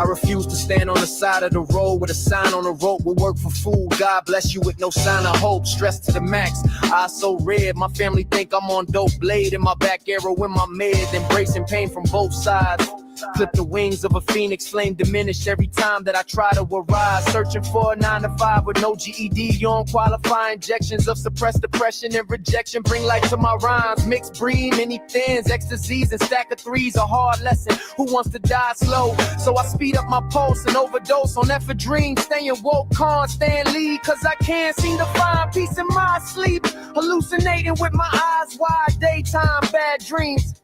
refuse to stand on the side of the road with a sign on the rope. We'll work for food. God bless you with no sign of hope. Stressed to the max. Eyes so red. My family think I'm on dope. Blade in my back, arrow in my mid. Embracing pain from both sides. Clip the wings of a phoenix, flame diminished every time that I try to arise. Searching for a 9 to 5 with no GED. You don't qualify. Injections of suppressed depression and rejection bring life to my rhymes. Mixed breed, many thins, ecstasies, and stack of threes. A hard lesson. Who wants to die slow? So I speed up my pulse and overdose on ephedrine. Staying woke, constant lead, cause I can't seem to find peace in my sleep. Hallucinating with my eyes wide, daytime bad dreams.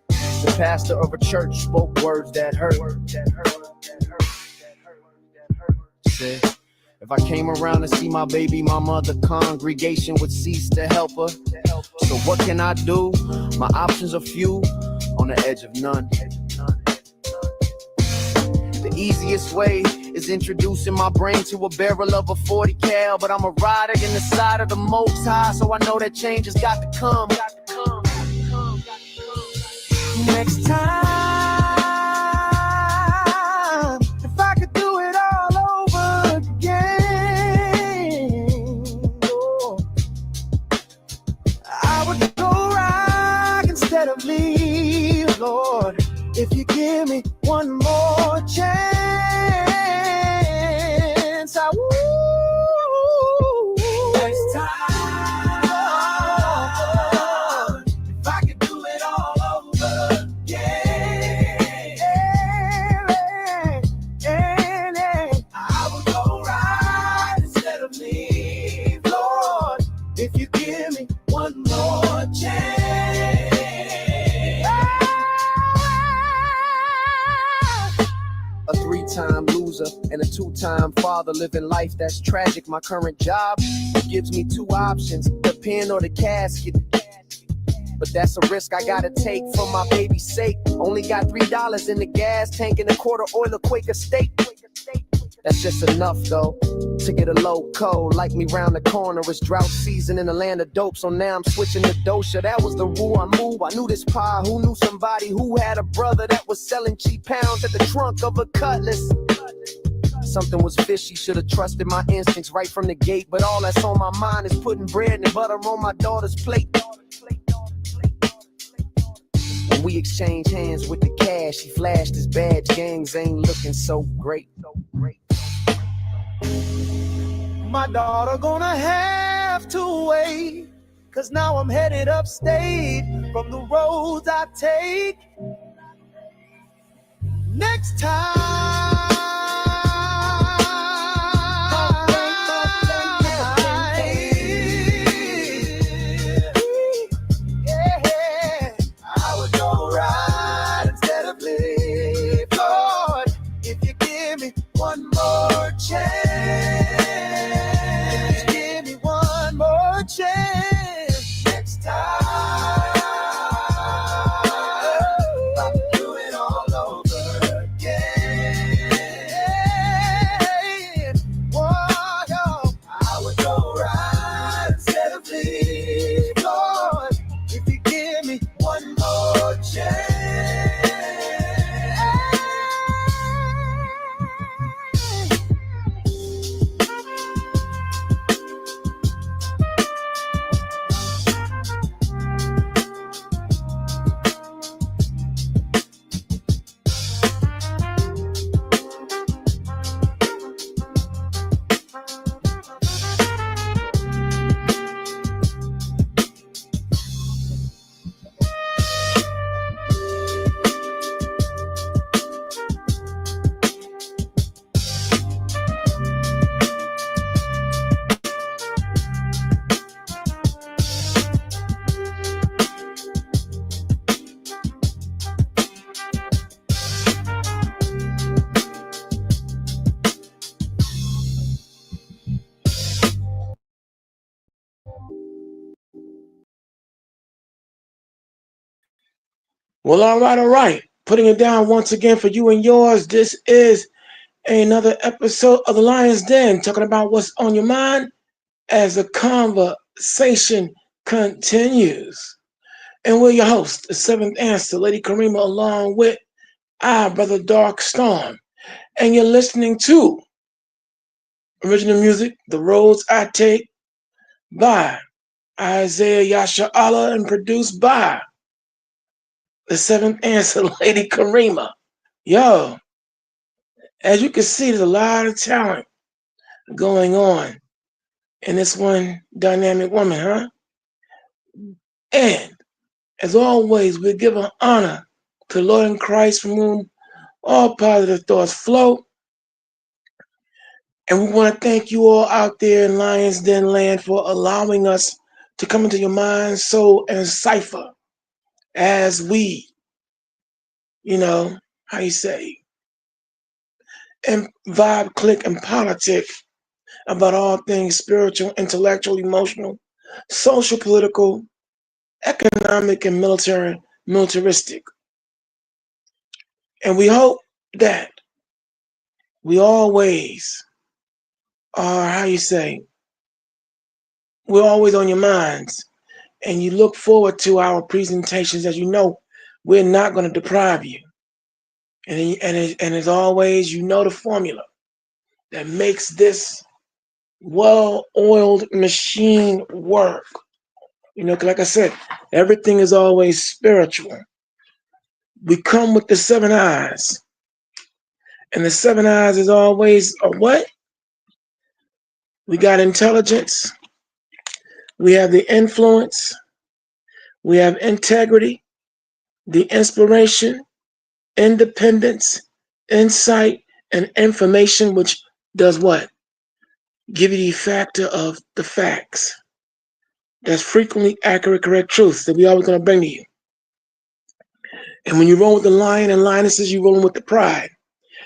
The pastor of a church spoke words that hurt. Said, if I came around to see my baby mama, the congregation would cease to help her. So what can I do? My options are few, on the edge of none. The easiest way is introducing my brain to a barrel of a 40 cal, but I'm a rider in the side of the Most High, so I know that change has got to come. Next time, if I could do it all over again, oh, I would go rock instead of leave, Lord. If you give me one more chance, I would. Next time. Time loser and a two-time father, living life that's tragic. My current job gives me two options, the pen or the casket, but that's a risk I gotta take for my baby's sake. Only got $3 in the gas tank and a quarter oil, a Quaker steak. That's just enough though to get a low cold. Like me round the corner, it's drought season in the land of dope, so now I'm switching to dosha. That was the rule I moved. I knew this pie, who knew somebody who had a brother that was selling cheap pounds at the trunk of a Cutlass. Something was fishy, should've trusted my instincts right from the gate, but all that's on my mind is putting bread and butter on my daughter's plate. When we exchanged hands with the cash, he flashed his badge. Gangs ain't looking so great. My daughter gonna have to wait, cause now I'm headed upstate from the roads I take. Next time, I would go right instead of leave. Lord, if you give me one more chance. Chance next time, I'll do it all over again. Whoa, I would go right instead of leave, Lord, if you give me one more chance. Well, all right. Putting it down once again for you and yours. This is another episode of The Lion's Den, talking about what's on your mind as the conversation continues. And we're your host, the Seventh Answer, Lady Karima, along with our brother Dark Storm. And you're listening to original music, The Roads I Take, by Isaiah Yasha Allah and produced by the Seventh Answer, Lady Karima. Yo, as you can see, there's a lot of talent going on in this one dynamic woman, huh? And as always, we give an honor to the Lord in Christ, from whom all positive thoughts flow. And we want to thank you all out there in Lions Den land for allowing us to come into your mind, soul, and cipher as we, how you say, and vibe, click, and politic about all things spiritual, intellectual, emotional, social, political, economic, and militaristic. And we hope that we always are, we're always on your minds, and you look forward to our presentations. As you know, we're not going to deprive you. And as always, you know the formula that makes this well-oiled machine work. Like I said, everything is always spiritual. We come with the 7 eyes. And the 7 eyes is always a what? We got intelligence. We have the influence. We have integrity, the inspiration, independence, insight, and information, which does what? Give you the factor of the facts. That's frequently accurate, correct truths that we always going to bring to you. And when you roll with the lion and lionesses, you're rolling with the pride,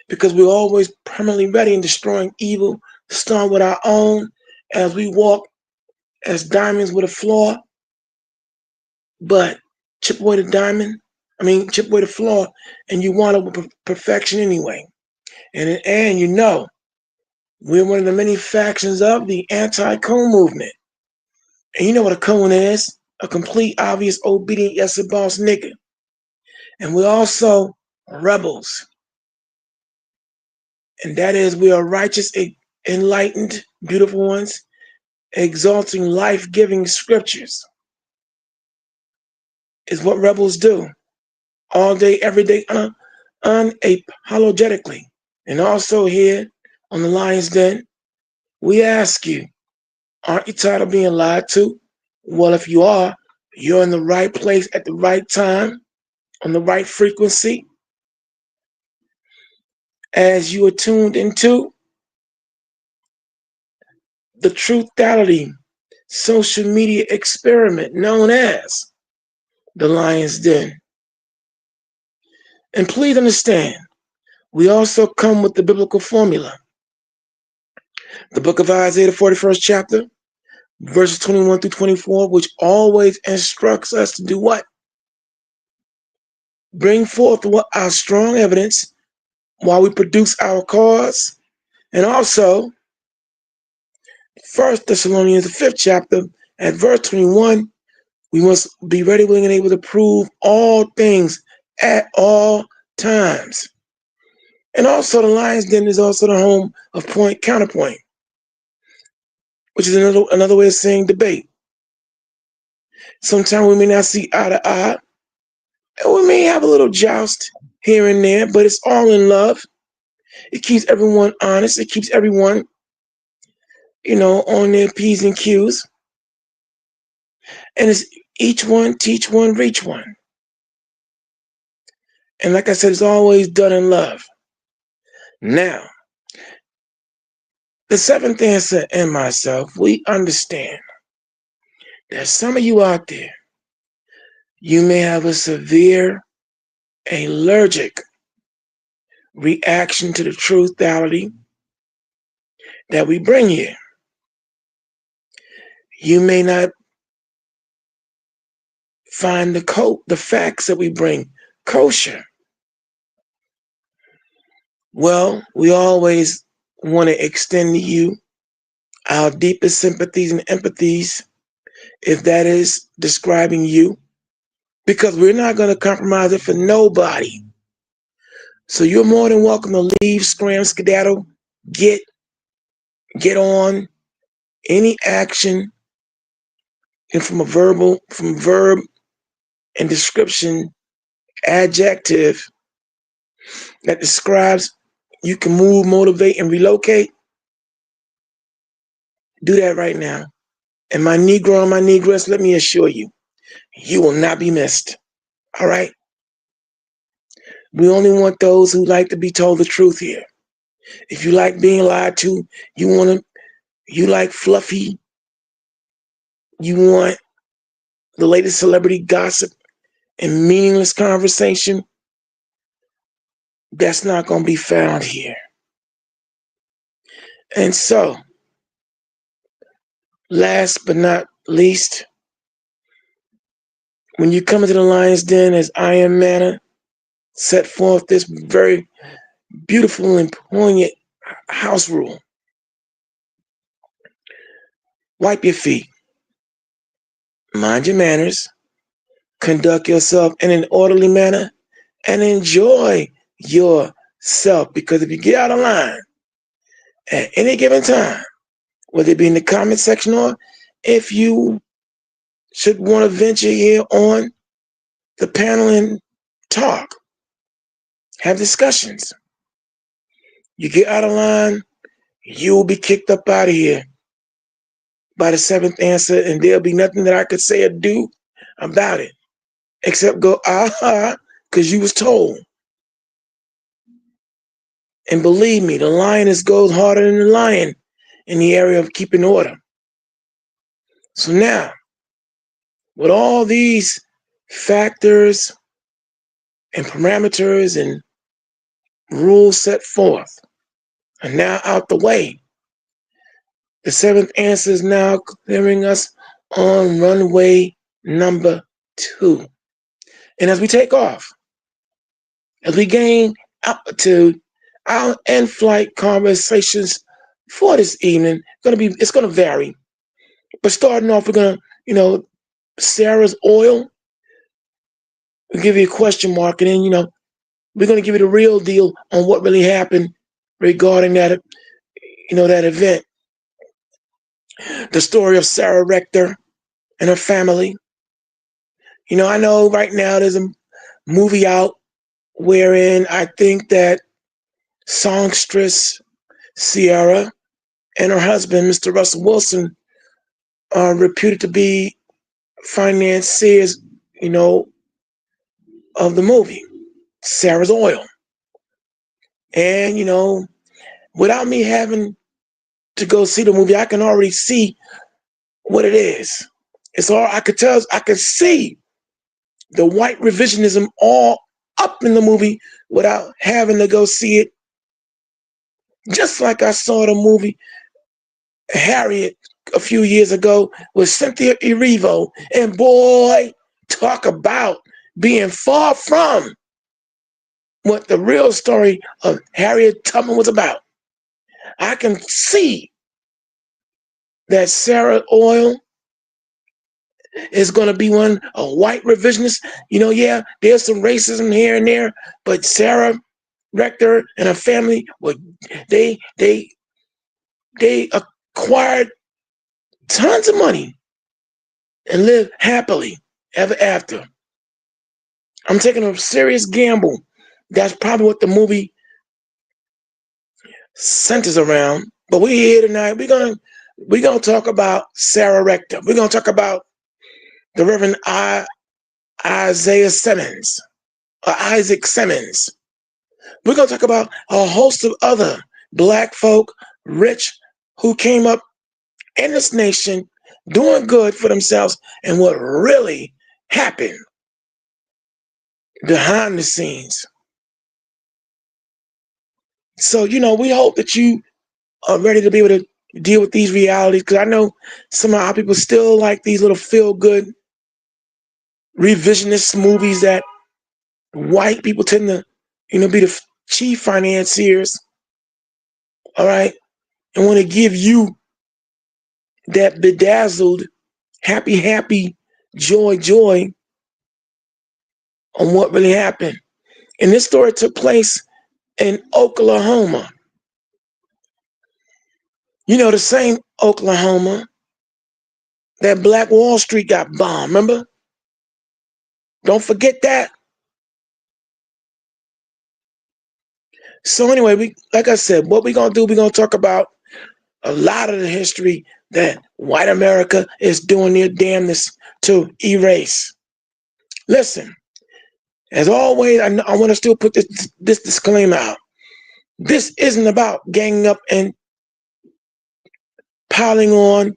because we're always permanently ready in destroying evil, starting with our own, as we walk as diamonds with a flaw, but chip away the flaw, and you want it with perfection anyway. And we're one of the many factions of the anti-cone movement. And you know what a cone is? A complete, obvious, obedient, yes, a boss nigga. And we're also rebels. And that is, we are righteous, enlightened, beautiful ones, exalting life-giving scriptures is what rebels do. All day, every day, unapologetically. And also here on the Lion's Den, we ask you, aren't you tired of being lied to? Well, if you are, you're in the right place at the right time, on the right frequency, as you are tuned into the Truthality social media experiment known as the Lion's Den. And please understand, we also come with the biblical formula. The book of Isaiah, the 41st chapter, verses 21 through 24, which always instructs us to do what? Bring forth our strong evidence while we produce our cause. And also, 1 Thessalonians, the 5th chapter, at verse 21, we must be ready, willing, and able to prove all things at all times. And also, the Lion's Den is also the home of point counterpoint, which is another way of saying debate. Sometimes we may not see eye to eye, and we may have a little joust here and there, but it's all in love. It keeps everyone honest. It keeps everyone, on their P's and Q's. And it's each one, teach one, reach one. And like I said, it's always done in love. Now, the Seventh Answer and myself, we understand that some of you out there, you may have a severe allergic reaction to the truthality that we bring here. You may not find the facts that we bring kosher. Well, we always want to extend to you our deepest sympathies and empathies, if that is describing you, because we're not going to compromise it for nobody. So you're more than welcome to leave, scram, skedaddle, get on any action, and from verb and description, adjective that describes you can move, motivate, and relocate. Do that right now. And my Negro and my Negress, let me assure you, you will not be missed. All right? We only want those who like to be told the truth here. If you like being lied to, you like fluffy, you want the latest celebrity gossip and meaningless conversation, that's not going to be found here. And so, last but not least, when you come into the Lion's Den as I Am Manna, set forth this very beautiful and poignant house rule. Wipe your feet. Mind your manners. Conduct yourself in an orderly manner and enjoy yourself. Because if you get out of line at any given time, whether it be in the comment section or if you should want to venture here on the panel and talk, have discussions, you get out of line, you will be kicked up out of here by the seventh answer, and there'll be nothing that I could say or do about it except go, aha, because you was told. And believe me, the lioness goes harder than the lion in the area of keeping order. So now, with all these factors and parameters and rules set forth are now out the way, the seventh answer is now clearing us on runway number 2. And as we take off, as we gain altitude, our in-flight conversations for this evening it's gonna vary. But starting off, we're gonna, Sarah's oil. We'll give you a question mark, and then we're gonna give you the real deal on what really happened regarding that event. The story of Sarah Rector and her family. I know right now there's a movie out wherein I think that songstress Ciara and her husband, Mr. Russell Wilson, are reputed to be financiers, of the movie, Sarah's Oil. And, without me having to go see the movie, I can already see what it is. It's all I could see the white revisionism all up in the movie without having to go see it. Just like I saw the movie Harriet a few years ago with Cynthia Erivo, and boy, talk about being far from what the real story of Harriet Tubman was about. I can see that Sarah Oil is going to be a white revisionist. Yeah, there's some racism here and there, but Sarah Rector and her family, they acquired tons of money and lived happily ever after. I'm taking a serious gamble. That's probably what the movie centers around. But we're here tonight. We're gonna talk about Sarah Rector. We're gonna talk about the Reverend Isaiah Simmons, or Isaac Simmons. We're gonna talk about a host of other Black folk, rich, who came up in this nation doing good for themselves, and what really happened behind the scenes. So, we hope that you are ready to be able to deal with these realities, because I know some of our people still like these little feel-good revisionist movies that white people tend to, be the chief financiers, all right, and want to give you that bedazzled, happy, joy on what really happened. And this story took place in Oklahoma. You know, the same Oklahoma that Black Wall Street got bombed, remember? Don't forget that. So anyway, like I said, what we're going to do, we're going to talk about a lot of the history that white America is doing their damnness to erase. Listen, as always, I want to still put this disclaimer out. This isn't about ganging up and piling on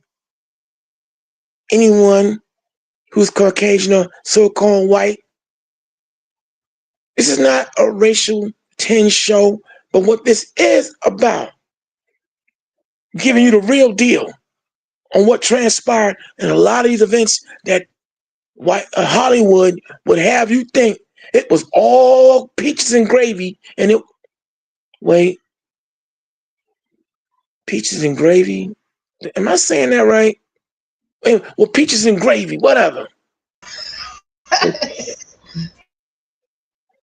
anyone who's Caucasian or so-called white. This is not a racial tinge show, but what this is about, giving you the real deal on what transpired in a lot of these events that Hollywood would have you think it was all peaches and gravy, and peaches and gravy? Am I saying that right? Well, peaches and gravy, whatever.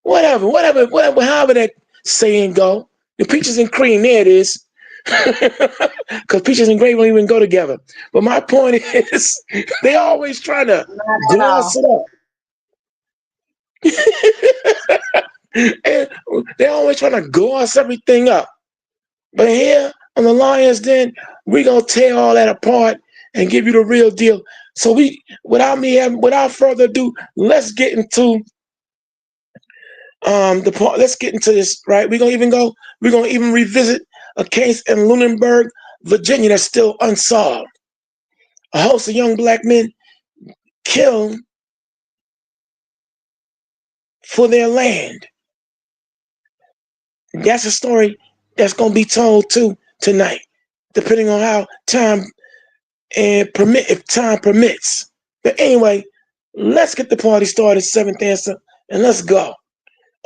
whatever, however that saying go. The peaches and cream, there it is. Because peaches and gravy don't even go together. But my point is, they always trying to gloss it up. And they're always trying to gloss everything up. But here on the Lions Den, we're going to tear all that apart and give you the real deal. So without further ado, let's get into let's get into this, right? We're gonna even revisit a case in Lunenburg, Virginia that's still unsolved. A host of young black men killed for their land. That's a story that's gonna be told too tonight, depending on how if time permits. But anyway, let's get the party started, Seventh Answer, and let's go.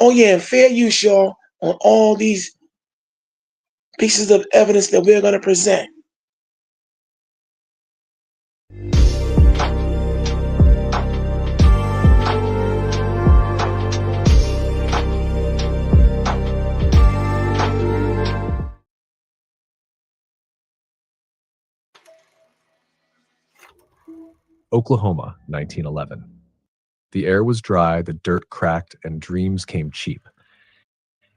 Oh yeah, and fair use, y'all, on all these pieces of evidence that we're going to present. Oklahoma, 1911. The air was dry, the dirt cracked, and dreams came cheap.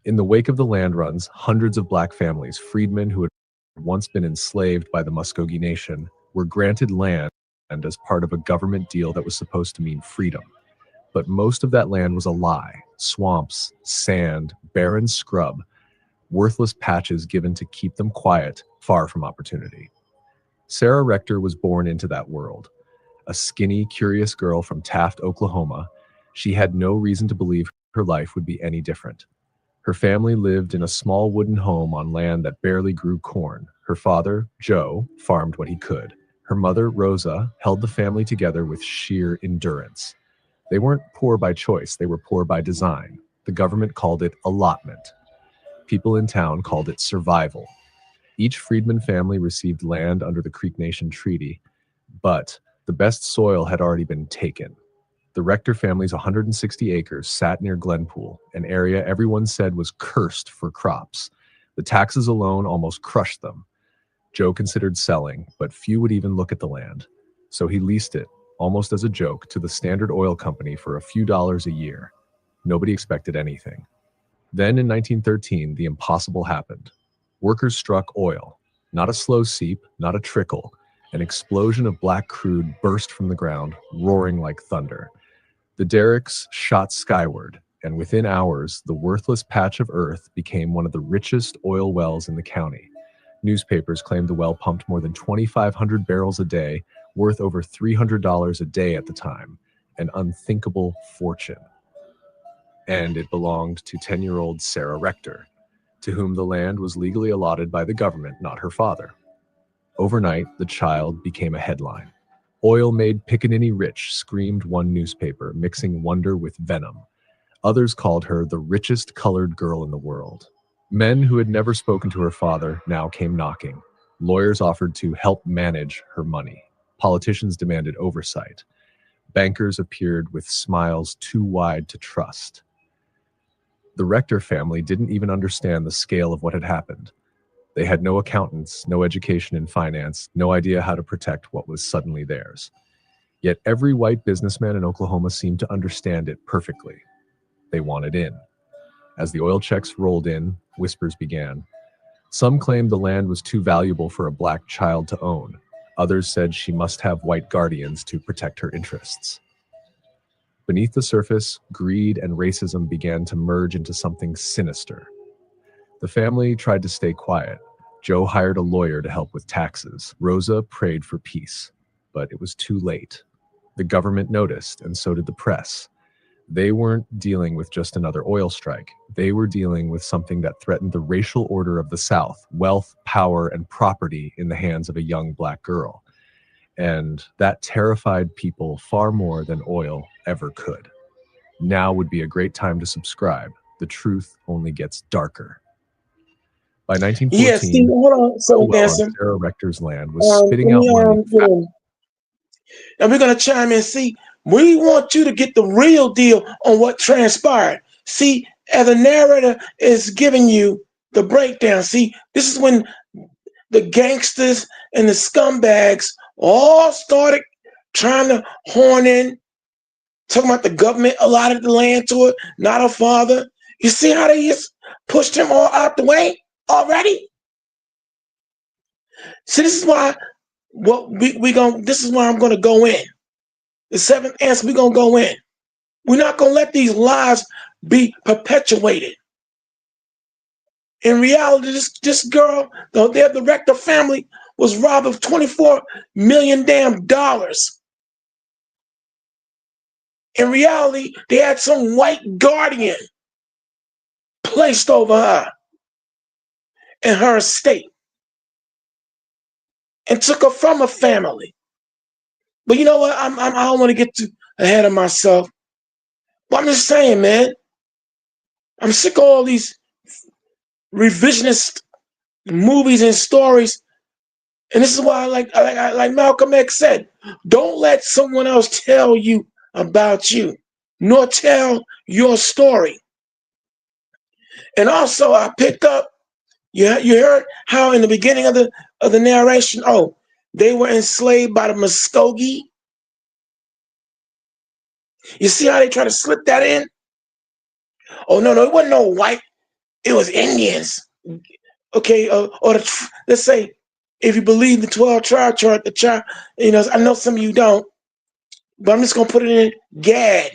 In the wake of the land runs, hundreds of black families, freedmen who had once been enslaved by the Muskogee Nation, were granted land as part of a government deal that was supposed to mean freedom. But most of that land was a lie: swamps, sand, barren scrub, worthless patches given to keep them quiet, far from opportunity. Sarah Rector was born into that world. A skinny, curious girl from Taft, Oklahoma, she had no reason to believe her life would be any different. Her family lived in a small wooden home on land that barely grew corn. Her father, Joe, farmed what he could. Her mother, Rosa, held the family together with sheer endurance. They weren't poor by choice, they were poor by design. The government called it allotment. People in town called it survival. Each freedman family received land under the Creek Nation Treaty, but the best soil had already been taken. The Rector family's 160 acres sat near Glenpool, an area everyone said was cursed for crops. The taxes alone almost crushed them. Joe considered selling, but few would even look at the land. So he leased it, almost as a joke, to the Standard Oil Company for a few dollars a year. Nobody expected anything. Then in 1913, the impossible happened. Workers struck oil. Not a slow seep, not a trickle. An explosion of black crude burst from the ground, roaring like thunder. The derricks shot skyward, and within hours, the worthless patch of earth became one of the richest oil wells in the county. Newspapers claimed the well pumped more than 2,500 barrels a day, worth over $300 a day at the time, an unthinkable fortune. And it belonged to 10-year-old Sarah Rector, to whom the land was legally allotted by the government, not her father. Overnight, the child became a headline. Oil made Pickaninny rich, screamed one newspaper, mixing wonder with venom. Others called her the richest colored girl in the world. Men who had never spoken to her father now came knocking. Lawyers offered to help manage her money. Politicians demanded oversight. Bankers appeared with smiles too wide to trust. The Rector family didn't even understand the scale of what had happened. They had no accountants, no education in finance, no idea how to protect what was suddenly theirs. Yet every white businessman in Oklahoma seemed to understand it perfectly. They wanted in. As the oil checks rolled in, whispers began. Some claimed the land was too valuable for a black child to own. Others said she must have white guardians to protect her interests. Beneath the surface, greed and racism began to merge into something sinister. The family tried to stay quiet. Joe hired a lawyer to help with taxes. Rosa prayed for peace, but it was too late. The government noticed, and so did the press. They weren't dealing with just another oil strike. They were dealing with something that threatened the racial order of the South, wealth, power, and property in the hands of a young black girl. And that terrified people far more than oil ever could. Now would be a great time to subscribe. The truth only gets darker. By 1914, Yeah, Steve, hold on, Southern Howell on Dancer. Sarah Rector's land was spitting Let out me, money. and we're gonna chime in. See, we want you to get the real deal on what transpired. See, as a narrator is giving you the breakdown. See, this is when the gangsters and the scumbags all started trying to horn in, talking about the government allotted the land to it, not her father. You see how they just pushed him all out the way already? See, this is why this is why I'm gonna go in. The seventh answer, we're gonna go in. We're not gonna let these lies be perpetuated. In reality, this girl, the Rector family, was robbed of $24 million damn dollars. In reality, they had some white guardian placed over her and her estate and took her from her family. But you know what? I don't want to get too ahead of myself. But I'm just saying, man, I'm sick of all these revisionist movies and stories. And this is why, like Malcolm X said, don't let someone else tell you about you, nor tell your story. And also, I picked up, you heard how in the beginning of the narration, they were enslaved by the Muskogee. You see how they try to slip that in? Oh, no, it wasn't no white. It was Indians. Okay, let's say, if you believe the 12-tribe chart, I know some of you don't, but I'm just going to put it in GAD.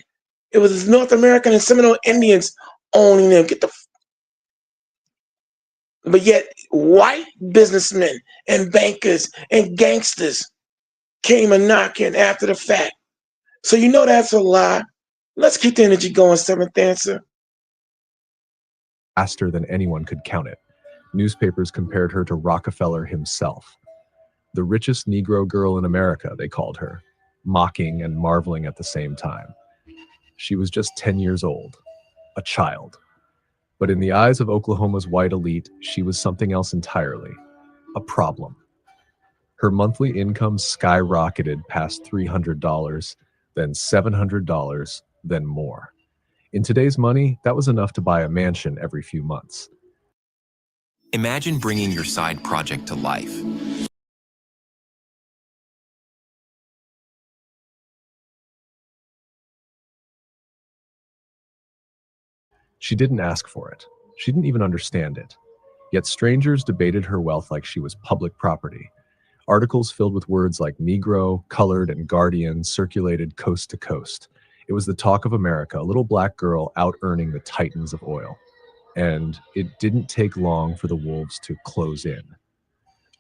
It was North American and Seminole Indians owning them. But yet, white businessmen and bankers and gangsters came a knocking after the fact. So you know that's a lie. Let's keep the energy going, seventh answer. Faster than anyone could count it. Newspapers compared her to Rockefeller himself. The richest Negro girl in America, they called her, mocking and marveling at the same time. She was just 10 years old, a child. But in the eyes of Oklahoma's white elite, she was something else entirely, a problem. Her monthly income skyrocketed past $300, then $700, then more. In today's money, that was enough to buy a mansion every few months. Imagine bringing your side project to life. She didn't ask for it. She didn't even understand it. Yet strangers debated her wealth like she was public property. Articles filled with words like Negro, colored, and guardian circulated coast to coast. It was the talk of America, a little black girl out-earning the titans of oil. And it didn't take long for the wolves to close in.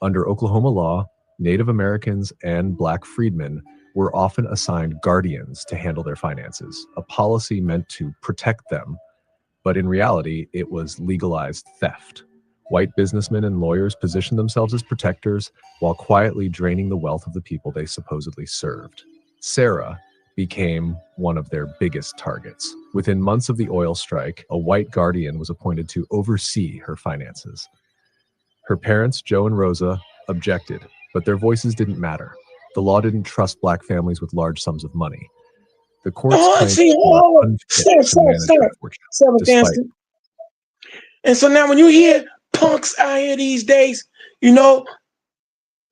Under Oklahoma law, Native Americans and black freedmen were often assigned guardians to handle their finances, a policy meant to protect them, but in reality, it was legalized theft. White businessmen and lawyers positioned themselves as protectors while quietly draining the wealth of the people they supposedly served. Sarah became one of their biggest targets. Within months of the oil strike, a white guardian was appointed to oversee her finances. Her parents, Joe and Rosa, objected, but their voices didn't matter. The law didn't trust black families with large sums of money. The courts claimed they were unfit to manage their fortune, despite And so now when you hear punks out here these days, you know,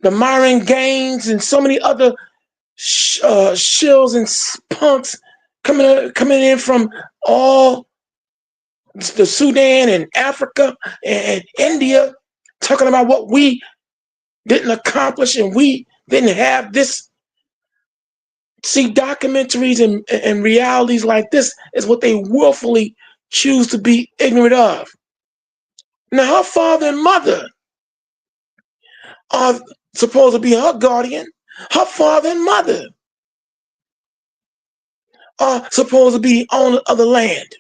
the Myron Gaines and so many other shills and punks coming in from all the Sudan and Africa and India, talking about what we didn't accomplish and we didn't have this. See, documentaries and realities like this is what they willfully choose to be ignorant of. Now, her father and mother are supposed to be her guardian. Her father and mother are supposed to be owners of the land.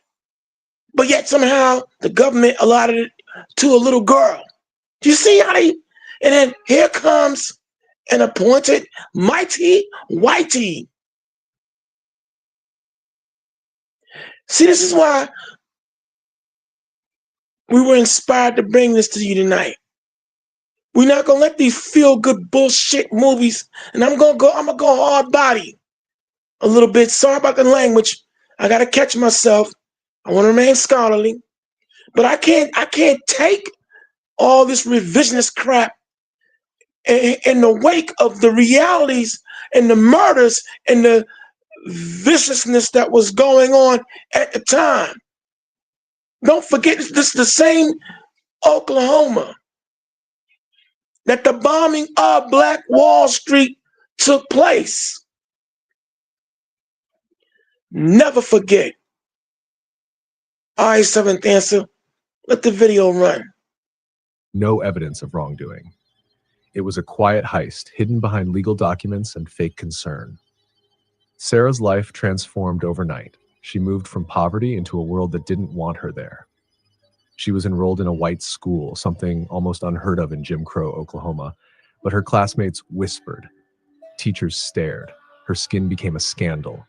But yet somehow the government allotted it to a little girl. Do you see how they? And then here comes an appointed mighty whitey. See, this is why we were inspired to bring this to you tonight. We're not gonna let these feel-good bullshit movies, and I'm gonna go hard body a little bit. Sorry about the language. I gotta catch myself. I want to remain scholarly, but I can't take all this revisionist crap in the wake of the realities and the murders and the viciousness that was going on at the time. Don't forget, this is the same Oklahoma that the bombing of Black Wall Street took place. Never forget. All right, seventh answer. Let the video run. No evidence of wrongdoing. It was a quiet heist hidden behind legal documents and fake concern. Sarah's life transformed overnight. She moved from poverty into a world that didn't want her there. She was enrolled in a white school, something almost unheard of in Jim Crow, Oklahoma, but her classmates whispered. Teachers stared. Her skin became a scandal.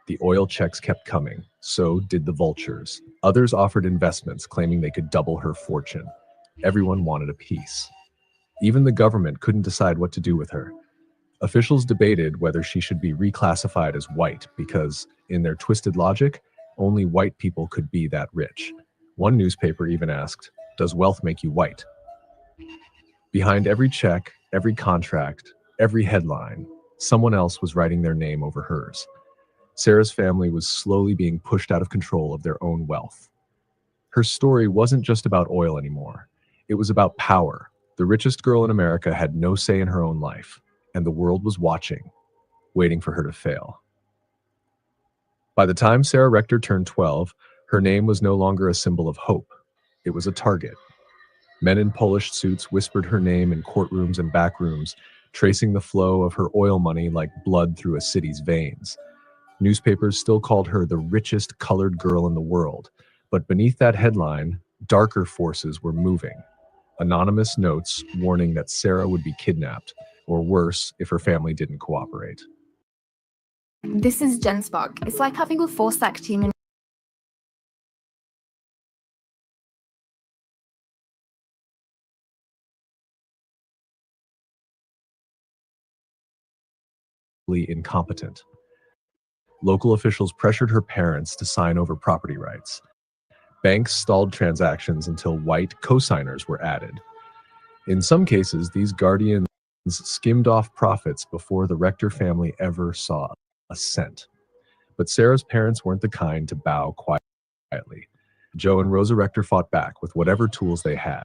The oil checks kept coming. So did the vultures. Others offered investments, claiming they could double her fortune. Everyone wanted a piece. Even the government couldn't decide what to do with her. Officials debated whether she should be reclassified as white because, in their twisted logic, only white people could be that rich. One newspaper even asked, "Does wealth make you white?" Behind every check, every contract, every headline, someone else was writing their name over hers. Sarah's family was slowly being pushed out of control of their own wealth. Her story wasn't just about oil anymore. It was about power. The richest girl in America had no say in her own life, and the world was watching, waiting for her to fail. By the time Sarah Rector turned 12, her name was no longer a symbol of hope. It was a target. Men in polished suits whispered her name in courtrooms and back rooms, tracing the flow of her oil money like blood through a city's veins. Newspapers still called her the richest colored girl in the world, but beneath that headline, darker forces were moving. Anonymous notes warning that Sarah would be kidnapped, or worse, if her family didn't cooperate. This is Jen Spock. It's like having a four-sack team in incompetent. Local officials pressured her parents to sign over property rights. Banks stalled transactions until white co-signers were added. In some cases, these guardians skimmed off profits before the Rector family ever saw a cent. But Sarah's parents weren't the kind to bow quietly. Joe and Rosa Rector fought back with whatever tools they had.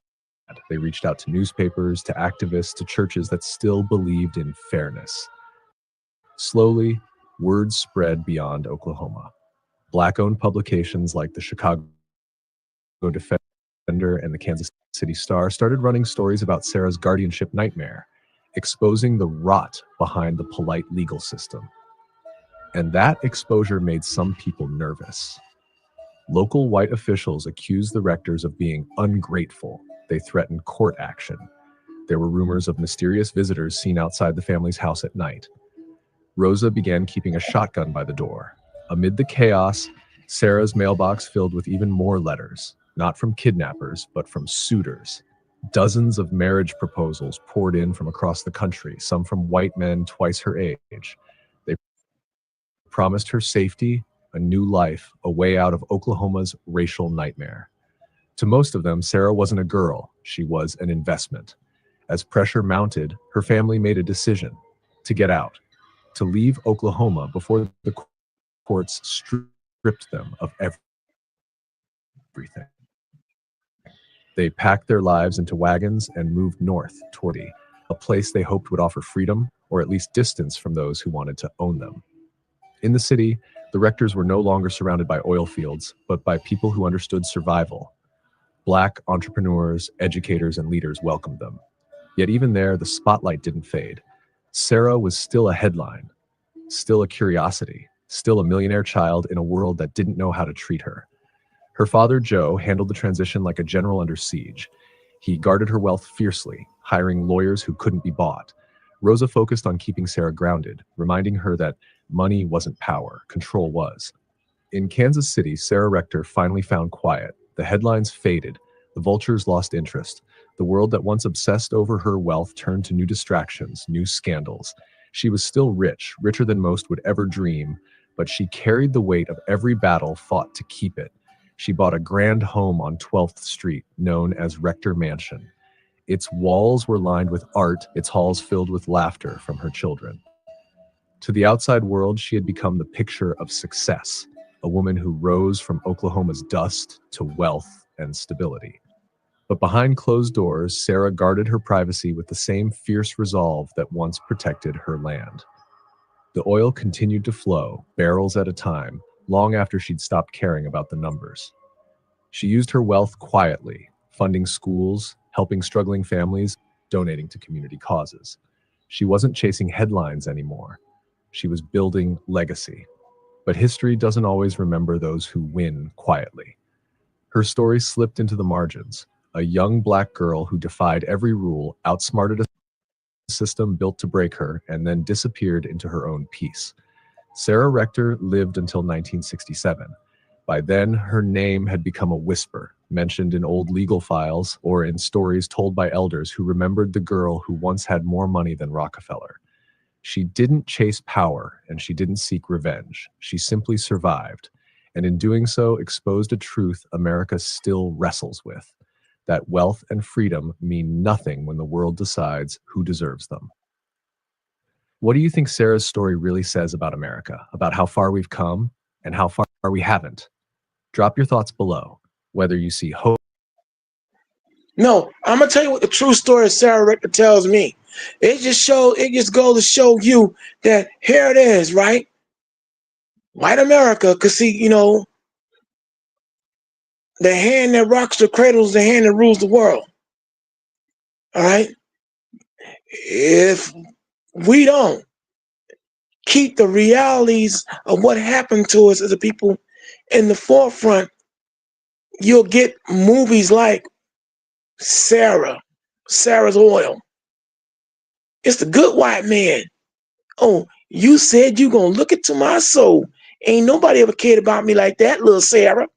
They reached out to newspapers, to activists, to churches that still believed in fairness. Slowly, word spread beyond Oklahoma. Black-owned publications like the Chicago Defender and the Kansas City Star started running stories about Sarah's guardianship nightmare, exposing the rot behind the polite legal system. And that exposure made some people nervous. Local white officials accused the Rectors of being ungrateful. They threatened court action. There were rumors of mysterious visitors seen outside the family's house at night. Rosa began keeping a shotgun by the door. Amid the chaos, Sarah's mailbox filled with even more letters, not from kidnappers, but from suitors. Dozens of marriage proposals poured in from across the country, some from white men twice her age. They promised her safety, a new life, a way out of Oklahoma's racial nightmare. To most of them, Sarah wasn't a girl, she was an investment. As pressure mounted, her family made a decision to get out, to leave Oklahoma before the courts stripped them of everything. They packed their lives into wagons and moved north toward a place they hoped would offer freedom, or at least distance from those who wanted to own them. In the city, the Rectors were no longer surrounded by oil fields, but by people who understood survival. Black entrepreneurs, educators, and leaders welcomed them. Yet even there, the spotlight didn't fade. Sarah was still a headline, still a curiosity, still a millionaire child in a world that didn't know how to treat her. Her father, Joe, handled the transition like a general under siege. He guarded her wealth fiercely, hiring lawyers who couldn't be bought. Rosa focused on keeping Sarah grounded, reminding her that money wasn't power, control was. In Kansas City, Sarah Rector finally found quiet. The headlines faded. The vultures lost interest. The world that once obsessed over her wealth turned to new distractions, new scandals. She was still rich, richer than most would ever dream, but she carried the weight of every battle fought to keep it. She bought a grand home on 12th Street, known as Rector Mansion. Its walls were lined with art, its halls filled with laughter from her children. To the outside world, she had become the picture of success, a woman who rose from Oklahoma's dust to wealth and stability. But behind closed doors, Sarah guarded her privacy with the same fierce resolve that once protected her land. The oil continued to flow, barrels at a time, long after she'd stopped caring about the numbers. She used her wealth quietly, funding schools, helping struggling families, donating to community causes. She wasn't chasing headlines anymore. She was building legacy. But history doesn't always remember those who win quietly. Her story slipped into the margins. A young Black girl who defied every rule, outsmarted a system built to break her, and then disappeared into her own peace. Sarah Rector lived until 1967. By then, her name had become a whisper, mentioned in old legal files or in stories told by elders who remembered the girl who once had more money than Rockefeller. She didn't chase power, and she didn't seek revenge. She simply survived, and in doing so, exposed a truth America still wrestles with, that wealth and freedom mean nothing when the world decides who deserves them. What do you think Sarah's story really says about America, about how far we've come and how far we haven't? Drop your thoughts below, whether you see hope. No, I'm gonna tell you what the true story of Sarah Rector tells me. It just goes to show you that here it is, right? White America, cause see, the hand that rocks the cradle is the hand that rules the world. All right? If we don't keep the realities of what happened to us as a people in the forefront, you'll get movies like Sarah's Oil. It's the good white man. Oh, you said you gonna look into my soul. Ain't nobody ever cared about me like that, little Sarah.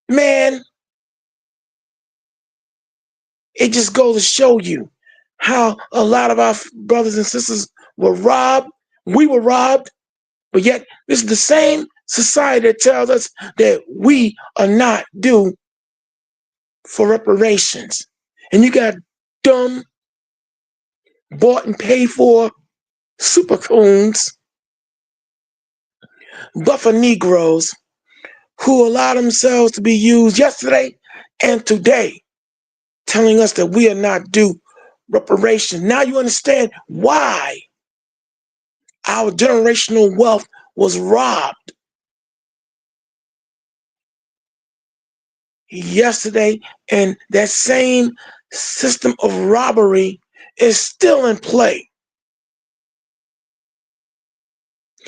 Man, it just goes to show you how a lot of our brothers and sisters were robbed. We were robbed, but yet this is the same society that tells us that we are not due for reparations. And you got dumb, bought and paid for super coons, buffer Negroes who allow themselves to be used yesterday and today, telling us that we are not due reparations. Now you understand why our generational wealth was robbed yesterday, and that same system of robbery is still in play.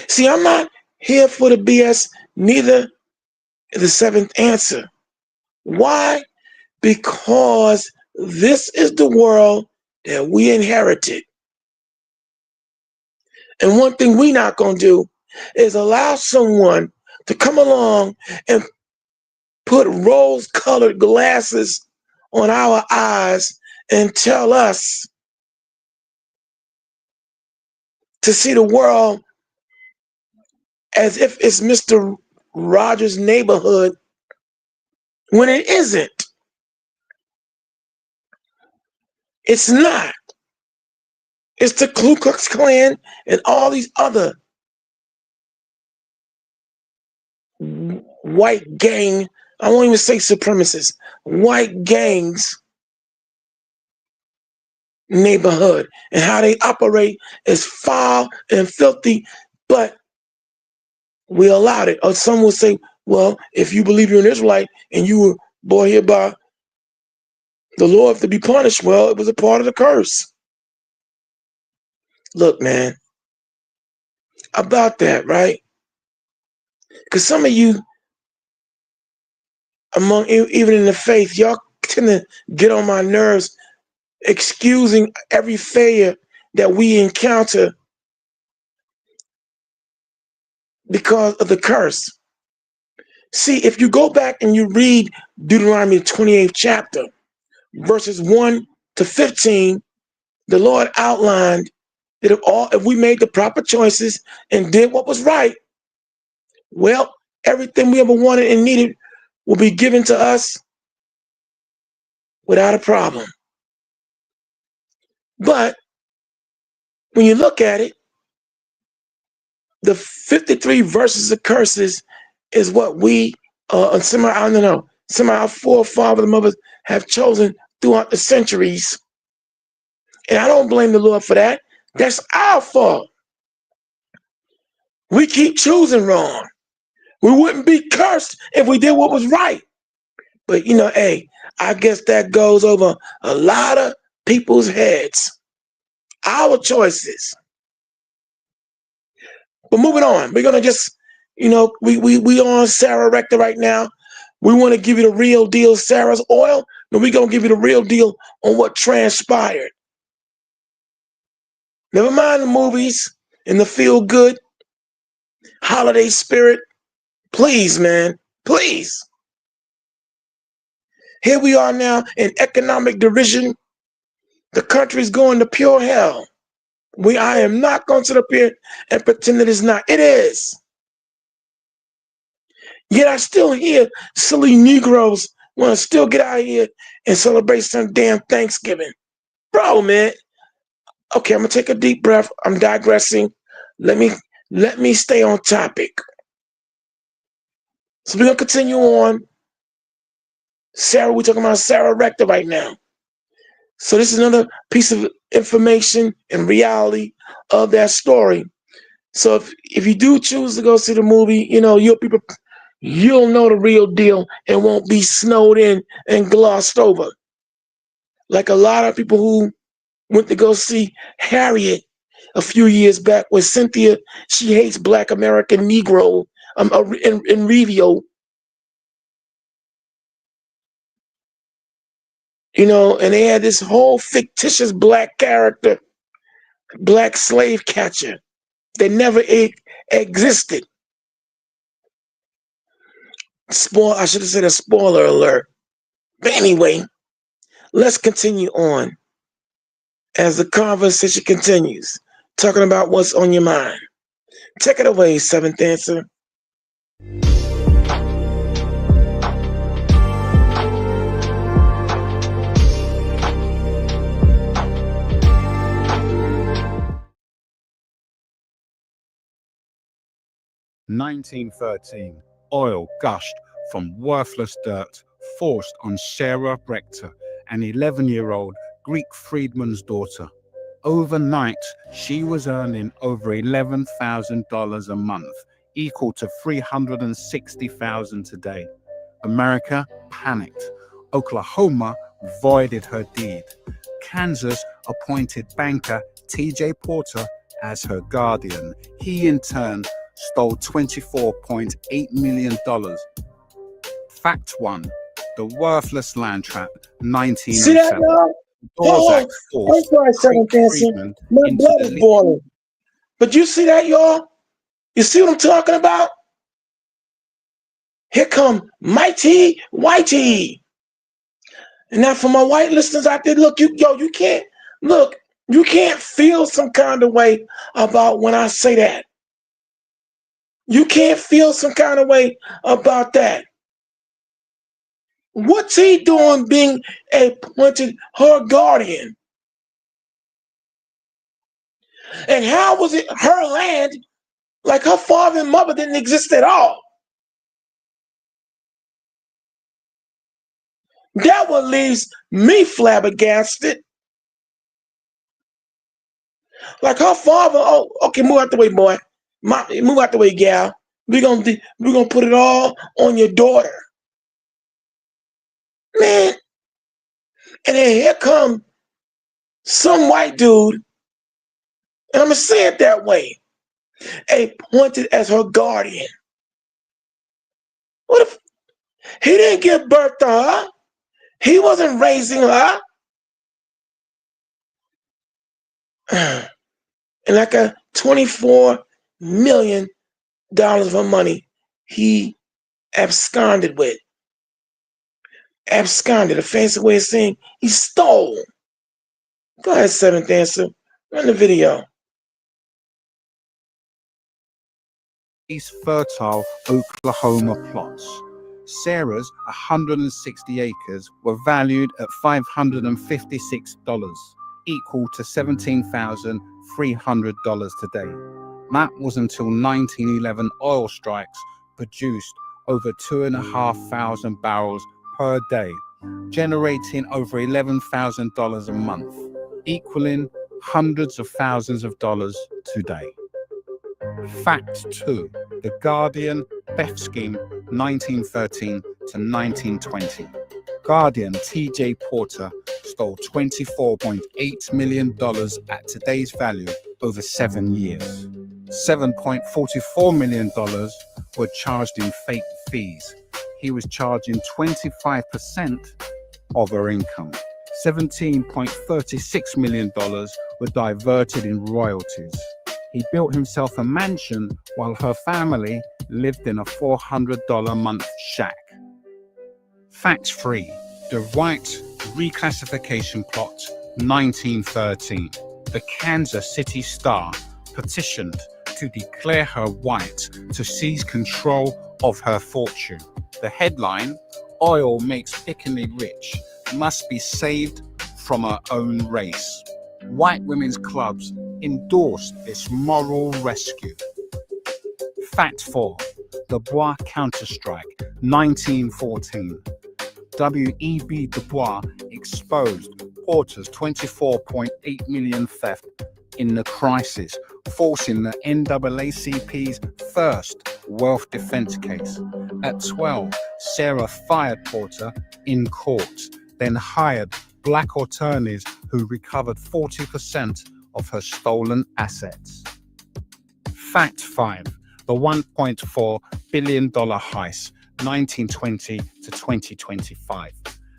See, I'm not here for the BS, neither the seventh answer. Why? Because this is the world that we inherited. And one thing we're not going to do is allow someone to come along and put rose-colored glasses on our eyes and tell us to see the world as if it's Mr. Rogers' neighborhood when it isn't. It's not. It's the Ku Klux Klan and all these other white gang, I won't even say supremacists, white gangs neighborhood, and how they operate is foul and filthy, but we allowed it. Or some will say, well, if you believe you're an Israelite and you were born here by the Lord to be punished, well, it was a part of the curse. Look, man, about that, right? Because some of you, among even in the faith, y'all tend to get on my nerves, excusing every failure that we encounter because of the curse. See, if you go back and you read Deuteronomy 28th chapter, verses 1 to 15, the Lord outlined that if we made the proper choices and did what was right, well, everything we ever wanted and needed will be given to us without a problem. But when you look at it, the 53 verses of curses is what we, some of our forefathers and mothers have chosen throughout the centuries. And I don't blame the Lord for that. That's our fault. We keep choosing wrong. We wouldn't be cursed if we did what was right. But hey, I guess that goes over a lot of people's heads. Our choices. But moving on, we're gonna just, we on Sarah Rector right now. We want to give you the real deal, Sarah's oil, and we're gonna give you the real deal on what transpired. Never mind the movies and the feel good holiday spirit. Please, man, please. Here we are now in economic derision. The country's going to pure hell. I am not going to sit up here and pretend that it's not. It is. Yet I still hear silly Negroes want to still get out here and celebrate some damn Thanksgiving. Bro, man. Okay, I'm going to take a deep breath. I'm digressing. Let me stay on topic. So we're going to continue on. Sarah, we're talking about Sarah Rector right now. So this is another piece of information and reality of that story. So if you do choose to go see the movie, you'll know the real deal and won't be snowed in and glossed over. Like a lot of people who went to go see Harriet a few years back with Cynthia, She Hates Black American Negro in Review. And they had this whole fictitious black character, black slave catcher, that never existed. I should have said a spoiler alert. But anyway, let's continue on as the conversation continues, talking about what's on your mind. Take it away, Seventh Answer. (1913) Oil gushed from worthless dirt forced on Sarah Rector, an 11-year-old Greek freedman's daughter. Overnight, she was earning over $11,000 a month, equal to $360,000 today. America panicked. Oklahoma voided her deed. Kansas appointed banker T.J. Porter as her guardian. He in turn stole $24.8 million. Fact 1. The worthless land trap, 1907. See that, y'all? I'm sorry, Seventh Answer. My blood is boiling. But you see that, y'all? You see what I'm talking about? Here come Mighty Whitey. And now for my white listeners out there, look, you can't feel some kind of way about when I say that. You can't feel some kind of way about that. What's he doing being appointed her guardian? And how was it her land, like her father and mother didn't exist at all? That what leaves me flabbergasted. Like her father, oh, okay, move out the way, boy. Move out the way, gal. We're gonna put it all on your daughter. Man. And then here come some white dude, and I'm gonna say it that way, appointed as her guardian. What if he didn't give birth to her? He wasn't raising her. And like a $24 million of her money, he absconded with. Absconded, a fancy way of saying he stole. Go ahead, seventh answer. Run the video. These fertile Oklahoma plots. Sarah's 160 acres were valued at $556, equal to $17,300 today. That was until 1911 oil strikes produced over 2,500 barrels per day, generating over $11,000 a month, equaling hundreds of thousands of dollars today. Fact 2. The Guardian theft scheme 1913 to 1920. Guardian T.J. Porter stole $24.8 million at today's value over 7 years. $7.44 million were charged in fake fees. He was charging 25% of her income. $17.36 million were diverted in royalties. He built himself a mansion while her family lived in a $400 a month shack. Fact 3. The White Reclassification Plot, 1913. The Kansas City Star petitioned to declare her white to seize control of her fortune. The headline, "Oil makes Pickney rich, must be saved from her own race." White women's clubs endorsed this moral rescue. Fact 4. The Bois Counterstrike, 1914. W.E.B. Du Bois exposed Porter's $24.8 million theft in the crisis, forcing the NAACP's first wealth defense case. At 12, Sarah fired Porter in court, then hired black attorneys who recovered 40% of her stolen assets. Fact 5. The $1.4 billion heist, 1920 to 2025.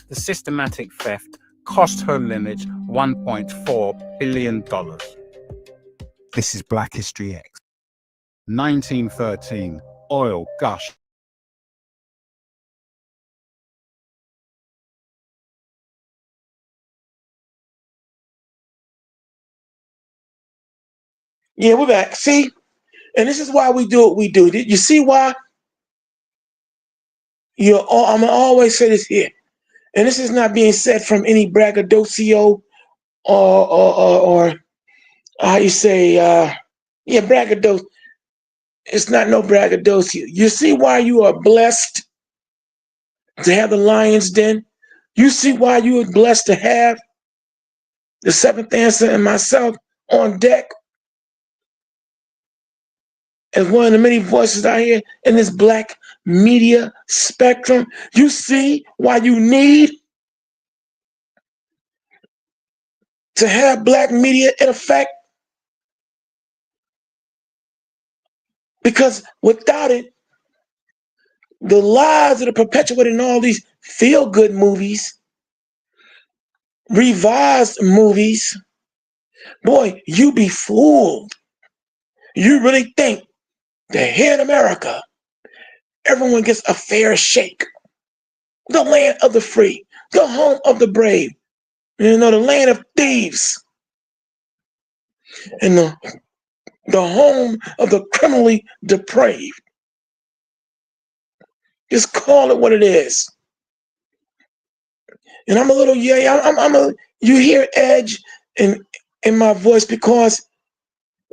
The systematic theft cost her lineage $1.4 billion. This is Black History X. 1913. Oil gush. Yeah, we're back. See? And this is why we do what we do. You see why? I'm going to always say this here. And this is not being said from any braggadocio or how you say, braggadocio. It's not no braggadocio. You see why you are blessed to have the Lion's Den? You see why you are blessed to have the seventh answer and myself on deck as one of the many voices out here in this black media spectrum. You see why you need to have black media in effect? Because without it, the lies that are perpetuated in all these feel-good movies, revised movies, boy, you be fooled. You really think that here in America, everyone gets a fair shake. The land of the free, the home of the brave, the land of thieves, and the home of the criminally depraved. Just call it what it is. And I'm a little, you hear edge in my voice because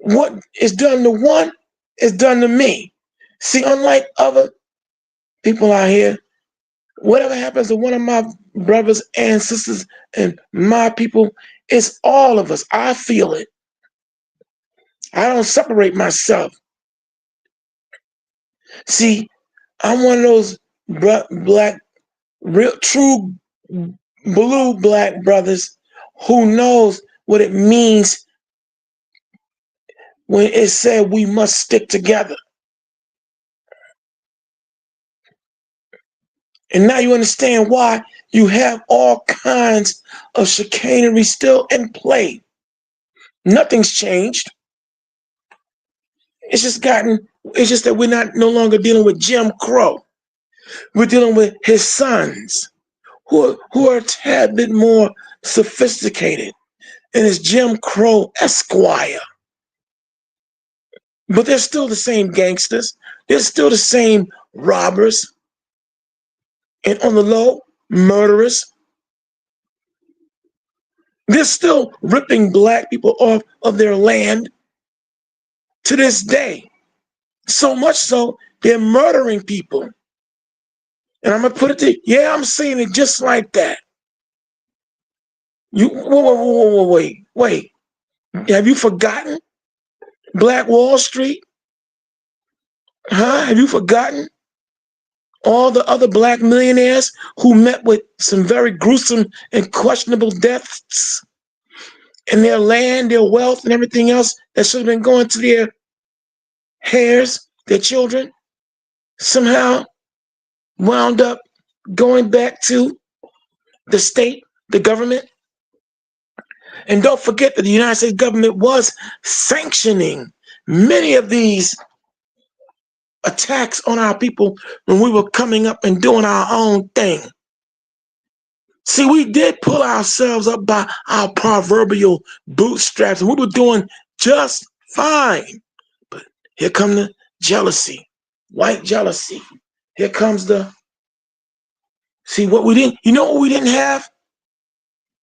what is done to one is done to me. See, unlike other people out here, whatever happens to one of my brothers and sisters and my people, it's all of us. I feel it. I don't separate myself. See, I'm one of those black, real, true blue black brothers who knows what it means when it said we must stick together. And now you understand why you have all kinds of chicanery still in play. Nothing's changed. It's just that we're not no longer dealing with Jim Crow. We're dealing with his sons who are a tad bit more sophisticated. And it's Jim Crow Esquire. But they're still the same gangsters. They're still the same robbers. And on the low, murderers. They're still ripping black people off of their land to this day. So much so, they're murdering people. And I'm going to put it to you, yeah, I'm saying it just like that. Wait. Have you forgotten Black Wall Street? Huh? Have you forgotten all the other black millionaires who met with some very gruesome and questionable deaths in their land, their wealth, and everything else that should have been going to their heirs, their children, somehow wound up going back to the state, the government? And don't forget that the United States government was sanctioning many of these attacks on our people when we were coming up and doing our own thing. See, we did pull ourselves up by our proverbial bootstraps, and we were doing just fine. But here comes the jealousy, white jealousy. Here comes see what we didn't, you know what we didn't have?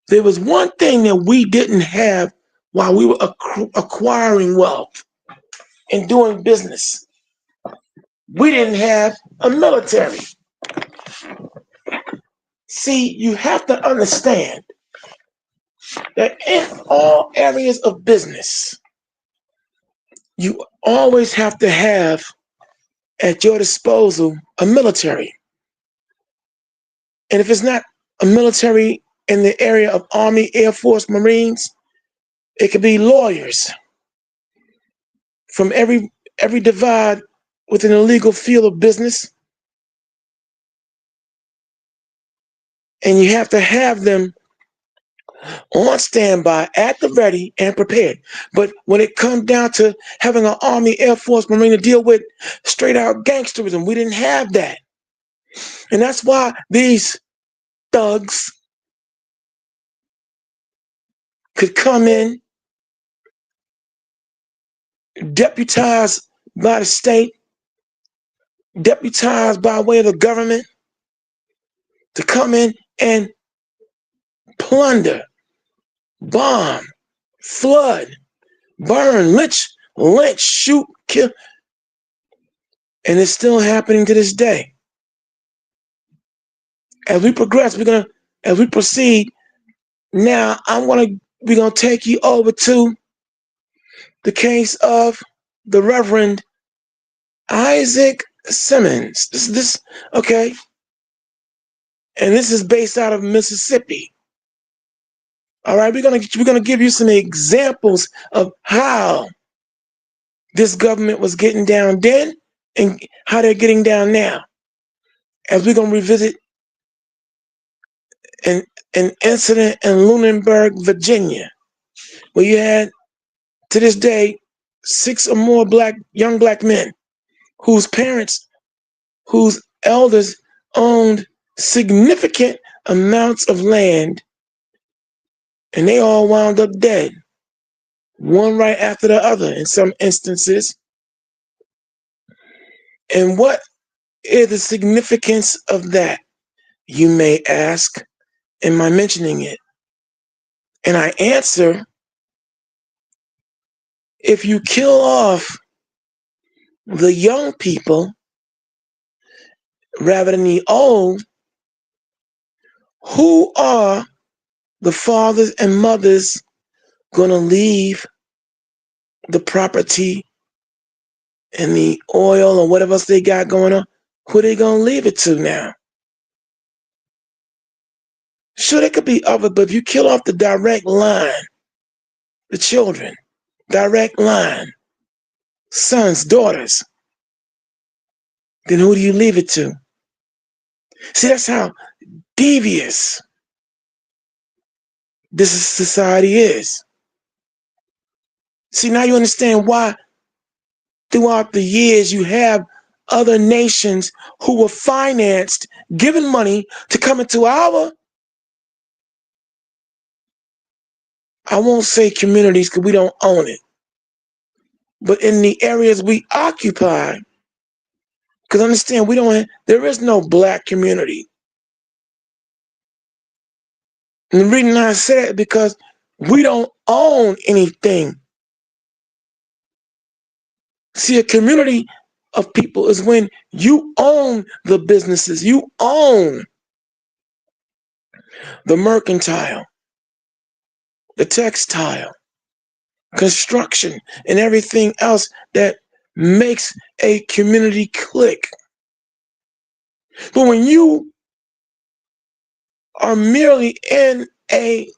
There was one thing that we didn't have while we were acquiring wealth and doing business. We didn't have a military. See, you have to understand that in all areas of business, you always have to have at your disposal a military. And if it's not a military in the area of Army, Air Force, Marines, it could be lawyers from every divide within the legal field of business. And you have to have them on standby, at the ready, and prepared. But when it comes down to having an Army, Air Force, Marine to deal with straight out gangsterism, we didn't have that. And that's why these thugs could come in, deputized by the state, deputized by way of the government, to come in and plunder, bomb, flood, burn, lynch, shoot, kill. And it's still happening to this day. As we progress, as we proceed, now we're gonna take you over to the case of the Reverend Isaac Simmons. Okay. And this is based out of Mississippi. All right, we're gonna give you some examples of how this government was getting down then and how they're getting down now. As we're gonna revisit an incident in Lunenburg, Virginia, where you had, to this day, 6 or more young black men whose parents, whose elders owned significant amounts of land, and they all wound up dead, one right after the other in some instances. And what is the significance of that, you may ask? Am I mentioning it? And I answer if you kill off the young people rather than the old, who are the fathers and mothers going to leave the property and the oil or whatever else they got going on? Who are they going to leave it to now? Sure, there could be other, but if you kill off the direct line, the children, direct line, sons, daughters, then who do you leave it to? See, that's how devious this society is. See, now you understand why throughout the years you have other nations who were financed, given money to come into our, I won't say communities because we don't own it, but in the areas we occupy, because understand, there is no black community. And the reason I say that is because we don't own anything. See, a community of people is when you own the businesses, you own the mercantile, the textile, construction, and everything else that makes a community click. But when you are merely in a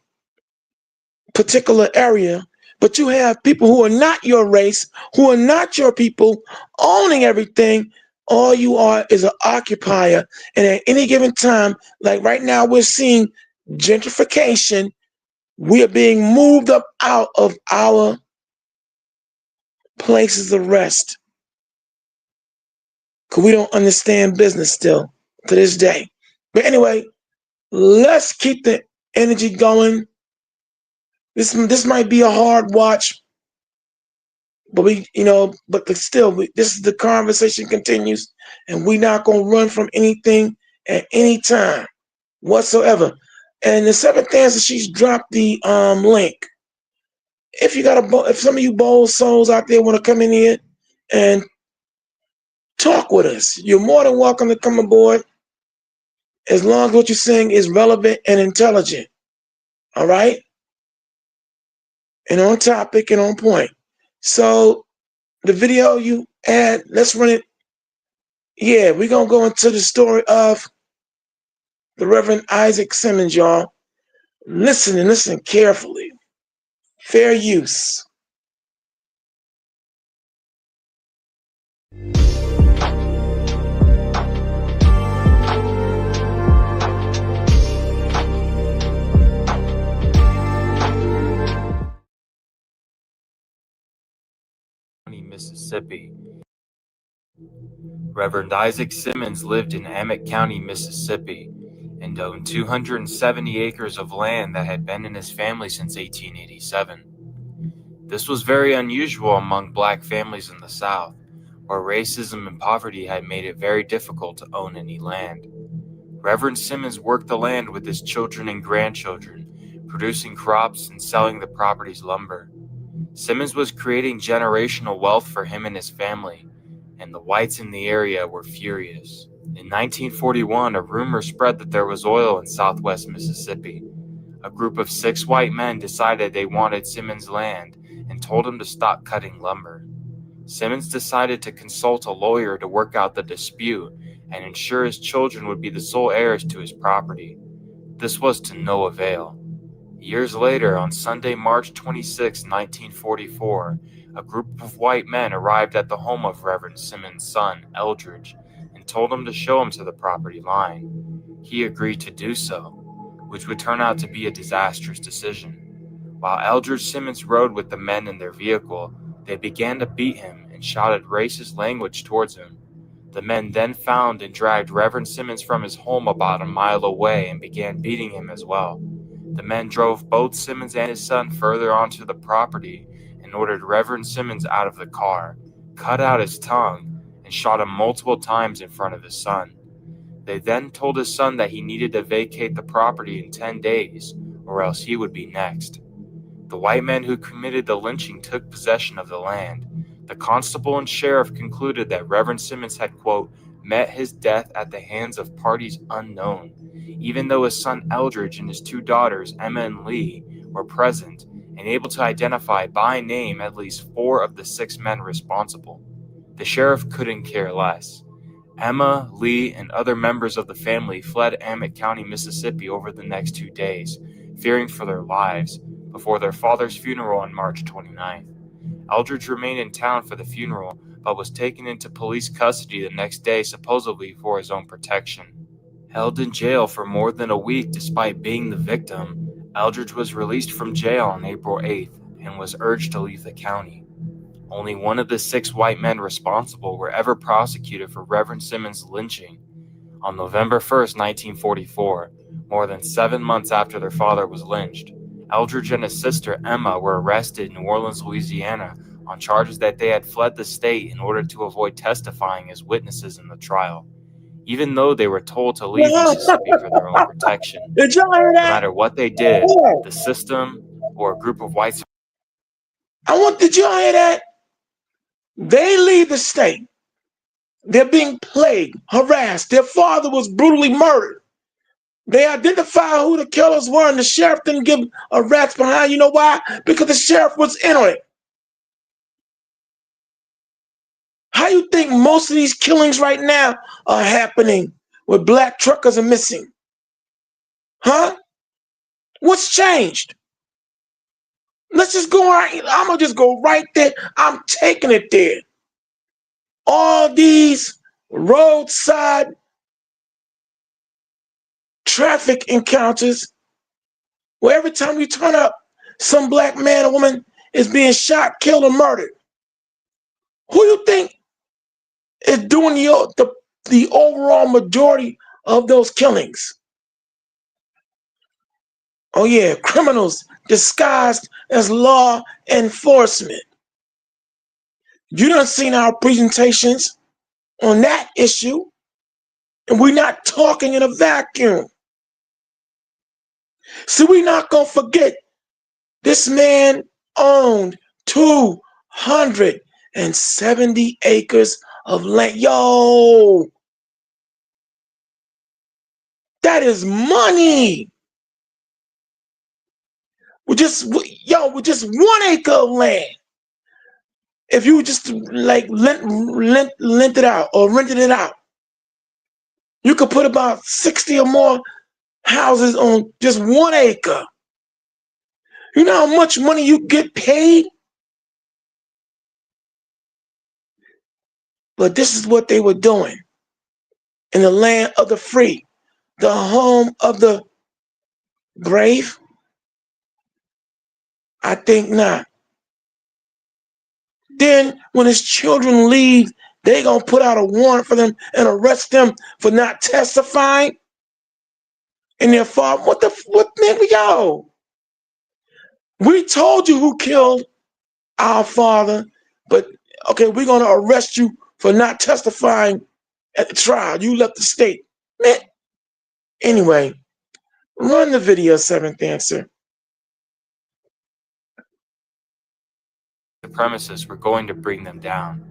particular area, but you have people who are not your race, who are not your people, owning everything, all you are is an occupier. And at any given time, like right now, we're seeing gentrification. We are being moved up out of our places of rest because we don't understand business still to this day. But anyway, let's keep the energy going. This might be a hard watch, but this is the conversation continues, and we're not gonna run from anything at any time whatsoever. And the seventh answer, she's dropped the link. If some of you bold souls out there want to come in here and talk with us, you're more than welcome to come aboard, as long as what you're saying is relevant and intelligent. All right? And on topic and on point. So the video you had, let's run it. Yeah, we're going to go into the story of the Reverend Isaac Simmons, y'all. Listen and listen carefully. Fair use. Mississippi. Reverend Isaac Simmons lived in Emmett County, Mississippi, and owned 270 acres of land that had been in his family since 1887. This was very unusual among black families in the South, where racism and poverty had made it very difficult to own any land. Reverend Simmons worked the land with his children and grandchildren, producing crops and selling the property's lumber. Simmons was creating generational wealth for him and his family, and the whites in the area were furious. In 1941, a rumor spread that there was oil in southwest Mississippi. A group of 6 white men decided they wanted Simmons' land and told him to stop cutting lumber. Simmons decided to consult a lawyer to work out the dispute and ensure his children would be the sole heirs to his property. This was to no avail. Years later, on Sunday, March 26, 1944, a group of white men arrived at the home of Reverend Simmons' son, Eldridge, and told him to show him to the property line. He agreed to do so, which would turn out to be a disastrous decision. While Eldridge Simmons rode with the men in their vehicle, they began to beat him and shouted racist language towards him. The men then found and dragged Reverend Simmons from his home about a mile away and began beating him as well. The men drove both Simmons and his son further onto the property and ordered Reverend Simmons out of the car, cut out his tongue, and shot him multiple times in front of his son. They then told his son that he needed to vacate the property in 10 days, or else he would be next. The white men who committed the lynching took possession of the land. The constable and sheriff concluded that Reverend Simmons had, quote, met his death at the hands of parties unknown, even though his son Eldridge and his two daughters, Emma and Lee, were present and able to identify by name at least 4 of the 6 men responsible. The sheriff couldn't care less. Emma, Lee, and other members of the family fled Amite County, Mississippi over the next 2 days, fearing for their lives, before their father's funeral on March 29th. Eldridge remained in town for the funeral, but was taken into police custody the next day, supposedly for his own protection. Held in jail for more than a week despite being the victim, Eldridge was released from jail on April 8th and was urged to leave the county. Only one of the 6 white men responsible were ever prosecuted for Reverend Simmons' lynching. On November 1st, 1944, more than 7 months after their father was lynched, Eldridge and his sister Emma were arrested in New Orleans, Louisiana, on charges that they had fled the state in order to avoid testifying as witnesses in the trial, even though they were told to leave Mississippi for their own protection. Did y'all hear No that? matter what they did, the system or a group of whites. Did y'all hear that? They leave the state. They're being plagued, harassed. Their father was brutally murdered. They identified who the killers were, and the sheriff didn't give a rat's behind. You know why? Because the sheriff was in on it. How you think most of these killings right now are happening where black truckers are missing? Huh? What's changed? Let's just go right. I'm going to just go right there. I'm taking it there. All these roadside traffic encounters where every time you turn up, some black man or woman is being shot, killed, or murdered. Who you think is doing the overall majority of those killings? Oh yeah, criminals disguised as law enforcement. You done seen our presentations on that issue, and we're not talking in a vacuum. See, we're not gonna forget this man owned 270 acres of land. Yo, that is money. With just 1 acre of land. If you just like lent it out or rented it out, you could put about 60 or more houses on just 1 acre. You know how much money you get paid? But this is what they were doing in the land of the free, the home of the brave. I think not. Then when his children leave, they gonna put out a warrant for them and arrest them for not testifying in their father. What nigga, yo? We told you who killed our father, but okay, we're gonna arrest you for not testifying at the trial. You left the state. Man. Anyway, run the video, Seventh Answer. Supremacists were going to bring them down.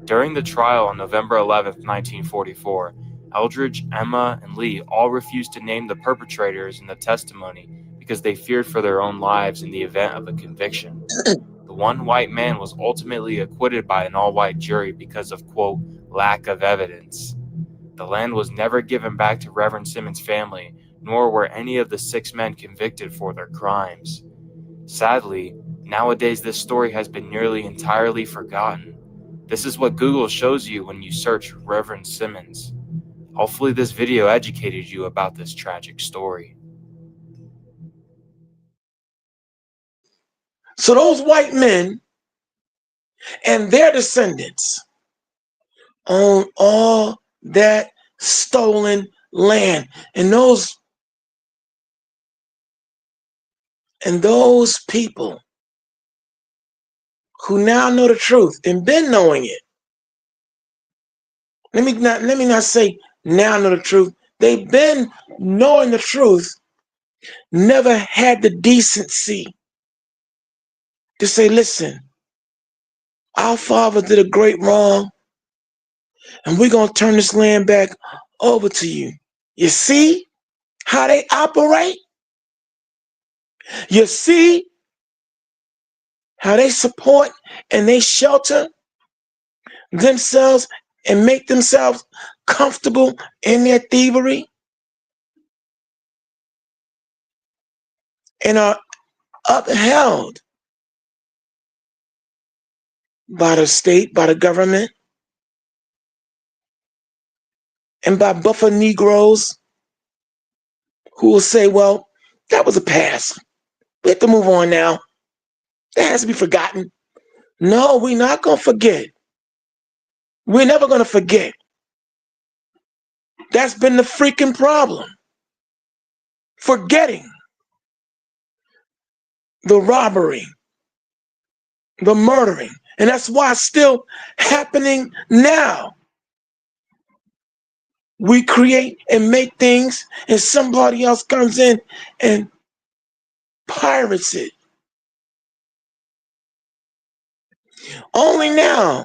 During the trial on November 11th, 1944, Eldridge, Emma, and Lee all refused to name the perpetrators in the testimony because they feared for their own lives in the event of a conviction. The one white man was ultimately acquitted by an all-white jury because of, quote, lack of evidence. The land was never given back to Reverend Simmons' family, nor were any of the 6 men convicted for their crimes. Sadly, nowadays this story has been nearly entirely forgotten. This is what Google shows you when you search Reverend Simmons. Hopefully this video educated you about this tragic story. So those white men and their descendants own all that stolen land. And those people who now know the truth and been knowing it. Let me not say now know the truth. They've been knowing the truth, never had the decency to say, listen, our father did a great wrong, and we're going to turn this land back over to you. You see how they operate? You see how they support and they shelter themselves and make themselves comfortable in their thievery and are upheld by the state, by the government, and by buffer Negroes who will say, well, that was a past. We have to move on now. That has to be forgotten. No, we're not going to forget. We're never going to forget. That's been the freaking problem. Forgetting the robbery, the murdering. And that's why it's still happening now. We create and make things, and somebody else comes in and pirates it. Only now,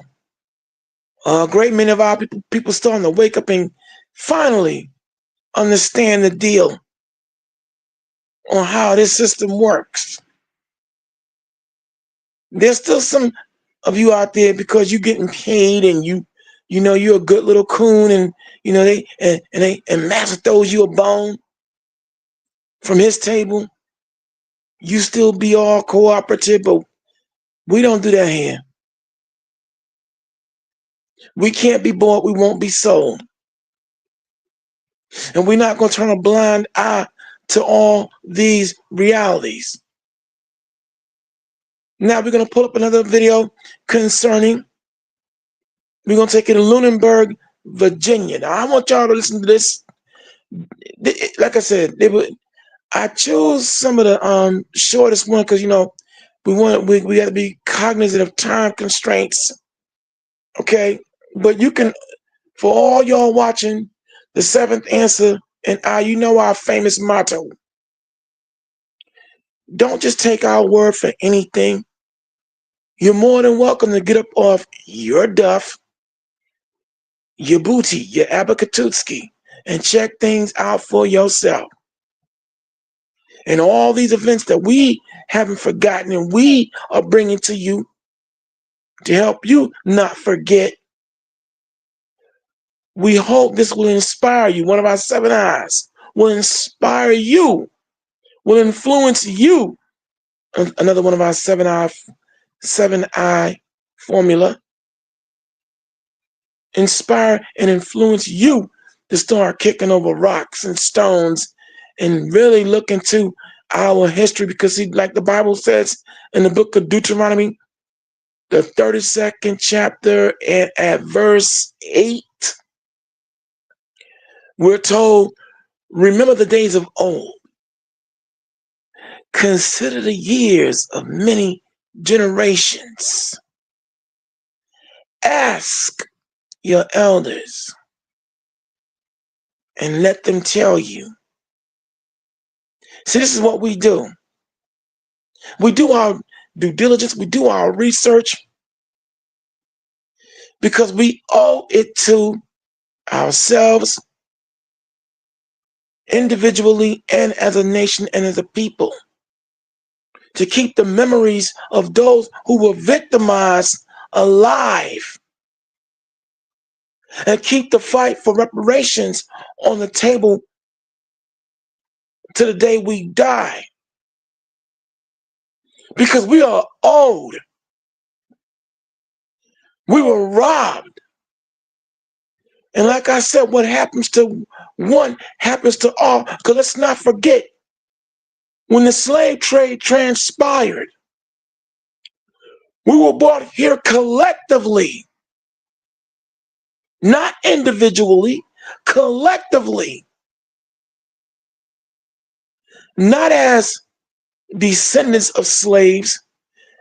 a great many of our people starting to wake up and finally understand the deal on how this system works. There's still some of you out there because you're getting paid and you know you're a good little coon, and you know and Master throws you a bone from his table. You still be all cooperative, but we don't do that here. We can't be bought, we won't be sold. And we're not going to turn a blind eye to all these realities. Now we're going to pull up another video concerning, we're going to take it to Lunenburg, Virginia. Now I want y'all to listen to this. Like I said, I chose some of the shortest one because, you know, we got to be cognizant of time constraints. Okay, but you can, for all y'all watching, the seventh answer, and you know our famous motto. Don't just take our word for anything. You're more than welcome to get up off your duff, your booty, your abakatutski, and check things out for yourself. And all these events that we haven't forgotten and we are bringing to you to help you not forget. We hope this will inspire you. One of our 7 eyes will inspire you, will influence you. Another one of our 7 eye formula. Inspire and influence you to start kicking over rocks and stones and really look into our history, because like the Bible says in the book of Deuteronomy, the 32nd chapter and at verse 8, we're told, remember the days of old. Consider the years of many generations. Ask your elders and let them tell you. See, this is what we do. We do our due diligence, we do our research, because we owe it to ourselves, individually and as a nation and as a people, to keep the memories of those who were victimized alive, and keep the fight for reparations on the table to the day we die. Because we are owed. We were robbed. And like I said, what happens to one happens to all. Because let's not forget, when the slave trade transpired, we were brought here collectively, not individually, collectively, not as descendants of slaves.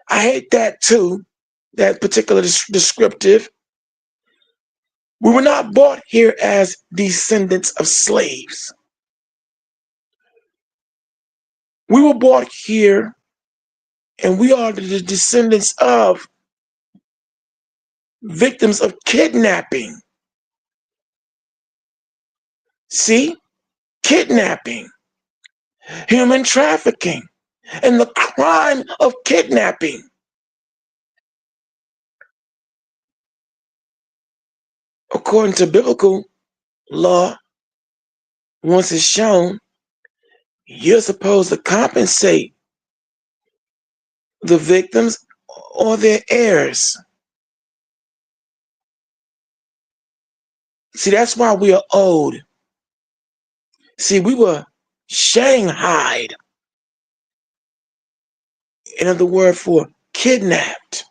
I hate that too, that particular descriptive. We were not brought here as descendants of slaves. We were brought here And we are the descendants of victims of kidnapping. See? Kidnapping, human trafficking, and the crime of kidnapping. According to biblical law, once it's shown, you're supposed to compensate the victims or their heirs. See, that's why we are owed. See, we were shanghaied, another word for kidnapped.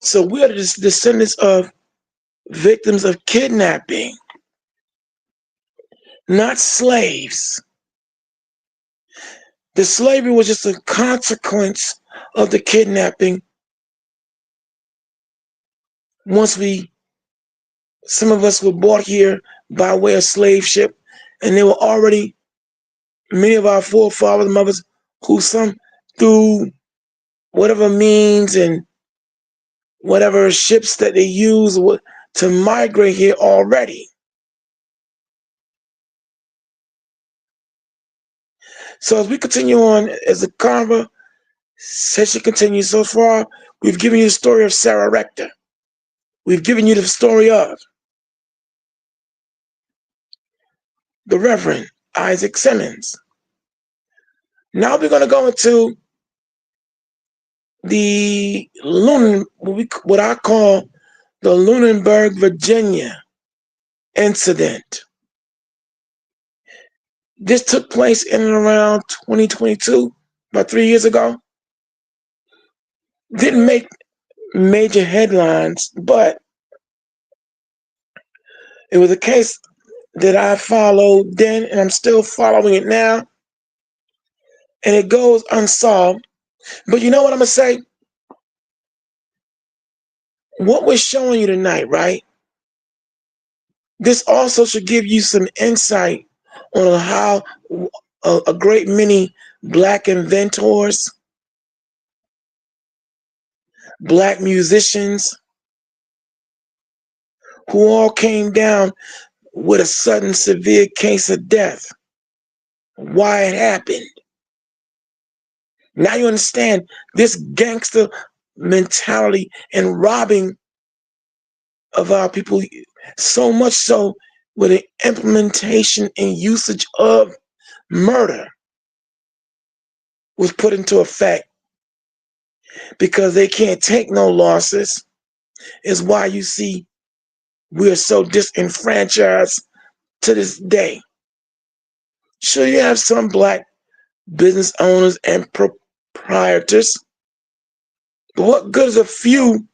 So we are the descendants of victims of kidnapping, not slaves. The slavery was just a consequence of the kidnapping. Once some of us were brought here by way of slave ship, and there were already many of our forefathers and mothers who some through whatever means and whatever ships that they use to migrate here already. So as we continue on, as the conversation continues so far, we've given you the story of Sarah Rector. We've given you the story of the Reverend Isaac Simmons. Now we're going to go into the what I call the Lunenburg, Virginia incident. This took place in and around 2022, about 3 years ago. Didn't make major headlines, but it was a case that I followed then, and I'm still following it now. And it goes unsolved. But you know what I'm going to say? What we're showing you tonight, right? This also should give you some insight on how a great many Black inventors, Black musicians, who all came down with a sudden severe case of death. Why it happened. Now you understand this gangster mentality and robbing of our people, so much so with the implementation and usage of murder was put into effect because they can't take no losses. Is why you see we are so disenfranchised to this day. Sure, you have some Black business owners and proprietors, but what good is a few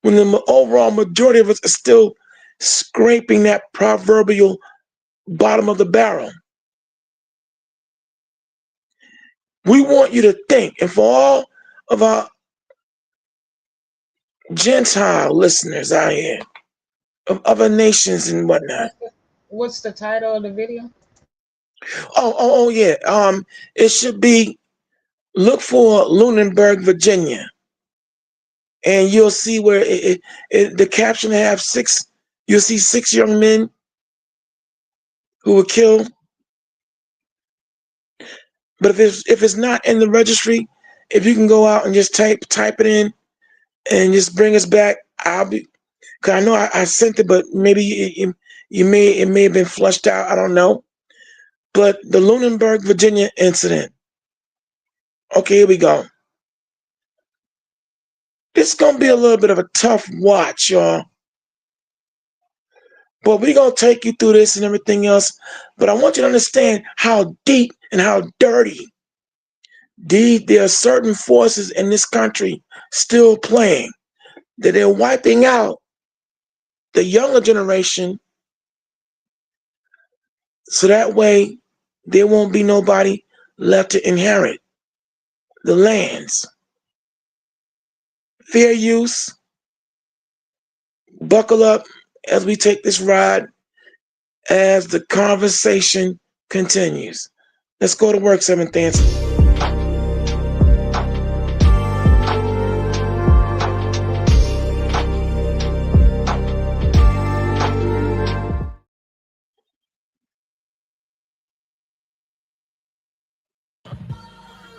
when the overall majority of us are still scraping that proverbial bottom of the barrel? We want you to think, and for all of our Gentile listeners out here, of other nations and whatnot. What's the title of the video? Oh yeah. It should be, look for Lunenburg, Virginia, and you'll see where the caption have you'll see 6 young men who were killed. But if it's not in the registry, if you can go out and just type it in and just bring us back, because I know I sent it, but maybe it may have been flushed out. I don't know. But the Lunenburg, Virginia incident. Okay, here we go. This is gonna be a little bit of a tough watch, y'all. But we're gonna take you through this and everything else. But I want you to understand how deep and how dirty there are certain forces in this country still playing, that they're wiping out the younger generation so that way there won't be nobody left to inherit the lands. Fair use. Buckle up as we take this ride as the conversation continues. Let's go to work, Seventh Answer.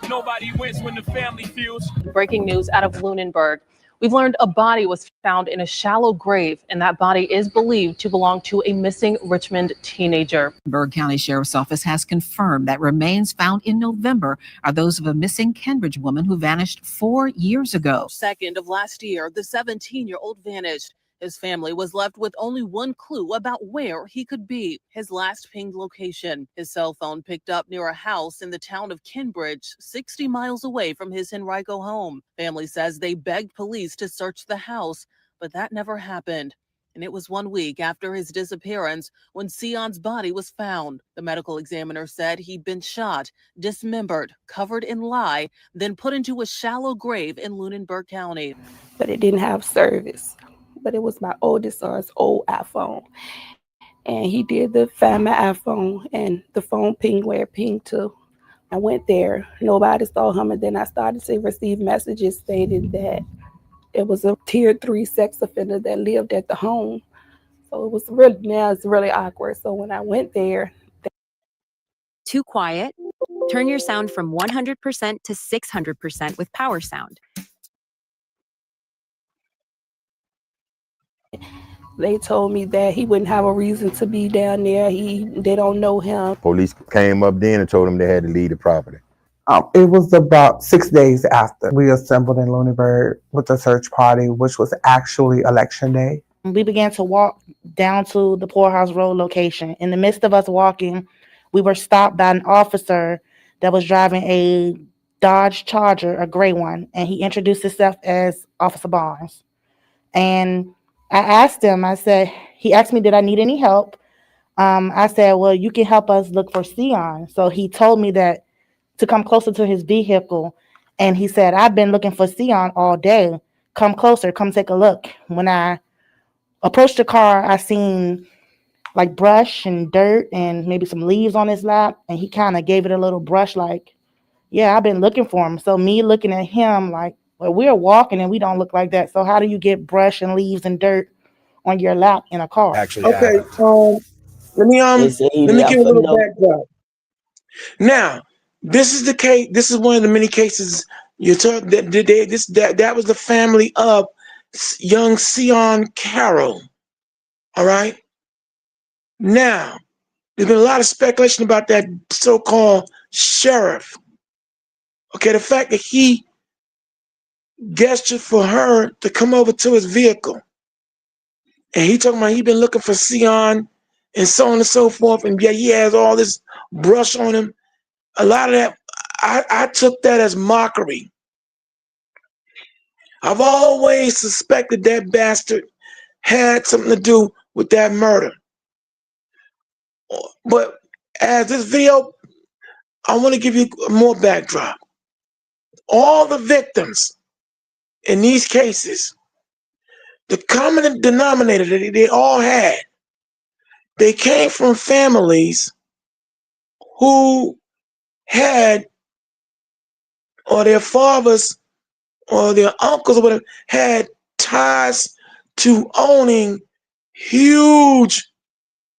Nobody wins when the family feuds. Breaking news out of Lunenburg. We've learned a body was found in a shallow grave, and that body is believed to belong to a missing Richmond teenager. Berg County Sheriff's Office has confirmed that remains found in November are those of a missing Cambridge woman who vanished 4 years ago. 2nd of last year, the 17-year-old vanished. His family was left with only one clue about where he could be, his last pinged location. His cell phone picked up near a house in the town of Kinbridge, 60 miles away from his Henrico home. Family says they begged police to search the house, but that never happened. And it was 1 week after his disappearance when Sion's body was found. The medical examiner said he'd been shot, dismembered, covered in lye, then put into a shallow grave in Lunenburg County. But it didn't have service. But it was my oldest son's old iPhone. And he did find my iPhone, and the phone pinged where it pinged to. I went there. Nobody saw him, and then I started to receive messages stating that it was a tier 3 sex offender that lived at the home. So it was it's really awkward. So when I went there. Too quiet? Turn your sound from 100% to 600% with Power Sound. They told me that he wouldn't have a reason to be down there. They don't know him. Police came up then and told them they had to leave the property. It was about 6 days after we assembled in Lunenburg with a search party, which was actually election day. We began to walk down to the Poorhouse Road location. In the midst of us walking, we were stopped by an officer that was driving a Dodge Charger, a gray one, and he introduced himself as Officer Barnes. And I asked him, he asked me, did I need any help? I said, well, you can help us look for Sion. So he told me that to come closer to his vehicle. And he said, I've been looking for Sion all day. Come closer, come take a look. When I approached the car, I seen like brush and dirt and maybe some leaves on his lap. And he kind of gave it a little brush like, yeah, I've been looking for him. So me looking at him like, well, we're walking and we don't look like that. So how do you get brush and leaves and dirt on your lap in a car? Actually, okay. Let me give a little background. Now, this is the case. This is one of the many cases you took. That was the family of young Sion Carroll. All right. Now, there's been a lot of speculation about that so-called sheriff. Okay, the fact that he gestured for her to come over to his vehicle. And he talking about he been looking for Sion and so on and so forth. And yeah, he has all this brush on him. A lot of that, I took that as mockery. I've always suspected that bastard had something to do with that murder. But as this video, I want to give you more backdrop. All the victims in these cases, the common denominator that they all had, they came from families who had, or their fathers or their uncles or whatever, had ties to owning huge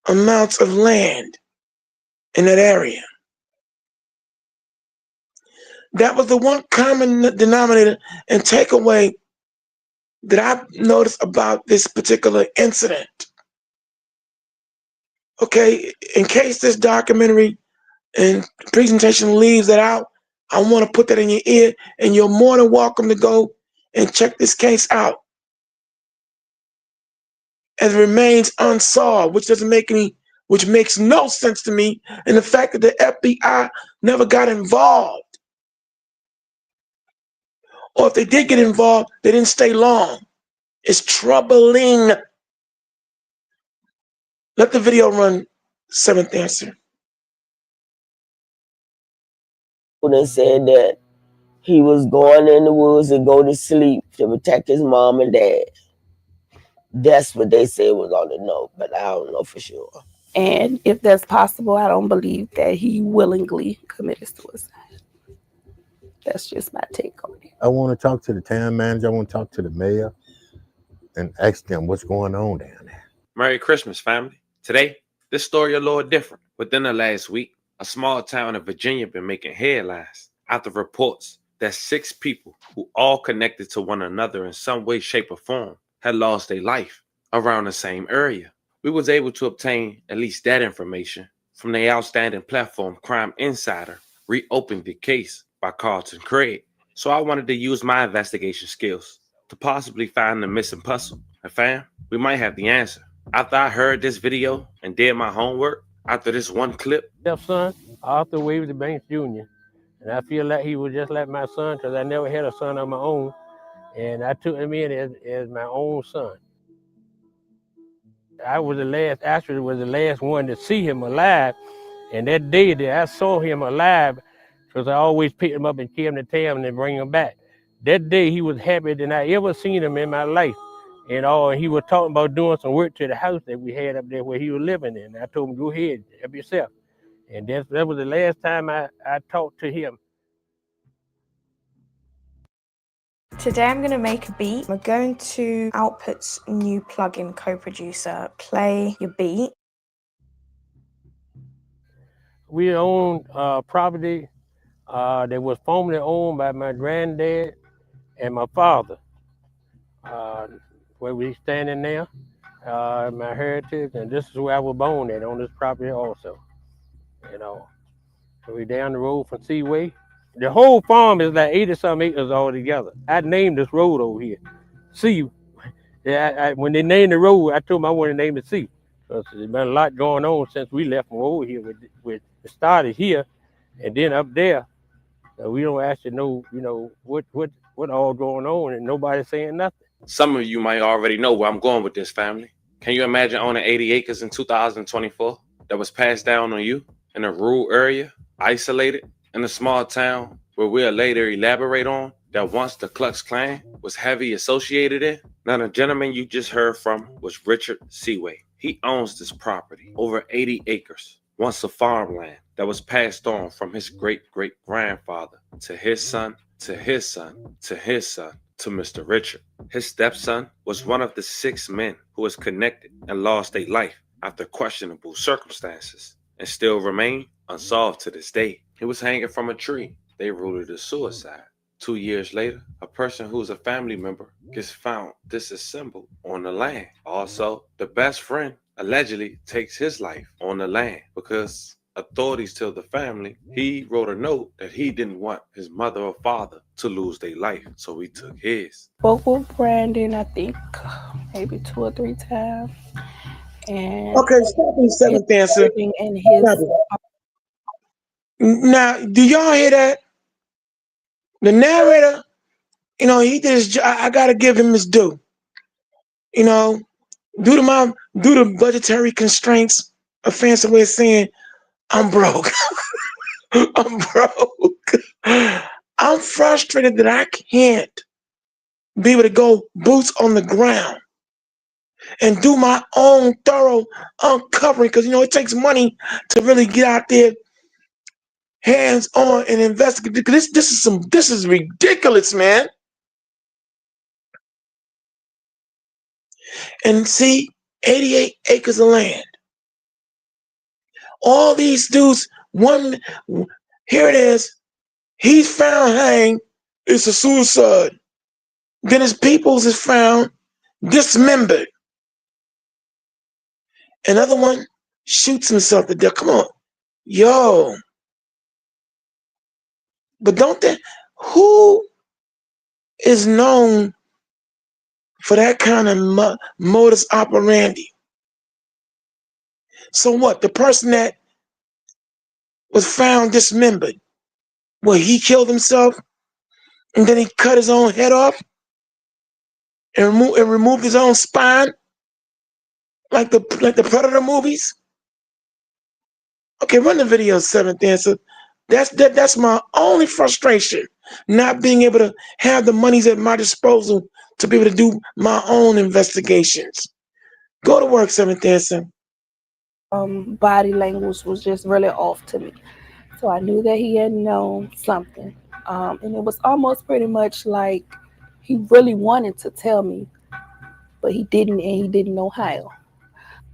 amounts of land in that area. That was the one common denominator and takeaway that I noticed about this particular incident. Okay, in case this documentary and presentation leaves that out, I want to put that in your ear, and you're more than welcome to go and check this case out. As it remains unsolved, which makes no sense to me, and the fact that the FBI never got involved. Or if they did get involved, they didn't stay long. It's troubling. Let the video run, Seventh Answer. They said that he was going in the woods and go to sleep to protect his mom and dad. That's what they said was on the note, but I don't know for sure. And if that's possible, I don't believe that he willingly committed suicide. That's just my take on it. I want to talk to the town manager. I want to talk to the mayor and ask them what's going on down there. Merry Christmas, family. Today, this story a little different. Within the last week, a small town in Virginia been making headlines after reports that 6 people who all connected to one another in some way, shape, or form had lost their life around the same area. We was able to obtain at least that information from the outstanding platform Crime Insider reopened the case by Carlton Craig. So I wanted to use my investigation skills to possibly find the missing puzzle. And fam, we might have the answer. After I heard this video and did my homework, after this one clip. Son, Arthur Waverly Banks Jr. And I feel like he was just like my son because I never had a son of my own. And I took him in as my own son. I was the last one to see him alive. And that day that I saw him alive, because I always picked him up and carry him to town and bring him back. That day he was happier than I ever seen him in my life. And he was talking about doing some work to the house that we had up there where he was living in. I told him, go ahead, help yourself. And that was the last time I talked to him. Today I'm going to make a beat. We're going to Output's new plugin, Co-Producer. Play your beat. We own property that was formerly owned by my granddad and my father. Where we standing now, my heritage, and this is where I was born at, on this property also. So we down the road from Seaway. The whole farm is like 80-some acres all together. I named this road over here, Sea. When they named the road, I told them I wanted to name it Sea. Because there's been a lot going on since we left from over here. It started here, and then up there. So we don't actually know, what all going on, and nobody's saying nothing. Some of you might already know where I'm going with this, family. Can you imagine owning 80 acres in 2024 that was passed down on you in a rural area, isolated, in a small town where we'll later elaborate on that once the Klux Klan was heavily associated in? Now, the gentleman you just heard from was Richard Seaway. He owns this property, over 80 acres, once a farmland that was passed on from his great-great-grandfather to his son, to his son, to his son, to Mr. Richard. His stepson was one of the 6 men who was connected and lost their life after questionable circumstances and still remain unsolved to this day. He was hanging from a tree. They ruled it a suicide. 2 years later, a person who's a family member gets found disassembled on the land. Also, the best friend allegedly takes his life on the land because authorities tell the family he wrote a note that he didn't want his mother or father to lose their life, so he took his. Spoke with Brandon, I think, maybe 2 or 3 times. And okay, stop in seventh answer. And his... Now, do y'all hear that? The narrator, he did his job. I gotta give him his due. Due to budgetary constraints, a fancy way of saying I'm broke. I'm broke. I'm frustrated that I can't be able to go boots on the ground and do my own thorough uncovering, because it takes money to really get out there hands on and investigate. This is ridiculous, man. And see, 88 acres of land. All these dudes, here it is. He's found hanged. It's a suicide. Then his peoples is found dismembered. Another one shoots himself to death. Come on. Yo. But who is known for that kind of modus operandi? So what? The person that was found dismembered, he killed himself and then he cut his own head off and removed his own spine, like the Predator movies? Okay, run the video, seventh answer. That's my only frustration, not being able to have the monies at my disposal to be able to do my own investigations. Go to work, seventh answer. Body language was just really off to me. So I knew that he had known something. And it was almost pretty much like he really wanted to tell me, but he didn't, and he didn't know how.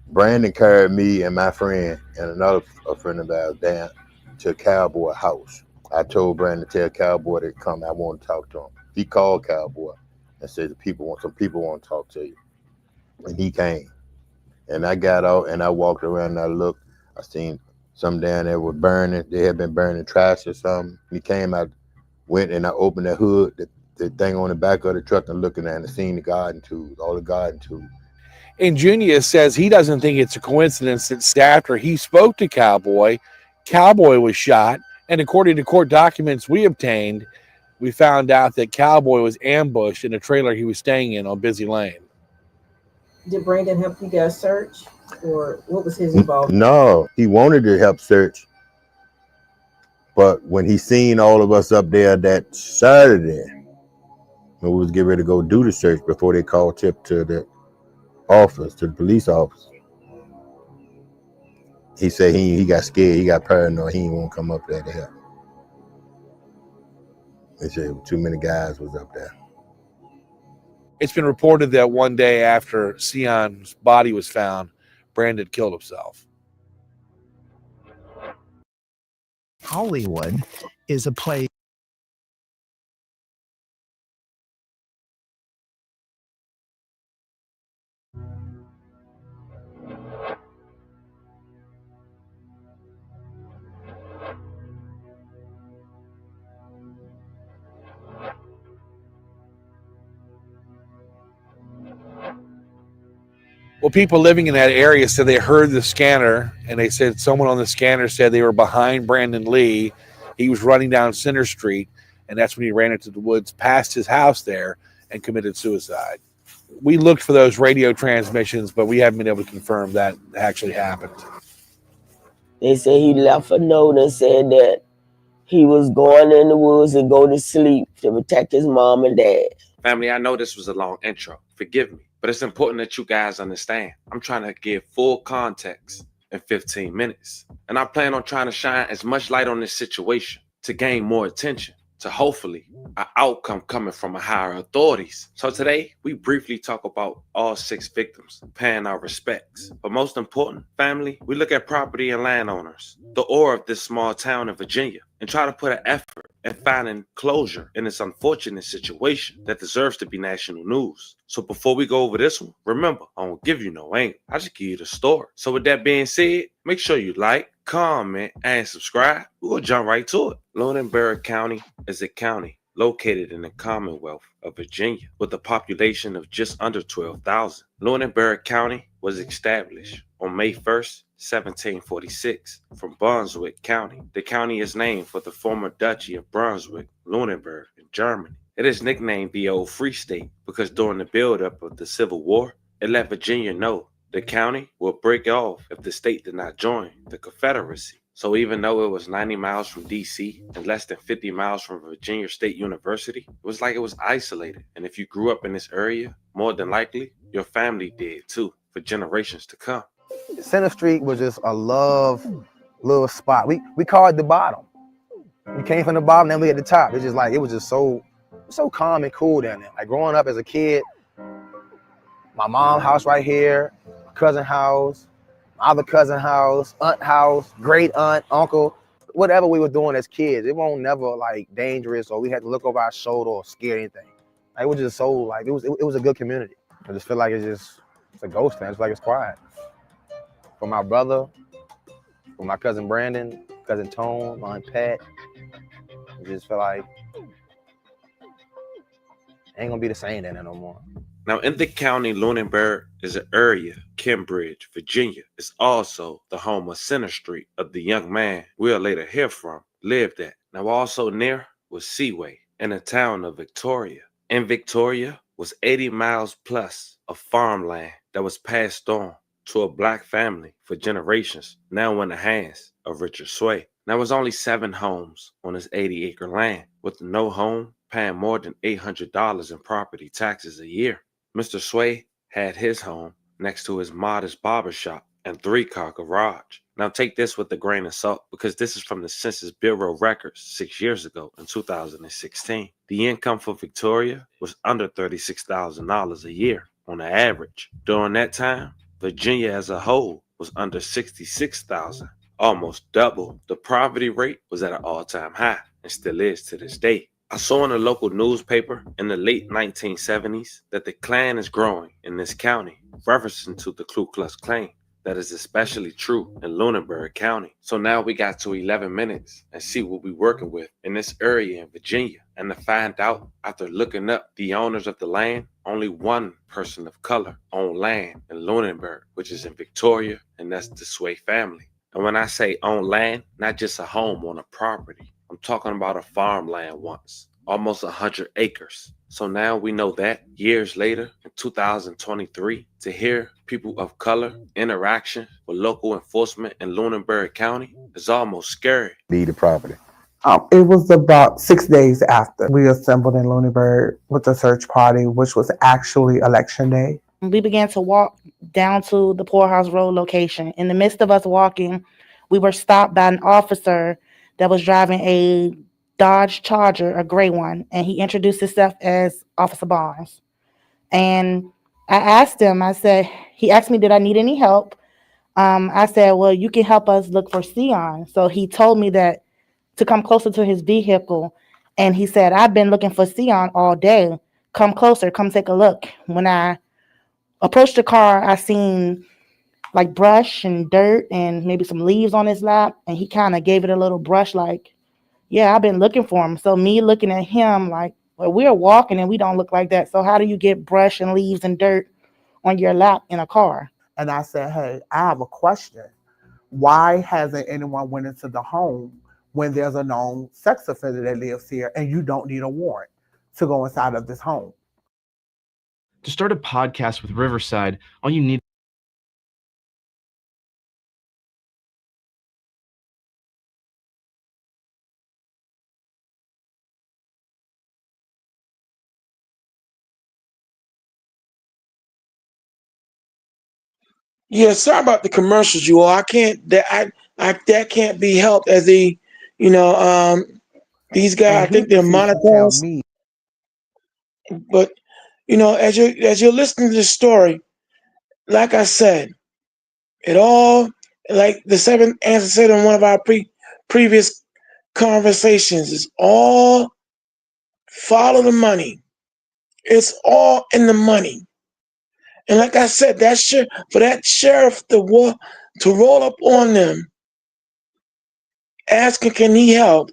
Brandon carried me and my friend and a friend of ours down to a cowboy house. I told Brandon to tell Cowboy to come. I want to talk to him. He called Cowboy and said some people want to talk to you. And he came. And I got out and I walked around and I looked. I seen some down there were burning. They had been burning trash or something. He came out, went and I opened the hood, the thing on the back of the truck and looking at it and seen the garden tools, all the garden tools. And Junior says he doesn't think it's a coincidence that after he spoke to Cowboy, Cowboy was shot. And according to court documents we obtained, we found out that Cowboy was ambushed in a trailer he was staying in on Busy Lane. Did Brandon help you guys search, or what was his involvement? No, he wanted to help search. But when he seen all of us up there that Saturday, we was getting ready to go do the search before they called tip to the office, to the police office. He said he got scared, he got paranoid, he didn't want to come up there to help. They said too many guys was up there. It's been reported that one day after Sion's body was found, Brandon killed himself. Hollywood is a place. Well, people living in that area said they heard the scanner, and they said someone on the scanner said they were behind Brandon Lee. He was running down Center Street, and that's when he ran into the woods past his house there and committed suicide. We looked for those radio transmissions, but we haven't been able to confirm that actually happened. They said he left a note and said that he was going in the woods and go to sleep to protect his mom and dad. Family, I know this was a long intro. Forgive me. But it's important that you guys understand. I'm trying to give full context in 15 minutes. And I plan on trying to shine as much light on this situation to gain more attention, to hopefully an outcome coming from a higher authorities. So today, we briefly talk about all 6 victims, paying our respects. But most important, family, we look at property and landowners, the aura of this small town in Virginia, and try to put an effort in finding closure in this unfortunate situation that deserves to be national news. So before we go over this one, remember, I won't give you no angle. I just give you the story. So with that being said, make sure you like, comment, and subscribe. We're going to jump right to it. Lunenburg County is a county located in the Commonwealth of Virginia with a population of just under 12,000. Lunenburg County was established on May 1st, 1746 from Brunswick County. The county is named for the former Duchy of Brunswick, Lunenburg in Germany. It is nicknamed the Old Free State because during the buildup of the Civil War, it let Virginia know the county would break off if the state did not join the Confederacy. So even though it was 90 miles from D.C. and less than 50 miles from Virginia State University, it was like it was isolated. And if you grew up in this area, more than likely, your family did too, for generations to come. Center Street was just a love little spot. We call it the bottom. We came from the bottom, then we at the top. It's just like, it was just so calm and cool down there. Like growing up as a kid, my mom's house right here, my cousin house, my other cousin house, aunt house, great aunt, uncle, whatever we were doing as kids. It won't never like dangerous or we had to look over our shoulder or scare anything. Like, it was just so like, it was a good community. I just feel like it's a ghost town. It's like it's quiet. For my brother, for my cousin Brandon, cousin Tone, my aunt Pat, I just feel like ain't gonna be the same down there no more. Now, in the county, Lunenburg is an area, Cambridge, Virginia. It's also the home of Center Street of the young man we'll later hear from lived at. Now, also near was Seaway in the town of Victoria. In Victoria was 80 miles plus of farmland that was passed on to a black family for generations, now in the hands of Richard Sway. Now, was only 7 homes on this 80-acre land, with no home paying more than $800 in property taxes a year. Mr. Sway had his home next to his modest barbershop and 3-car garage. Now, take this with a grain of salt, because this is from the Census Bureau records 6 years ago in 2016. The income for Victoria was under $36,000 a year on the average. During that time, Virginia as a whole was under $66,000, almost double. The poverty rate was at an all-time high. and still is to this day. I saw in a local newspaper in the late 1970s that the Klan is growing in this county, referencing to the Ku Klux Klan. That is especially true in Lunenburg County. So now we got to 11 minutes and see what we're working with in this area in Virginia. And to find out, after looking up the owners of the land, only one person of color owned land in Lunenburg, which is in Victoria, and that's the Sway family. And when I say own land, not just a home on a property. I'm talking about a farmland once, almost 100 acres. So now we know that years later, in 2023, to hear people of color interaction with local enforcement in Lunenburg County is almost scary. Need the property. It was about 6 days after we assembled in Lunenburg with the search party, which was actually election day. We began to walk down to the Poorhouse Road location. In the midst of us walking, we were stopped by an officer that was driving a Dodge Charger, a gray one, and he introduced himself as Officer Barnes. And I asked him, he asked me, did I need any help? I said, well, you can help us look for Sion. So he told me that to come closer to his vehicle. And he said, I've been looking for Sion all day. Come closer, come take a look. When I approached the car, I seen like brush and dirt and maybe some leaves on his lap. And he kind of gave it a little brush like, yeah, I've been looking for him. So me looking at him like, well, we're walking and we don't look like that. So how do you get brush and leaves and dirt on your lap in a car? And I said, hey, I have a question. Why hasn't anyone went into the home when there's a known sex offender that lives here and you don't need a warrant to go inside of this home? To start a podcast with Riverside, all you need Yeah, sorry about the commercials, you all. I can't that can't be helped as these guys, I think they're monetized. But as you're listening to the story, like I said, it all, like the seventh answer said in one of our previous conversations, is all follow the money. It's all in the money. And like I said, for that sheriff to roll up on them, asking can he help,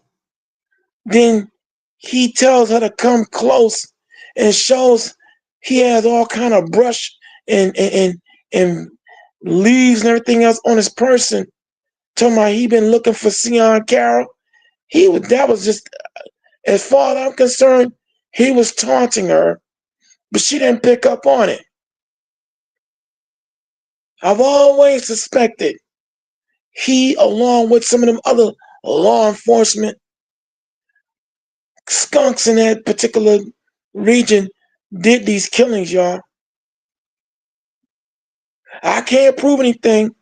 then he tells her to come close and shows he has all kind of brush and leaves and everything else on his person. Talking about he been looking for Sion Carroll. That was just, as far as I'm concerned, he was taunting her, but she didn't pick up on it. I've always suspected he, along with some of them other law enforcement skunks in that particular region, did these killings, y'all. I can't prove anything.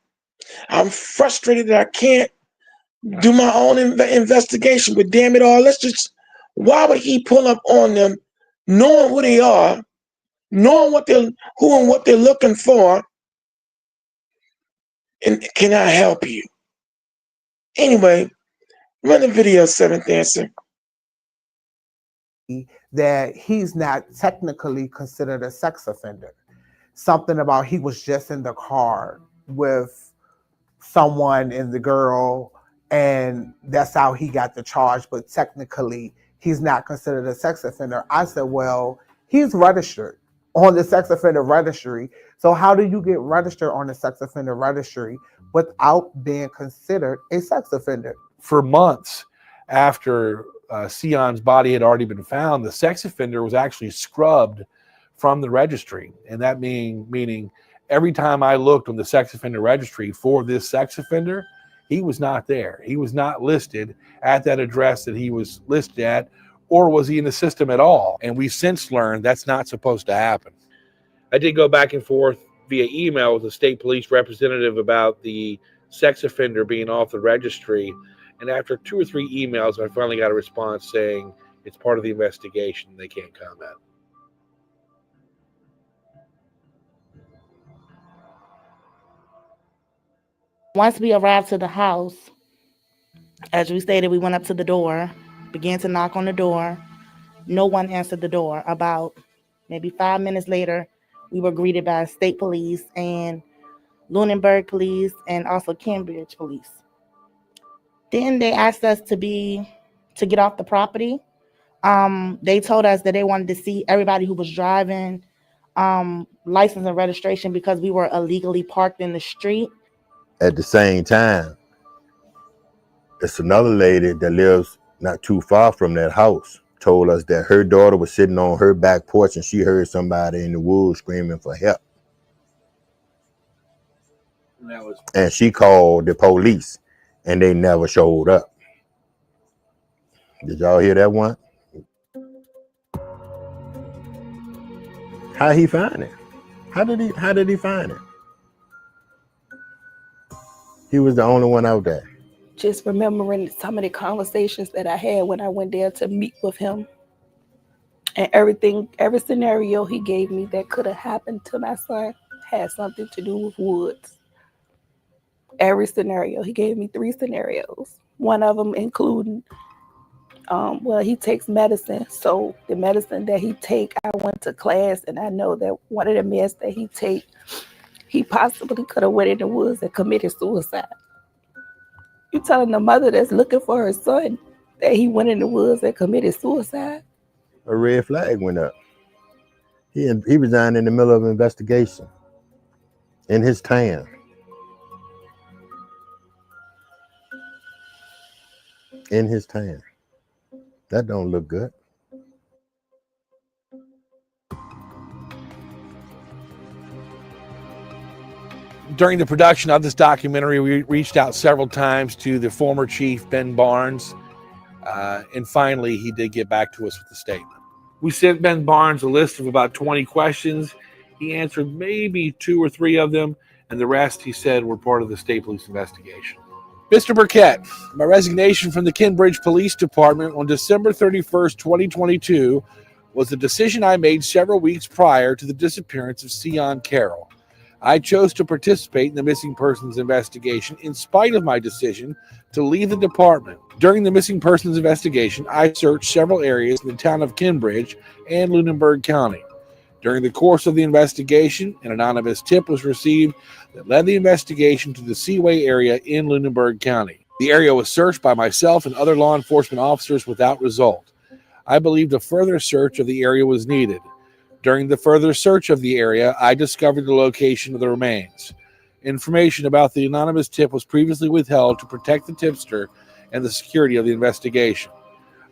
I'm frustrated that I can't do my own investigation, but damn it all, why would he pull up on them, knowing who they are, knowing who and what they're looking for, and can I help you? Anyway, run the video, seventh answer. That he's not technically considered a sex offender. Something about he was just in the car with someone and the girl, and that's how he got the charge, but technically he's not considered a sex offender. I said, well, he's registered on the sex offender registry. So how do you get registered on the sex offender registry without being considered a sex offender? For months after Sion's body had already been found, the sex offender was actually scrubbed from the registry. And that meaning every time I looked on the sex offender registry for this sex offender, he was not there. He was not listed at that address that he was listed at, or was he in the system at all? And we since learned that's not supposed to happen. I did go back and forth via email with the state police representative about the sex offender being off the registry. And after 2 or 3 emails, I finally got a response saying it's part of the investigation. They can't comment. Once we arrived to the house, as we stated, we went up to the door began to knock on the door. No one answered the door. About maybe 5 minutes later, we were greeted by state police and Lunenburg police and also Cambridge police. Then they asked us to get off the property. They told us that they wanted to see everybody who was driving, license and registration, because we were illegally parked in the street. At the same time, it's another lady that lives not too far from that house told us that her daughter was sitting on her back porch and she heard somebody in the woods screaming for help. And she called the police and they never showed up. Did y'all hear that one? How he find it? How did he find it? He was the only one out there. Just remembering some of the conversations that I had when I went there to meet with him. And everything, every scenario he gave me that could have happened to my son had something to do with Woods. Every scenario. He gave me 3 scenarios. One of them including, he takes medicine. So the medicine that he take, I went to class and I know that one of the meds that he take, he possibly could have went in the woods and committed suicide. You telling the mother that's looking for her son that he went in the woods and committed suicide? A red flag went up. He resigned in the middle of an investigation in his town. In his town. That don't look good. During the production of this documentary, we reached out several times to the former chief, Ben Barnes, and finally he did get back to us with a statement. We sent Ben Barnes a list of about 20 questions. He answered maybe 2 or 3 of them, and the rest, he said, were part of the state police investigation. Mr. Burkett, my resignation from the Kinbridge Police Department on December 31st, 2022 was a decision I made several weeks prior to the disappearance of Sion Carroll. I chose to participate in the missing persons investigation in spite of my decision to leave the department. During the missing persons investigation, I searched several areas in the town of Kinbridge and Lunenburg County. During the course of the investigation, an anonymous tip was received that led the investigation to the Seaway area in Lunenburg County. The area was searched by myself and other law enforcement officers without result. I believed a further search of the area was needed. During the further search of the area, I discovered the location of the remains. Information about the anonymous tip was previously withheld to protect the tipster and the security of the investigation.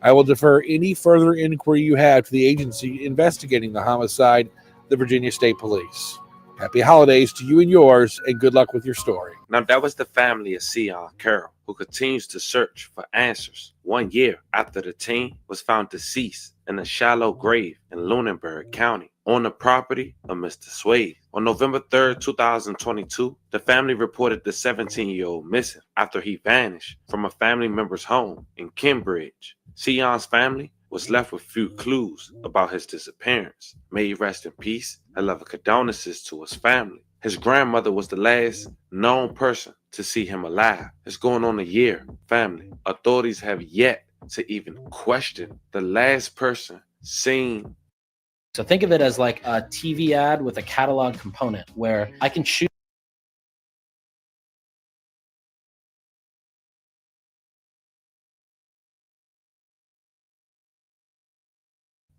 I will defer any further inquiry you have to the agency investigating the homicide, the Virginia State Police. Happy holidays to you and yours, and good luck with your story. Now, that was the family of Sion Carroll, who continues to search for answers 1 year after the teen was found deceased in a shallow grave in Lunenburg County on the property of Mr. Swade. On November 3rd, 2022, the family reported the 17-year-old missing after he vanished from a family member's home in Kinbridge. Sion's family was left with few clues about his disappearance. May he rest in peace and love and condolences to his family. His grandmother was the last known person to see him alive. It's going on a year, family. Authorities have yet to even question the last person seen. So think of it as like a TV ad with a catalog component where I can choose.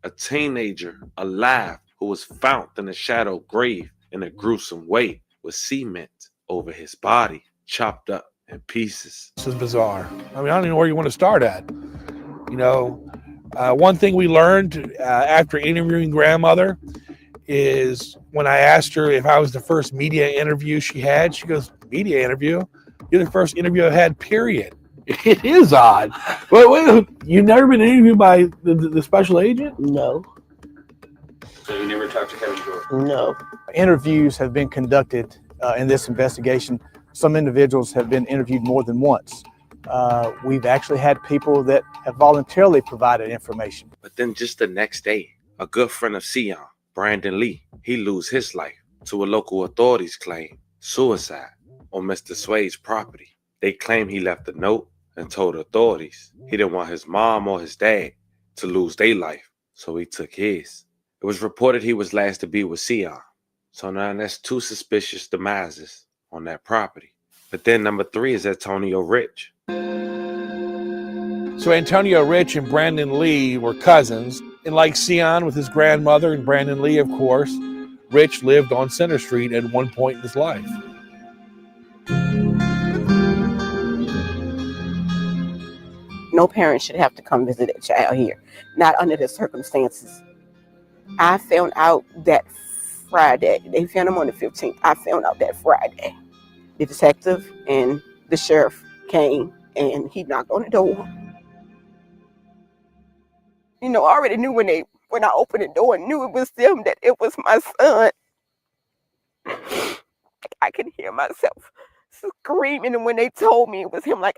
A teenager alive who was found in a shadow grave in a gruesome way with cement over his body, chopped up in pieces. This is bizarre. I mean, I don't even know where you want to start at. You know, one thing we learned after interviewing grandmother is when I asked her if I was the first media interview she had, she goes, media interview? You're the first interview I had, period. It is odd. Wait, you've never been interviewed by the special agent? No. So you never talked to Kevin Jordan? No. Interviews have been conducted in this investigation. Some individuals have been interviewed more than once. We've actually had people that have voluntarily provided information. But then just the next day, a good friend of Sion, Brandon Lee, he lose his life to a local authorities claim suicide on Mr. Swade's property. They claim he left a note and told authorities he didn't want his mom or his dad to lose their life, so he took his. It was reported he was last to be with Sion. So now that's 2 suspicious demises on that property. But then number 3 is Antonio Rich. So Antonio Rich and Brandon Lee were cousins. And like Sion with his grandmother and Brandon Lee, of course, Rich lived on Center Street at one point in his life. No parent should have to come visit a child here, not under the circumstances. I found out that Friday. They found him on the 15th. I found out that Friday. The detective and the sheriff came and he knocked on the door. You know, I already knew when I opened the door and knew it was them, that it was my son. I could hear myself screaming, and when they told me it was him, my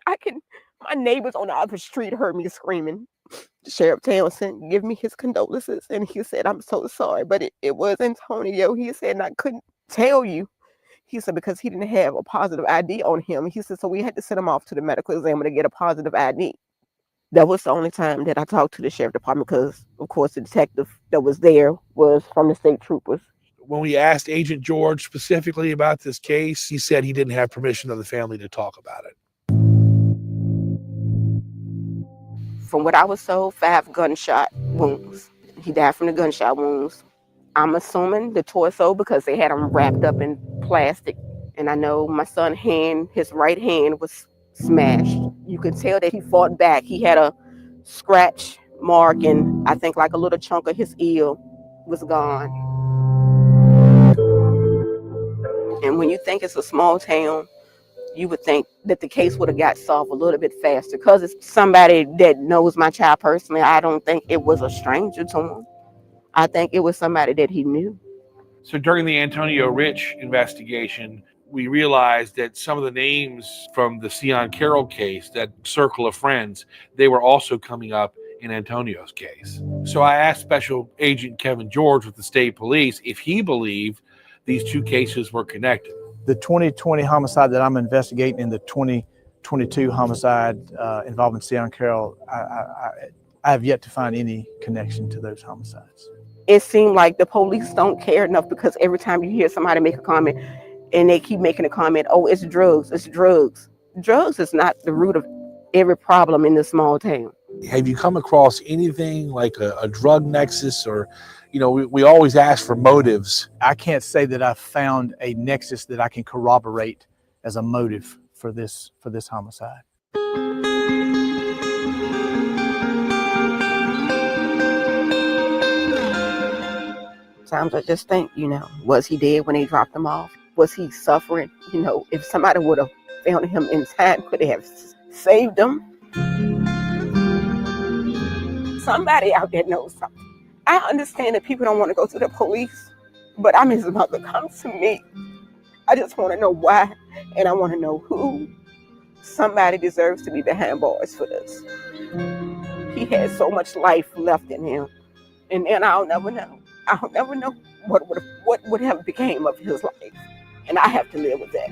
neighbors on the other street heard me screaming. Sheriff Townsend gave me his condolences, and he said, "I'm so sorry, but it was Antonio." He said, "And I couldn't tell you." He said, because he didn't have a positive ID on him. He said, so we had to send him off to the medical examiner to get a positive ID. That was the only time that I talked to the sheriff department, because, of course, the detective that was there was from the state troopers. When we asked Agent George specifically about this case, he said he didn't have permission of the family to talk about it. From what I was told, 5 gunshot wounds. He died from the gunshot wounds. I'm assuming the torso, because they had him wrapped up in plastic. And I know my son's hand, his right hand was smashed. You could tell that he fought back. He had a scratch mark, and I think like a little chunk of his ear was gone. And when you think it's a small town, you would think that the case would have got solved a little bit faster, because it's somebody that knows my child personally. I don't think it was a stranger to him. I think it was somebody that he knew. So during the Antonio Rich investigation, we realized that some of the names from the Sion Carroll case, that circle of friends, they were also coming up in Antonio's case. So I asked Special Agent Kevin George with the state police if he believed these 2 cases were connected. The 2020 homicide that I'm investigating and the 2022 homicide involving Sion Carroll, I have yet to find any connection to those homicides. It seemed like the police don't care enough, because every time you hear somebody make a comment and they keep making a comment, oh, it's drugs, it's drugs. Drugs is not the root of every problem in this small town. Have you come across anything like a drug nexus, or, you know, we always ask for motives. I can't say that I've found a nexus that I can corroborate as a motive for this homicide. Sometimes I just think, you know, was he dead when they dropped him off? Was he suffering? You know, if somebody would have found him in time, could they have saved him? Somebody out there knows something. I understand that people don't want to go to the police, but I'm his mother. Come to me. I just want to know why, and I want to know who. Somebody deserves to be behind bars for this. He had so much life left in him, and I'll never know. I'll never know what would have became of his life, and I have to live with that.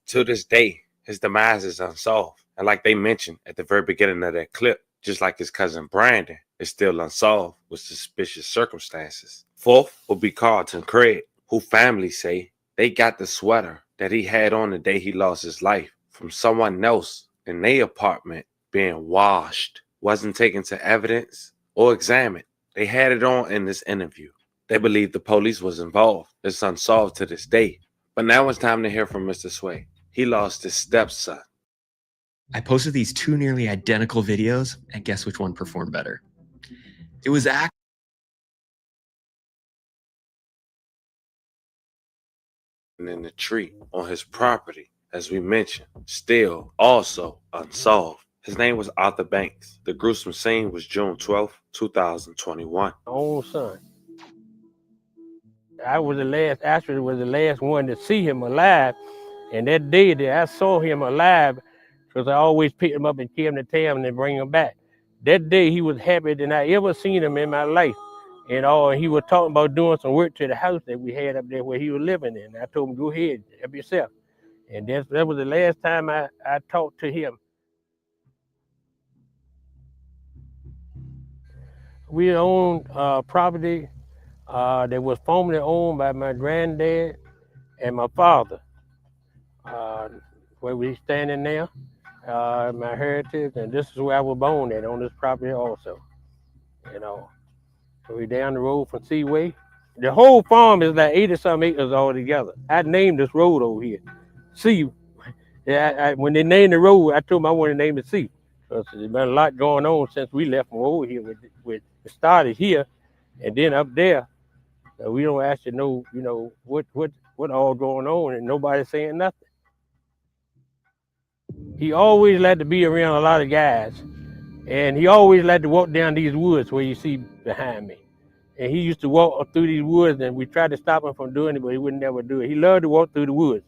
To this day, his demise is unsolved. And like they mentioned at the very beginning of that clip, just like his cousin Brandon, is still unsolved with suspicious circumstances. 4th will be Carlton Craig, who family say they got the sweater that he had on the day he lost his life from someone else in their apartment being washed. Wasn't taken to evidence or examined. They had it on in this interview. They believe the police was involved. It's unsolved to this day. But now it's time to hear from Mr. Sway. He lost his stepson. I posted these 2 nearly identical videos, and guess which one performed better? It was in the tree on his property, as we mentioned, still also unsolved. His name was Arthur Banks. The gruesome scene was June 12th, 2021. My own son. I was the last one to see him alive. And that day that I saw him alive, because I always pick him up and carry him to town and then bring him back. That day he was happier than I ever seen him in my life. And he was talking about doing some work to the house that we had up there where he was living in. I told him, go ahead, help yourself. And that was the last time I talked to him. We owned property that was formerly owned by my granddad and my father. Where we standing now, my heritage, and this is where I was born at, on this property also. So we down the road from Seaway. The whole farm is like 80-some acres altogether. I named this road over here, Sea. Yeah, when they named the road, I told them I wanted to name it Sea, because there's been a lot going on since we left from over here. It started here, and then up there. We don't actually know, what all going on, and nobody's saying nothing. He always liked to be around a lot of guys, and he always liked to walk down these woods where you see behind me. And he used to walk through these woods, and we tried to stop him from doing it, but he would never do it. He loved to walk through the woods.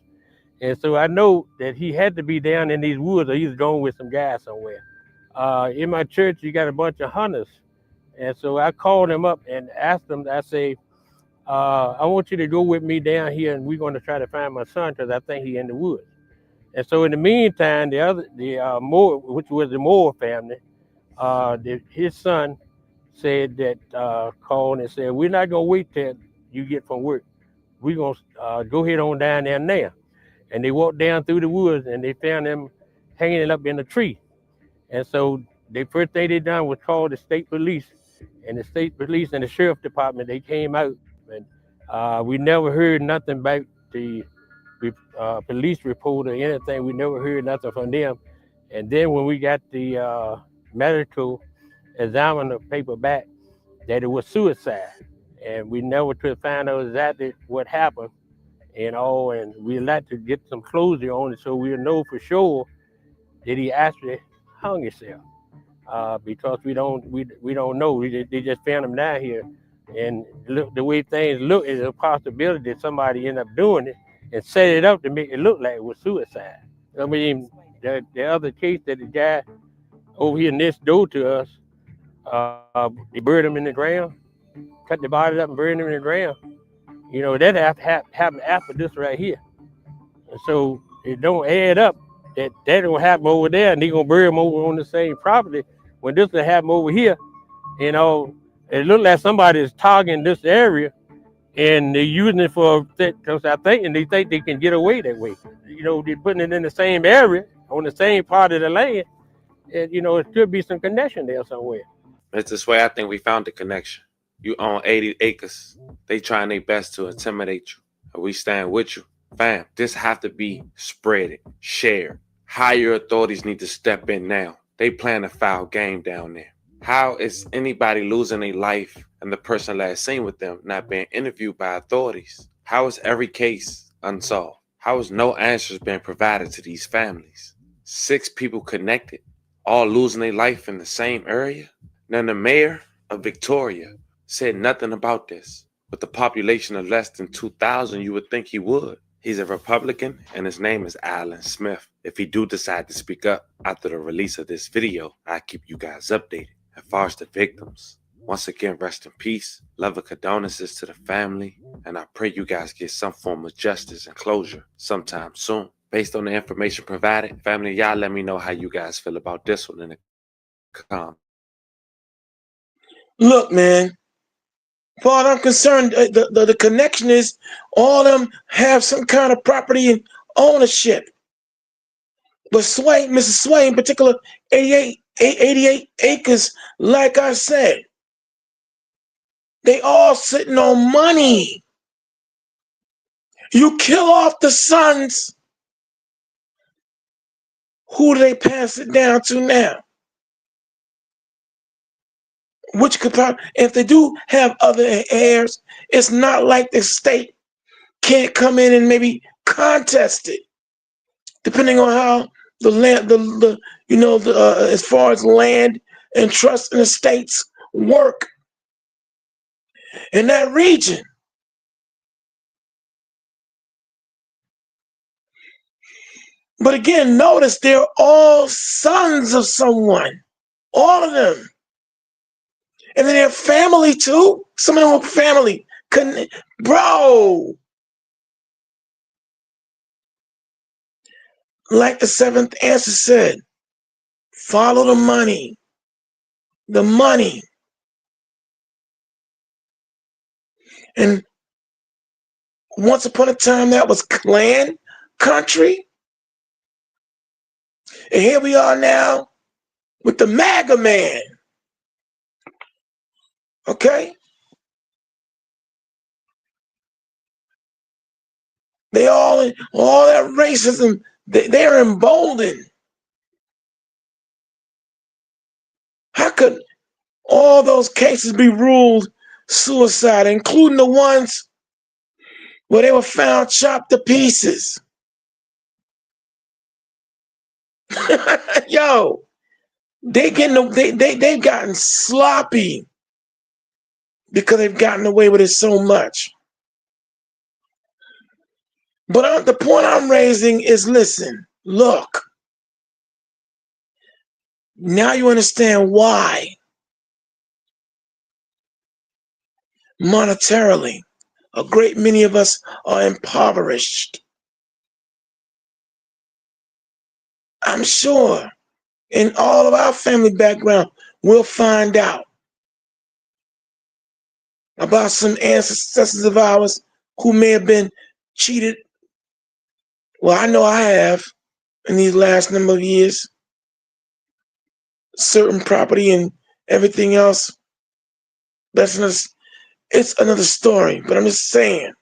And so I know that he had to be down in these woods, or he was going with some guys somewhere. In my church, you got a bunch of hunters. And so I called him up and asked him, I say, I want you to go with me down here, and we're going to try to find my son, because I think he's in the woods. And so in the meantime, Moore, which was the Moore family, his son said that, called and said, we're not going to wait till you get from work. We're going to go ahead on down there now. And they walked down through the woods, and they found him hanging up in a tree. And so the first thing they done was call the state police. And the state police and the sheriff department, they came out. And we never heard nothing about the police report or anything. We never heard nothing from them. And then when we got the medical examiner paper back, that it was suicide. And we never could find out exactly what happened, and we'd like to get some closure on it so we'll know for sure that he actually hung himself. Because we don't know. They just found him down here. And look, the way things look, is a possibility that somebody ended up doing it and set it up to make it look like it was suicide. I mean, the other case that the guy over here next door to us, they buried him in the ground, cut the body up and buried him in the ground. That happened after this right here. And so it don't add up that don't happen over there, and they're going to bury him over on the same property when this will happen over here. It looked like somebody is targeting this area, and they're using it because they think they can get away that way. They're putting it in the same area, on the same part of the land, and, it could be some connection there somewhere. It's this way I think we found the connection. You own 80 acres. They trying their best to intimidate you. And we stand with you. Fam, this have to be spreaded, shared. Higher authorities need to step in now. They playing a foul game down there. How is anybody losing their life and the person last seen with them not being interviewed by authorities? How is every case unsolved? How is no answers being provided to these families? 6 people connected, all losing their life in the same area? Now the mayor of Victoria said nothing about this. With a population of less than 2,000, you would think he would. He's a Republican, and his name is Alan Smith. If he do decide to speak up after the release of this video, I'll keep you guys updated. As far as the victims, once again, rest in peace. Love and condolences to the family, and I pray you guys get some form of justice and closure sometime soon. Based on the information provided, family, y'all let me know how you guys feel about this one in the comments. Look, man, as far as I'm concerned, the connection is all of them have some kind of property and ownership. But Mrs. Sway in particular, 88 acres, like I said, they all sitting on money. You kill off the sons, who do they pass it down to now? Which could probably, if they do have other heirs, it's not like the state can't come in and maybe contest it, depending on how the land, as far as land and trust and estates work in that region. But again, notice they're all sons of someone, all of them. And then their family too. Some of them were family. Couldn't, bro. Like the seventh answer said, follow the money. The money. And once upon a time, that was Klan country. And here we are now with the MAGA man. Okay? They all that racism, they're emboldened. How could all those cases be ruled suicide, including the ones where they were found chopped to pieces? Yo, they've gotten sloppy because they've gotten away with it so much. But the point I'm raising is, listen, look. Now you understand why monetarily a great many of us are impoverished. I'm sure in all of our family background, we'll find out about some ancestors of ours who may have been cheated. Well, I know I have in these last number of years. Certain property and everything else. It's another story, but I'm just saying.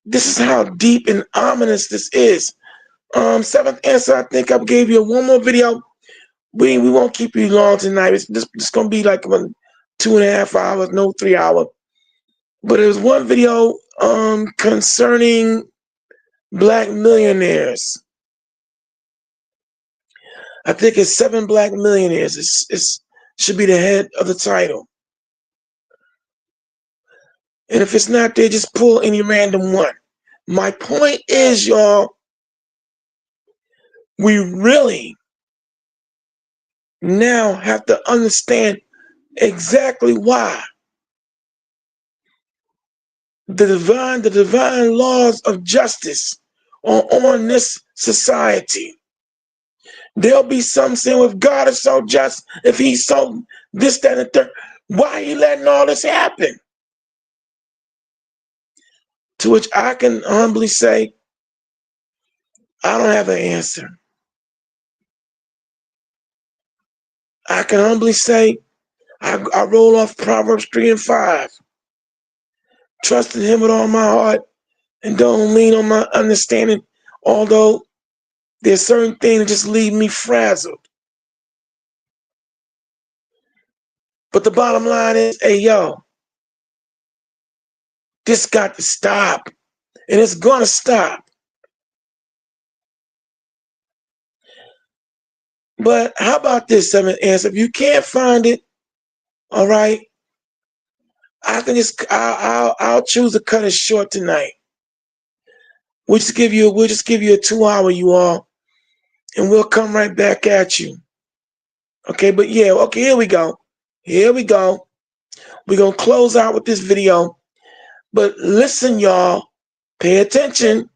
This is how deep and ominous this is. Seventh answer, I think I gave you one more video. We won't keep you long tonight. It's just gonna be like 2.5 hours, no 3 hour. But it was one video concerning black millionaires. I think it's 7 black millionaires. It should be the head of the title. And if it's not there, just pull any random one. My point is, y'all, we really now have to understand exactly why the divine laws of justice are on this society. There'll be some saying, if God is so just, if he's so this, that, and the third, why are you letting all this happen? To which I can humbly say, I don't have an answer. I can humbly say, I roll off Proverbs 3 and 5. Trust in him with all my heart and don't lean on my understanding, although there's certain things that just leave me frazzled. But the bottom line is, hey, yo, this got to stop. And it's going to stop. But how about this, seventh answer? If you can't find it, all right, I'll choose to cut it short tonight. We'll just give you a 2 hour, you all, and we'll come right back at you. Okay, but yeah, okay, here we go. Here we go. We're gonna close out with this video. But listen, y'all, pay attention.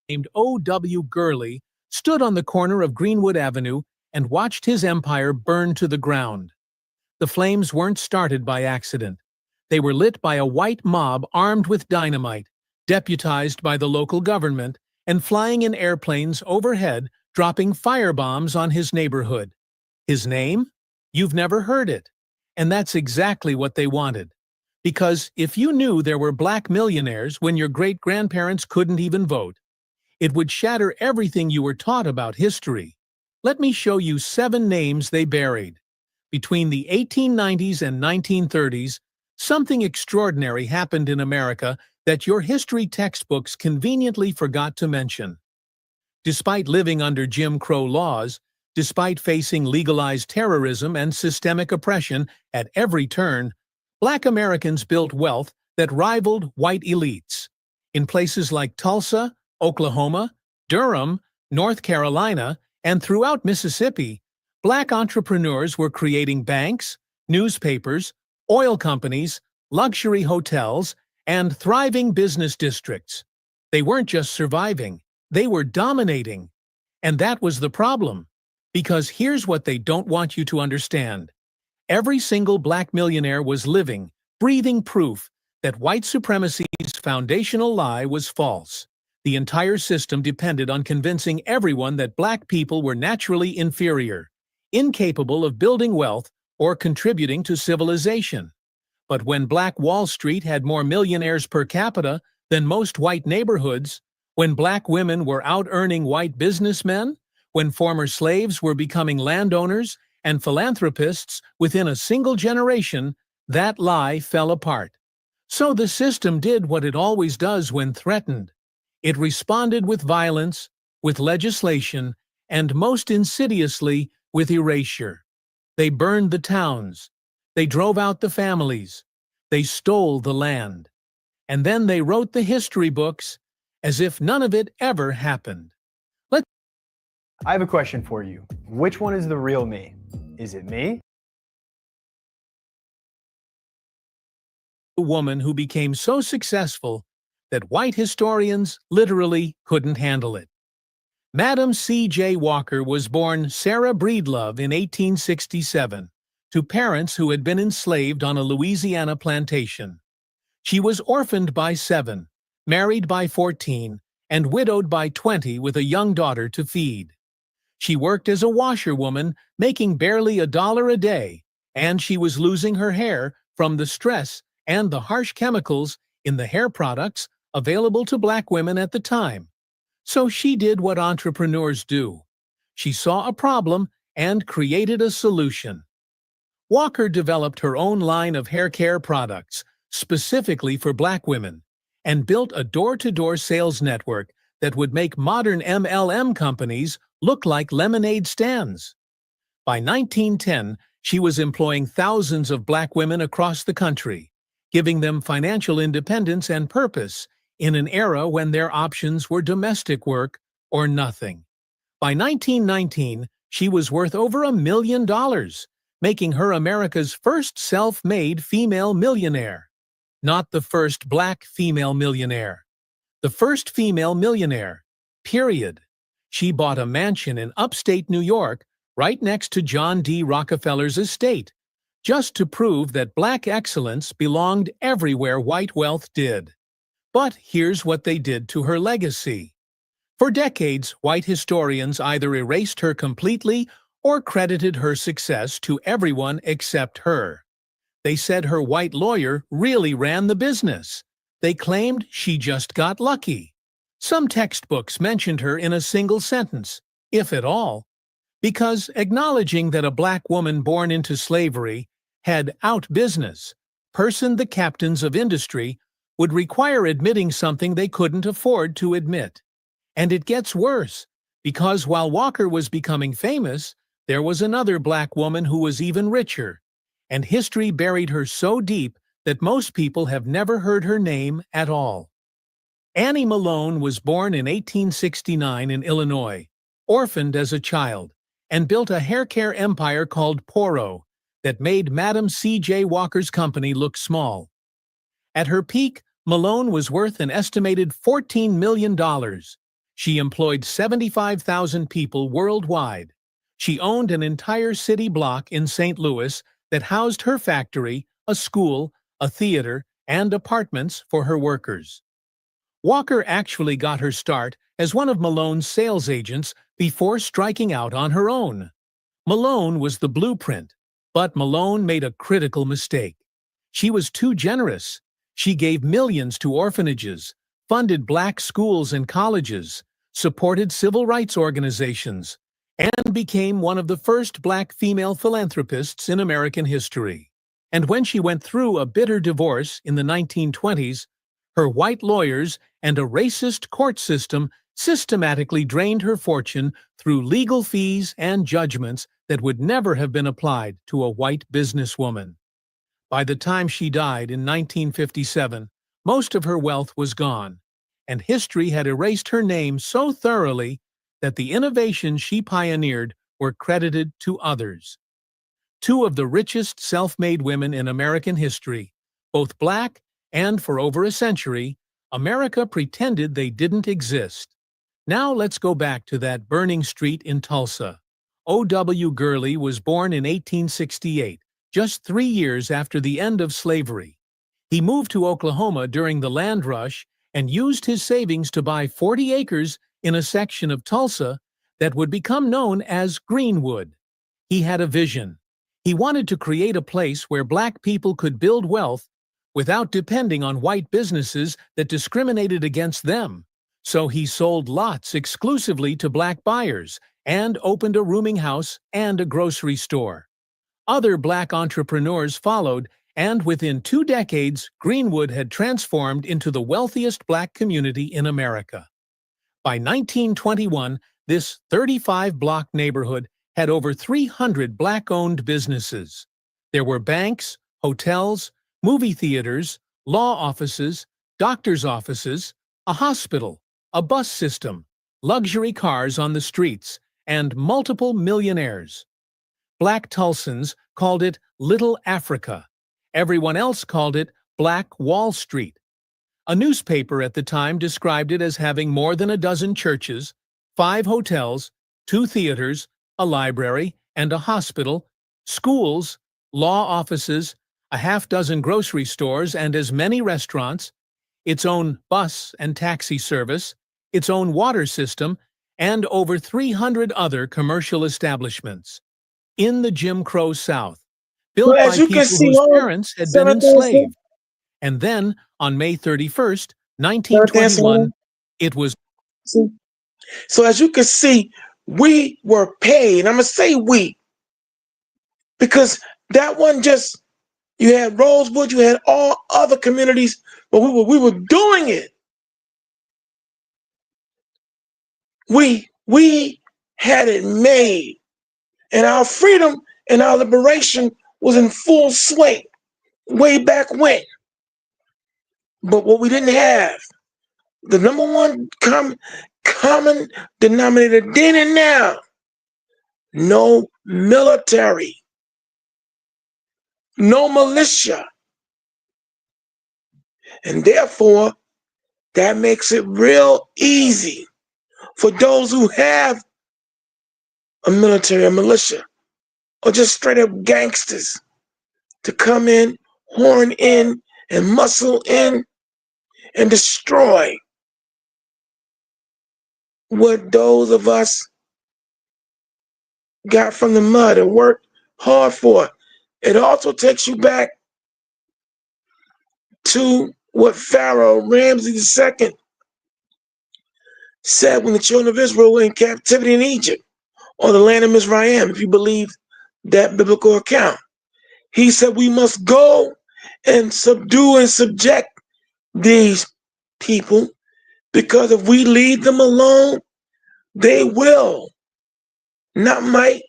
Named O.W. Gurley stood on the corner of Greenwood Avenue and watched his empire burn to the ground. The flames weren't started by accident. They were lit by a white mob armed with dynamite, deputized by the local government, and flying in airplanes overhead, dropping firebombs on his neighborhood. His name? You've never heard it. And that's exactly what they wanted. Because if you knew there were black millionaires when your great-grandparents couldn't even vote, it would shatter everything you were taught about history. Let me show you 7 names they buried. Between the 1890s and 1930s, something extraordinary happened in America that your history textbooks conveniently forgot to mention. Despite living under Jim Crow laws, despite facing legalized terrorism and systemic oppression at every turn, Black Americans built wealth that rivaled white elites. In places like Tulsa, Oklahoma, Durham, North Carolina, and throughout Mississippi, Black entrepreneurs were creating banks, newspapers, oil companies, luxury hotels, and thriving business districts. They weren't just surviving, they were dominating. And that was the problem. Because here's what they don't want you to understand. Every single Black millionaire was living, breathing proof that white supremacy's foundational lie was false. The entire system depended on convincing everyone that Black people were naturally inferior, incapable of building wealth or contributing to civilization. But when Black Wall Street had more millionaires per capita than most white neighborhoods, when Black women were out-earning white businessmen, when former slaves were becoming landowners and philanthropists within a single generation, that lie fell apart. So the system did what it always does when threatened. It responded with violence, with legislation, and most insidiously, with erasure. They burned the towns. They drove out the families. They stole the land. And then they wrote the history books as if none of it ever happened. I have a question for you. Which one is the real me? Is it me? A woman who became so successful that white historians literally couldn't handle it. Madam C.J. Walker was born Sarah Breedlove in 1867 to parents who had been enslaved on a Louisiana plantation. She was orphaned by 7, married by 14, and widowed by 20 with a young daughter to feed. She worked as a washerwoman, making barely $1 a day, and she was losing her hair from the stress and the harsh chemicals in the hair products available to Black women at the time. So she did what entrepreneurs do. She saw a problem and created a solution. Walker developed her own line of hair care products, specifically for Black women, and built a door-to-door sales network that would make modern MLM companies look like lemonade stands. By 1910, she was employing thousands of Black women across the country, giving them financial independence and purpose in an era when their options were domestic work or nothing. By 1919, she was worth over $1 million, making her America's first self-made female millionaire. Not the first Black female millionaire. The first female millionaire, period. She bought a mansion in upstate New York right next to John D. Rockefeller's estate, just to prove that Black excellence belonged everywhere white wealth did. But here's what they did to her legacy. For decades, white historians either erased her completely or credited her success to everyone except her. They said her white lawyer really ran the business. They claimed she just got lucky. Some textbooks mentioned her in a single sentence, if at all, because acknowledging that a Black woman born into slavery had out-business, personed the captains of industry, would require admitting something they couldn't afford to admit. And it gets worse, because while Walker was becoming famous, there was another Black woman who was even richer, and history buried her so deep that most people have never heard her name at all. Annie Malone was born in 1869 in Illinois, orphaned as a child, and built a hair care empire called Poro that made Madam C.J. Walker's company look small. At her peak, Malone was worth an estimated $14 million. She employed 75,000 people worldwide. She owned an entire city block in St. Louis that housed her factory, a school, a theater, and apartments for her workers. Walker actually got her start as one of Malone's sales agents before striking out on her own. Malone was the blueprint, but Malone made a critical mistake. She was too generous. She gave millions to orphanages, funded Black schools and colleges, supported civil rights organizations, and became one of the first Black female philanthropists in American history. And when she went through a bitter divorce in the 1920s, her white lawyers and a racist court system systematically drained her fortune through legal fees and judgments that would never have been applied to a white businesswoman. By the time she died in 1957, most of her wealth was gone, and history had erased her name so thoroughly that the innovations she pioneered were credited to others. Two of the richest self-made women in American history, both black, and for over a century, America pretended they didn't exist. Now let's go back to that burning street in Tulsa. O.W. Gurley was born in 1868, just 3 years after the end of slavery. He moved to Oklahoma during the land rush and used his savings to buy 40 acres in a section of Tulsa that would become known as Greenwood. He had a vision. He wanted to create a place where black people could build wealth without depending on white businesses that discriminated against them. So he sold lots exclusively to black buyers and opened a rooming house and a grocery store. Other black entrepreneurs followed, and within 2 decades, Greenwood had transformed into the wealthiest black community in America. By 1921, this 35-block neighborhood had over 300 black-owned businesses. There were banks, hotels, movie theaters, law offices, doctor's offices, a hospital, a bus system, luxury cars on the streets, and multiple millionaires. Black Tulsans called it Little Africa. Everyone else called it Black Wall Street. A newspaper at the time described it as having more than a dozen churches, 5 hotels, 2 theaters, a library and a hospital, schools, law offices, a half-dozen grocery stores and as many restaurants, its own bus and taxi service, its own water system, and over 300 other commercial establishments. In the Jim Crow South, built by people whose parents had been enslaved. And then, on May 31st, 1921, it was... So as you can see, we were paid. I'm going to say we, because that wasn't just, you had Rosewood, you had all other communities, but we were doing it. We had it made, and our freedom and our liberation was in full swing way back when. But what we didn't have, the number one common denominator then and now, no military, no militia. And therefore, that makes it real easy for those who have a military, a militia, or just straight up gangsters to come in, horn in, and muscle in, and destroy what those of us got from the mud and worked hard for. It also takes you back to what Pharaoh Ramses II said when the children of Israel were in captivity in Egypt, or the land of Mizraim, if you believe that biblical account. He said we must go and subdue and subject these people, because if we leave them alone, they will, not might,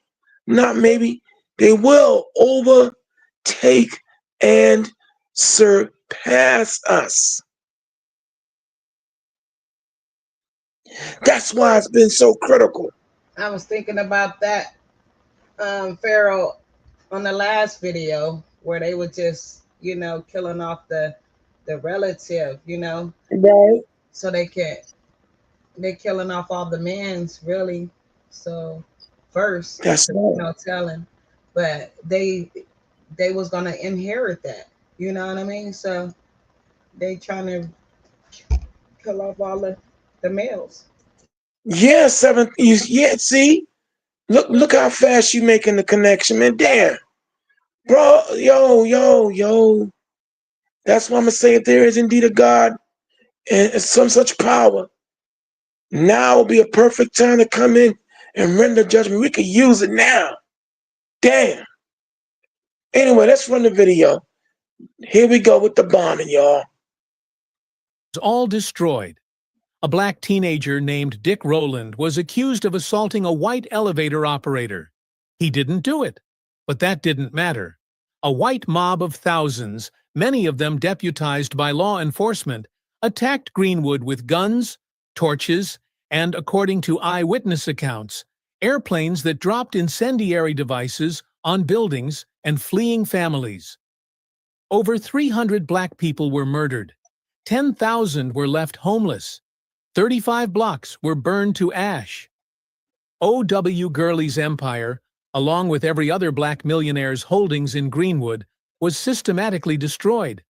not maybe, they will overtake and surpass us. That's why it's been so critical. I was thinking about that, Pharaoh, on the last video where they were just, you know, killing off the relative, you know, right? So they're killing off all the men's really. So first, that's you know, telling, but they was gonna inherit that, you know what I mean? So they trying to kill off all the males. Yeah, yeah, see? Look how fast you making the connection, man. Damn. Bro, yo. That's why I'm gonna say if there is indeed a God and some such power, now will be a perfect time to come in and render judgment. We could use it now. Damn. Anyway, let's run the video. Here we go with the bombing, y'all. All destroyed. A black teenager named Dick Rowland was accused of assaulting a white elevator operator. He didn't do it, but that didn't matter. A white mob of thousands, many of them deputized by law enforcement, attacked Greenwood with guns, torches, and, according to eyewitness accounts, airplanes that dropped incendiary devices on buildings and fleeing families. Over 300 black people were murdered. 10,000 were left homeless. 35 blocks were burned to ash. O.W. Gurley's empire, along with every other black millionaire's holdings in Greenwood, was systematically destroyed.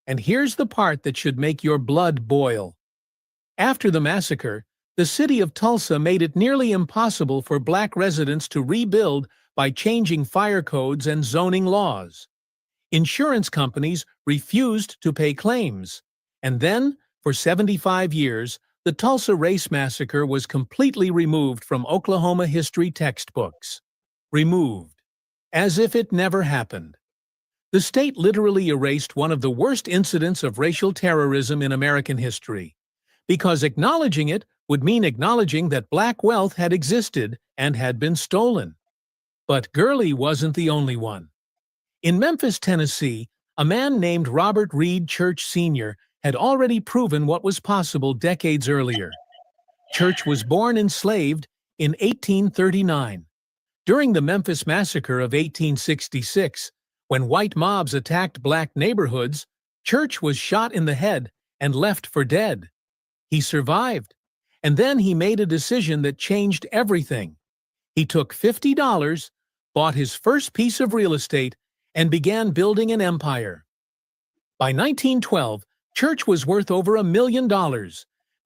And here's the part that should make your blood boil. After the massacre, the city of Tulsa made it nearly impossible for black residents to rebuild by changing fire codes and zoning laws. Insurance companies refused to pay claims. And then, for 75 years, the Tulsa Race Massacre was completely removed from Oklahoma history textbooks. Removed. As if it never happened. The state literally erased one of the worst incidents of racial terrorism in American history, because acknowledging it would mean acknowledging that black wealth had existed and had been stolen. But Gurley wasn't the only one. In Memphis, Tennessee, a man named Robert Reed Church Sr. had already proven what was possible decades earlier. Church was born enslaved in 1839. During the Memphis Massacre of 1866, when white mobs attacked black neighborhoods, Church was shot in the head and left for dead. He survived, and then he made a decision that changed everything. He took $50, bought his first piece of real estate, and began building an empire. By 1912, Church was worth over $1 million,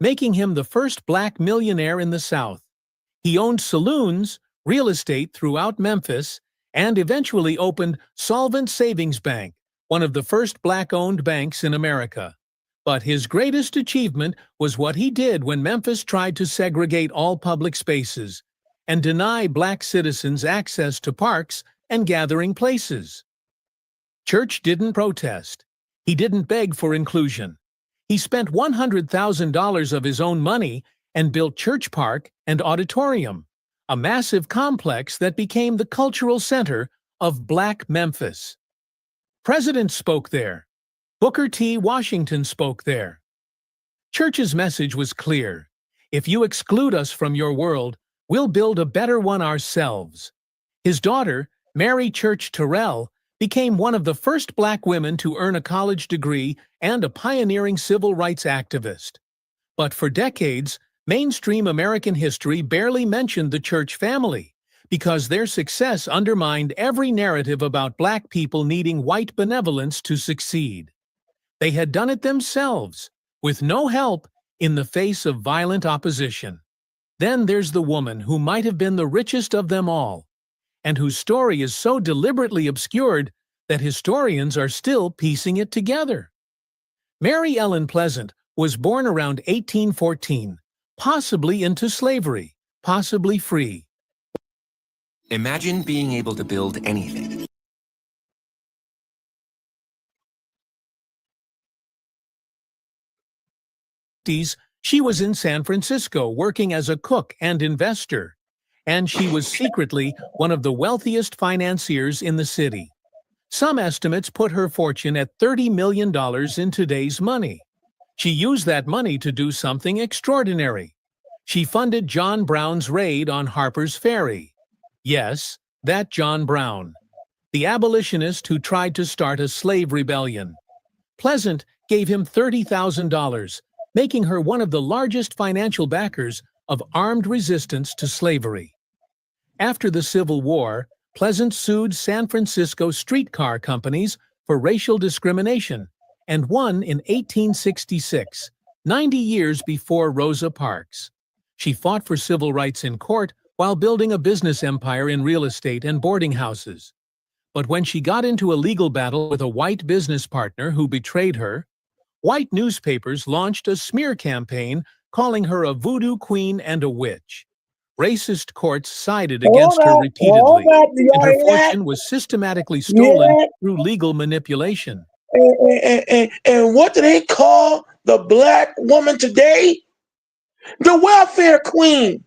making him the first black millionaire in the South. He owned saloons, real estate throughout Memphis, and eventually opened Solvent Savings Bank, one of the first black-owned banks in America. But his greatest achievement was what he did when Memphis tried to segregate all public spaces and deny black citizens access to parks and gathering places. Church didn't protest. He didn't beg for inclusion. He spent $100,000 of his own money and built Church Park and Auditorium, a massive complex that became the cultural center of Black Memphis. Presidents spoke there. Booker T. Washington spoke there. Church's message was clear. If you exclude us from your world, we'll build a better one ourselves. His daughter, Mary Church Terrell, became one of the first black women to earn a college degree and a pioneering civil rights activist. But for decades, mainstream American history barely mentioned the Church family, because their success undermined every narrative about black people needing white benevolence to succeed. They had done it themselves, with no help, in the face of violent opposition. Then there's the woman who might have been the richest of them all, and whose story is so deliberately obscured that historians are still piecing it together. Mary Ellen Pleasant was born around 1814, possibly into slavery, possibly free. Imagine being able to build anything. She was in San Francisco working as a cook and investor, and she was secretly one of the wealthiest financiers in the city. Some estimates put her fortune at $30 million in today's money. She used that money to do something extraordinary. She funded John Brown's raid on Harper's Ferry. Yes, that John Brown, the abolitionist who tried to start a slave rebellion. Pleasant gave him $30,000, making her one of the largest financial backers of armed resistance to slavery. After the Civil War, Pleasant sued San Francisco streetcar companies for racial discrimination and won in 1866, 90 years before Rosa Parks. She fought for civil rights in court while building a business empire in real estate and boarding houses. But when she got into a legal battle with a white business partner who betrayed her, white newspapers launched a smear campaign calling her a voodoo queen and a witch. Racist courts sided against her repeatedly, and her fortune was systematically stolen through legal manipulation. And what do they call the black woman today? The welfare queen.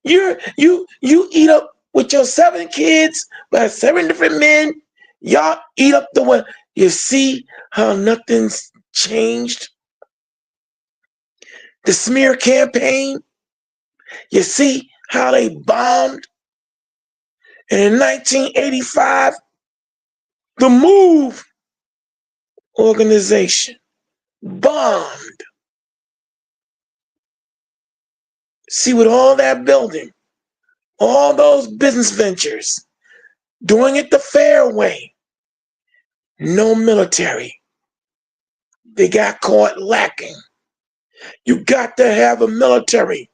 You eat up with your 7 kids by 7 different men. Y'all eat up the well. You see how nothing's changed? The smear campaign. You see how they bombed? And in 1985, the MOVE organization bombed. See, with all that building, all those business ventures, doing it the fair way, no military. They got caught lacking. You got to have a military.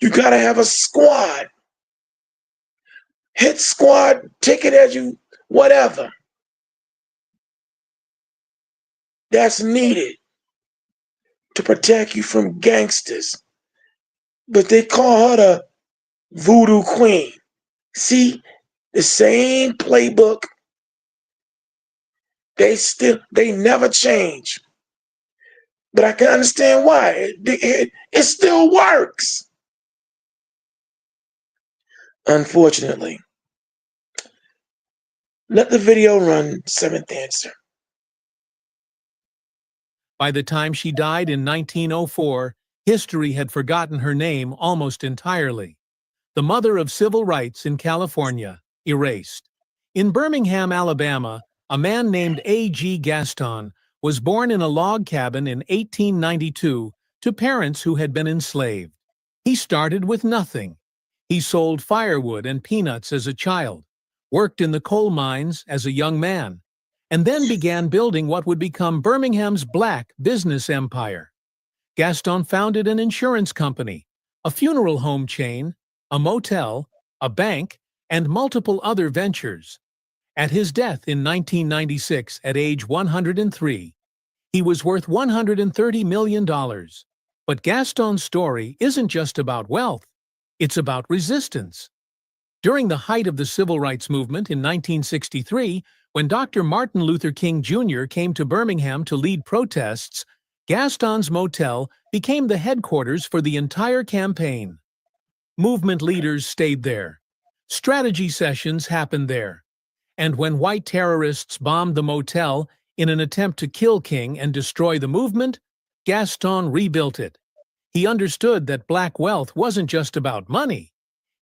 You got to have a squad. Hit squad, take it as you, whatever. That's needed to protect you from gangsters. But they call her the voodoo queen. See, the same playbook. They never change. But I can understand why. It still works. Unfortunately. Let the video run, Seventh Answer. By the time she died in 1904, history had forgotten her name almost entirely. The mother of civil rights in California, erased. In Birmingham, Alabama, a man named A.G. Gaston was born in a log cabin in 1892 to parents who had been enslaved. He started with nothing. He sold firewood and peanuts as a child, worked in the coal mines as a young man, and then began building what would become Birmingham's black business empire. Gaston founded an insurance company, a funeral home chain, a motel, a bank, and multiple other ventures. At his death in 1996 at age 103, he was worth $130 million. But Gaston's story isn't just about wealth, it's about resistance. During the height of the civil rights movement in 1963, when Dr. Martin Luther King Jr. came to Birmingham to lead protests, Gaston's motel became the headquarters for the entire campaign. Movement leaders stayed there. Strategy sessions happened there. And when white terrorists bombed the motel in an attempt to kill King and destroy the movement, Gaston rebuilt it. He understood that black wealth wasn't just about money.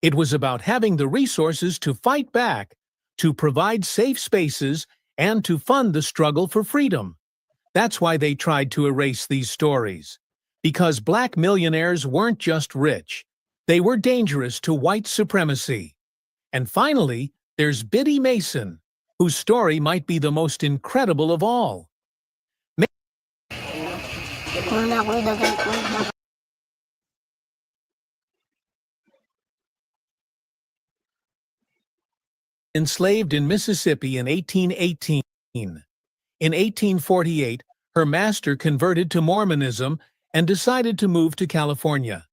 It was about having the resources to fight back, to provide safe spaces, and to fund the struggle for freedom. That's why they tried to erase these stories. Because black millionaires weren't just rich. They were dangerous to white supremacy. And finally, there's Biddy Mason, whose story might be the most incredible of all. Enslaved in Mississippi in 1818. In 1848, her master converted to Mormonism and decided to move to California.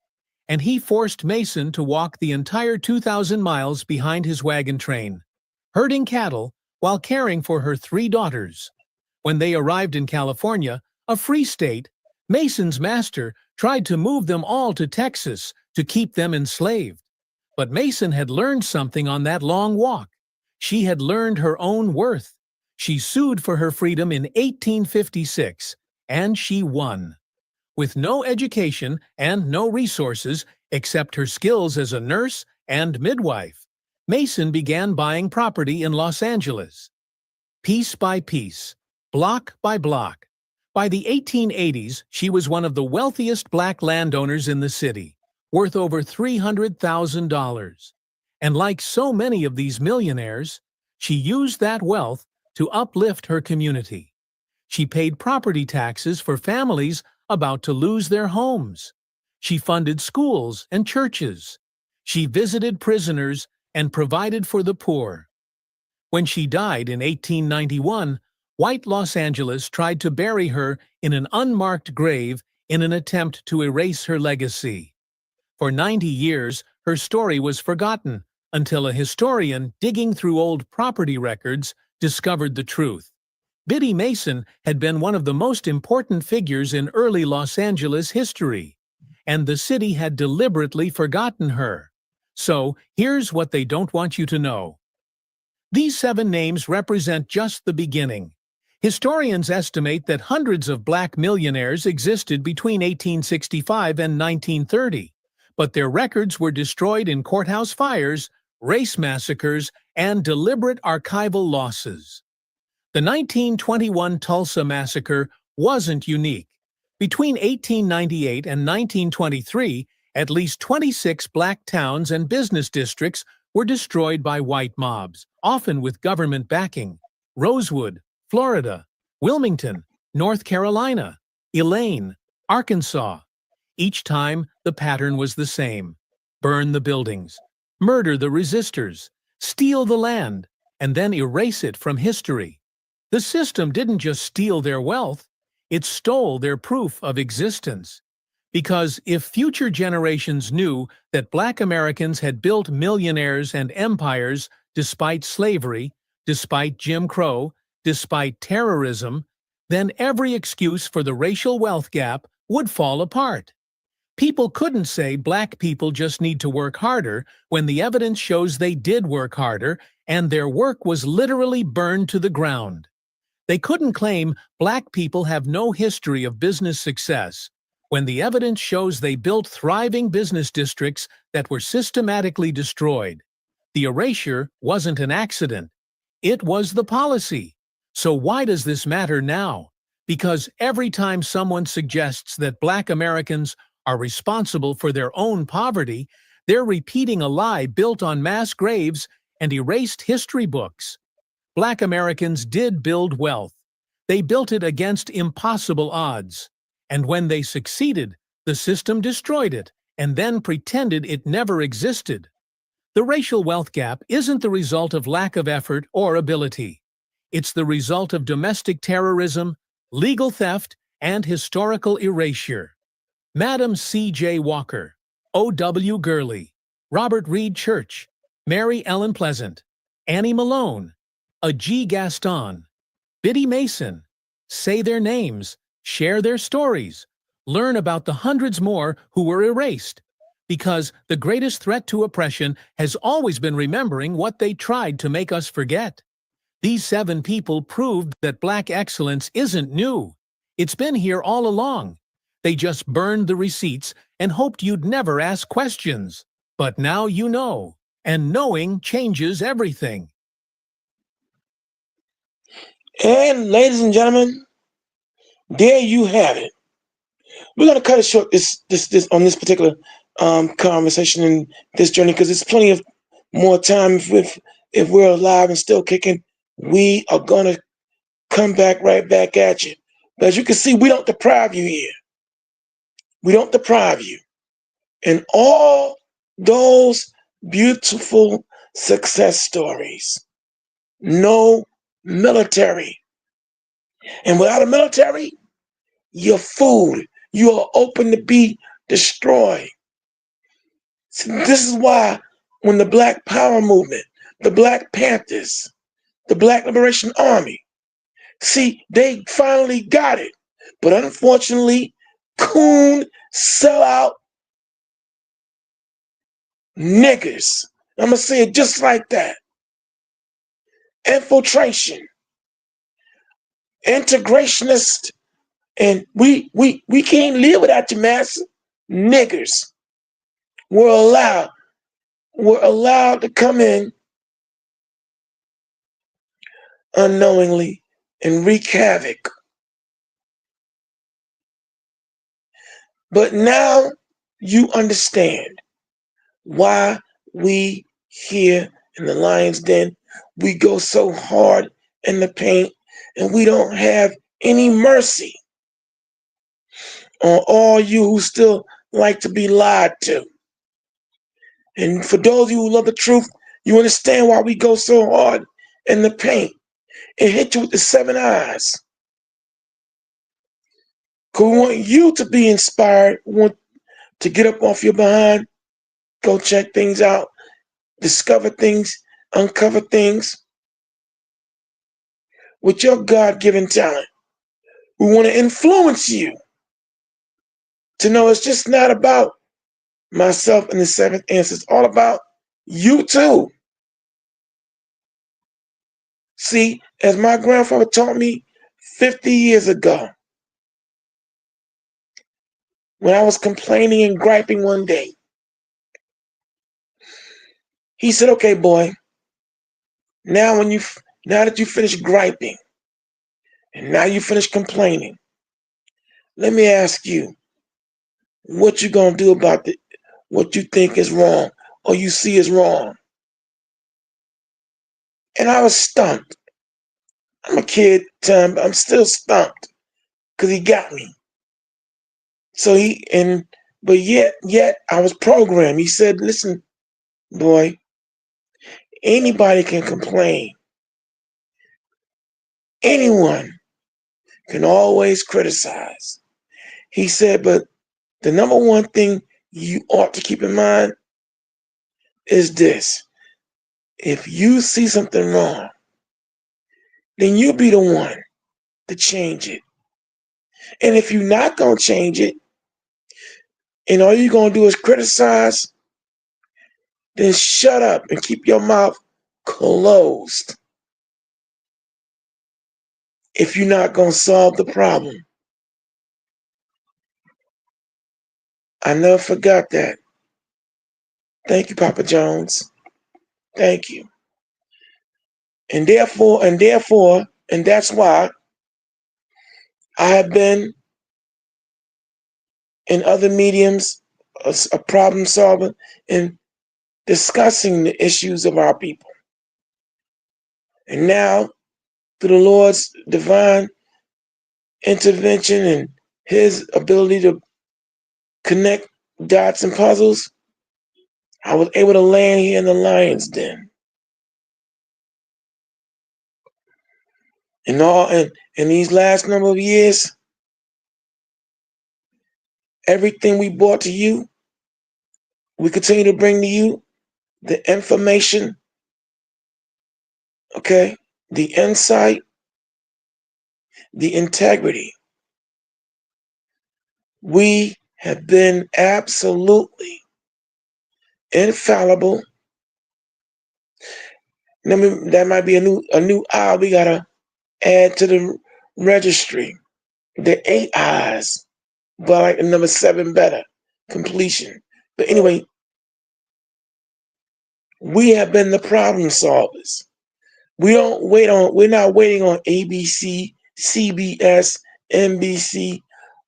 And he forced Mason to walk the entire 2,000 miles behind his wagon train, herding cattle while caring for her 3 daughters. When they arrived in California, a free state, Mason's master tried to move them all to Texas to keep them enslaved. But Mason had learned something on that long walk. She had learned her own worth. She sued for her freedom in 1856, and she won. With no education and no resources except her skills as a nurse and midwife, Mason began buying property in Los Angeles. Piece by piece, block by block. By the 1880s, she was one of the wealthiest black landowners in the city, worth over $300,000. And like so many of these millionaires, she used that wealth to uplift her community. She paid property taxes for families about to lose their homes. She funded schools and churches. She visited prisoners and provided for the poor. When she died in 1891, white Los Angeles tried to bury her in an unmarked grave in an attempt to erase her legacy. For 90 years, her story was forgotten until a historian digging through old property records discovered the truth. Biddy Mason had been one of the most important figures in early Los Angeles history, and the city had deliberately forgotten her. So, here's what they don't want you to know. These 7 names represent just the beginning. Historians estimate that hundreds of black millionaires existed between 1865 and 1930, but their records were destroyed in courthouse fires, race massacres, and deliberate archival losses. The 1921 Tulsa Massacre wasn't unique. Between 1898 and 1923, at least 26 black towns and business districts were destroyed by white mobs, often with government backing. Rosewood, Florida; Wilmington, North Carolina; Elaine, Arkansas. Each time, the pattern was the same: burn the buildings, murder the resistors, steal the land, and then erase it from history. The system didn't just steal their wealth, it stole their proof of existence. Because if future generations knew that black Americans had built millionaires and empires despite slavery, despite Jim Crow, despite terrorism, then every excuse for the racial wealth gap would fall apart. People couldn't say black people just need to work harder when the evidence shows they did work harder and their work was literally burned to the ground. They couldn't claim black people have no history of business success when the evidence shows they built thriving business districts that were systematically destroyed. The erasure wasn't an accident. It was the policy. So why does this matter now? Because every time someone suggests that black Americans are responsible for their own poverty, they're repeating a lie built on mass graves and erased history books. Black Americans did build wealth. They built it against impossible odds. And when they succeeded, the system destroyed it and then pretended it never existed. The racial wealth gap isn't the result of lack of effort or ability. It's the result of domestic terrorism, legal theft, and historical erasure. Madam C.J. Walker, O.W. Gurley, Robert Reed Church, Mary Ellen Pleasant, Annie Malone, A.G. Gaston, Biddy Mason. Say their names, share their stories, learn about the hundreds more who were erased. Because the greatest threat to oppression has always been remembering what they tried to make us forget. These 7 people proved that black excellence isn't new. It's been here all along. They just burned the receipts and hoped you'd never ask questions. But now you know, and knowing changes everything. And ladies and gentlemen, there you have it. We're gonna cut it short this on this particular conversation and this journey, because there's plenty of more time. If we're alive and still kicking, we are gonna come back right back at you. But as you can see, we don't deprive you here. We don't deprive you. And all those beautiful success stories, no military. And without a military, you're food. You are open to be destroyed. So this is why when the Black Power movement, the Black Panthers, the Black Liberation Army, see, they finally got it. But unfortunately, coon, sellout niggers, I'm going to say it just like that. Infiltration, integrationist, and we can't live without you, master. Niggers were allowed to come in unknowingly and wreak havoc. But now you understand why we here in the Lion's Den, we go so hard in the paint and we don't have any mercy on all you who still like to be lied to. And for those of you who love the truth, you understand why we go so hard in the paint and hit you with the 7 eyes. Because we want you to be inspired, we want to get up off your behind, go check things out, discover things, uncover things with your God-given talent. We want to influence you to know it's just not about myself and the seventh answer. It's all about you too. See, as my grandfather taught me 50 years ago, when I was complaining and griping one day, he said, okay, boy, now that you finish griping and now you finish complaining, let me ask you, what you gonna do about what you think is wrong or you see is wrong? And I was stumped. I'm a kid, but I'm still stumped because he got me. So but yet I was programmed. He said, listen, boy, anybody can complain. Anyone can always criticize. He said, but the number one thing you ought to keep in mind is this. If you see something wrong, then you be the one to change it. And if you're not going to change it, and all you're going to do is criticize, then shut up and keep your mouth closed. If you're not going to solve the problem. I never forgot that. Thank you, Papa Jones. Thank you. And therefore, and that's why I have been in other mediums a problem solver and discussing the issues of our people. And now, through the Lord's divine intervention and his ability to connect dots and puzzles, I was able to land here in the Lion's Den. And in these last number of years, everything we brought to you, we continue to bring to you the information, okay, the insight, the integrity. We have been absolutely infallible. That might be a new eye we gotta add to the registry. The 8 eyes, but I like the number 7 better, completion. But anyway, we have been the problem solvers. We're not waiting on ABC, CBS, NBC,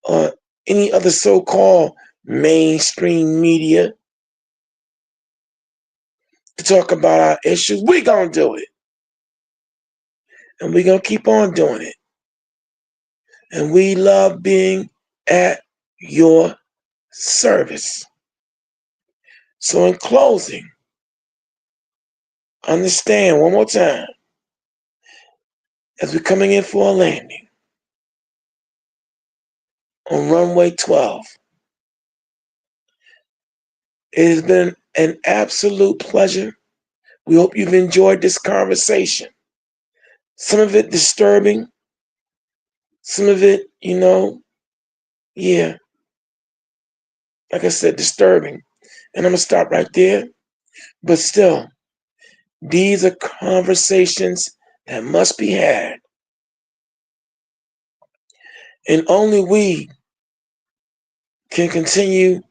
or any other so-called mainstream media to talk about our issues. We're gonna do it. And we're gonna keep on doing it. And we love being at your service. So in closing, understand one more time, as we're coming in for a landing on runway 12, it has been an absolute pleasure. We hope you've enjoyed this conversation. Some of it disturbing, some of it, yeah, like I said, disturbing. And I'm gonna stop right there. But still, these are conversations that must be had. And only we can continue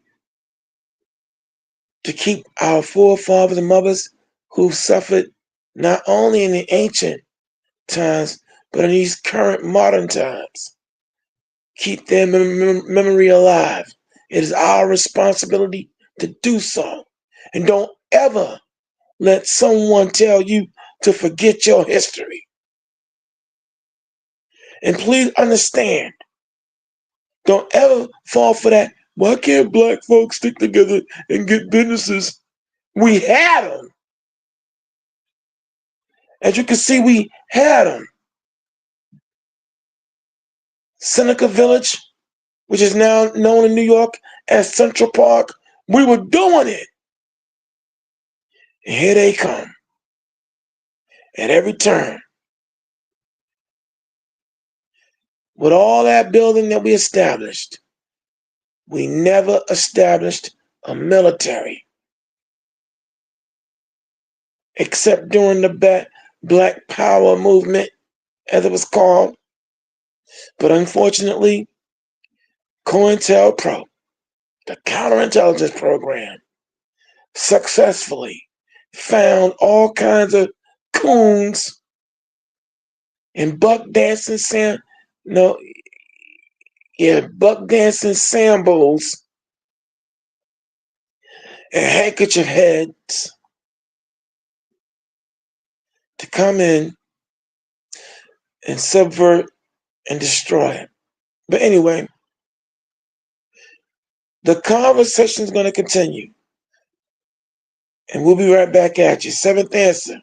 to keep our forefathers and mothers who suffered not only in the ancient times, but in these current modern times. Keep their memory alive. It is our responsibility to do so. And don't ever let someone tell you to forget your history. And please understand, don't ever fall for that. Why can't black folks stick together and get businesses? We had them. As you can see, we had them. Seneca Village, which is now known in New York as Central Park, we were doing it. And here they come. At every turn. With all that building that we established, We never established a military, except during the Black Power movement, as it was called. But unfortunately, COINTELPRO, the counterintelligence program, successfully found all kinds of coons and buck dancing Sambos and handkerchief heads to come in and subvert and destroy it. But anyway, the conversation is going to continue. And we'll be right back at you. Seventh Answer.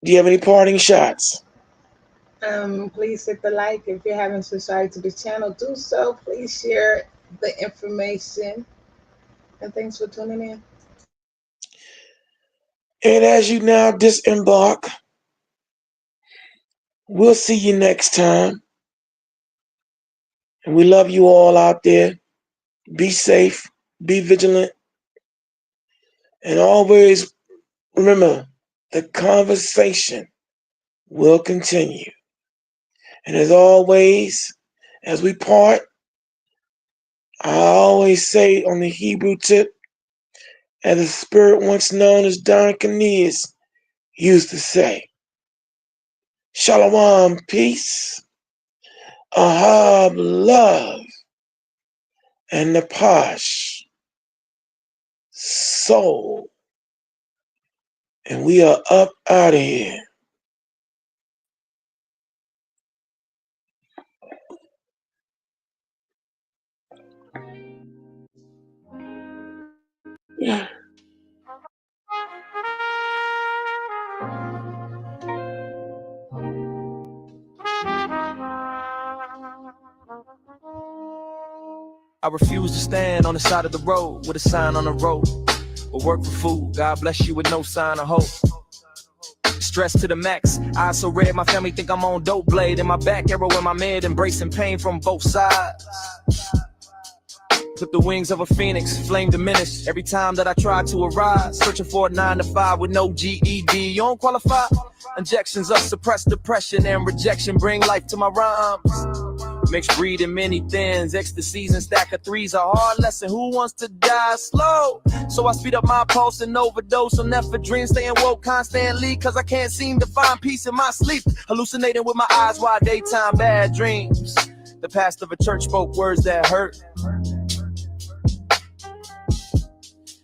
Do you have any parting shots? Please hit the like. If you haven't subscribed to the channel, do so. Please share the information. And thanks for tuning in. And as you now disembark, we'll see you next time. And we love you all out there. Be safe. Be vigilant. And always remember, the conversation will continue. And as always, as we part, I always say on the Hebrew tip, as a spirit once known as Don Cornelius used to say, Shalom, peace, Ahab, love, and Napash, soul. And we are up out of here. Yeah. I refuse to stand on the side of the road with a sign on the road or work for food. God bless you with no sign of hope. Stress to the max, eyes so red my family think I'm on dope blade. In my back, arrow in my mid, embracing pain from both sides. Clip the wings of a phoenix, flame diminished every time that I try to arise. Searching for a 9 to 5 with no GED. You don't qualify? Injections of suppressed depression and rejection bring life to my rhymes. Mixed breed in many thins, ecstasies and stack of threes. A hard lesson, who wants to die slow? So I speed up my pulse and overdose on ephedrine. Staying woke constantly, cause I can't seem to find peace in my sleep. Hallucinating with my eyes wide, daytime bad dreams. The pastor of a church spoke words that hurt.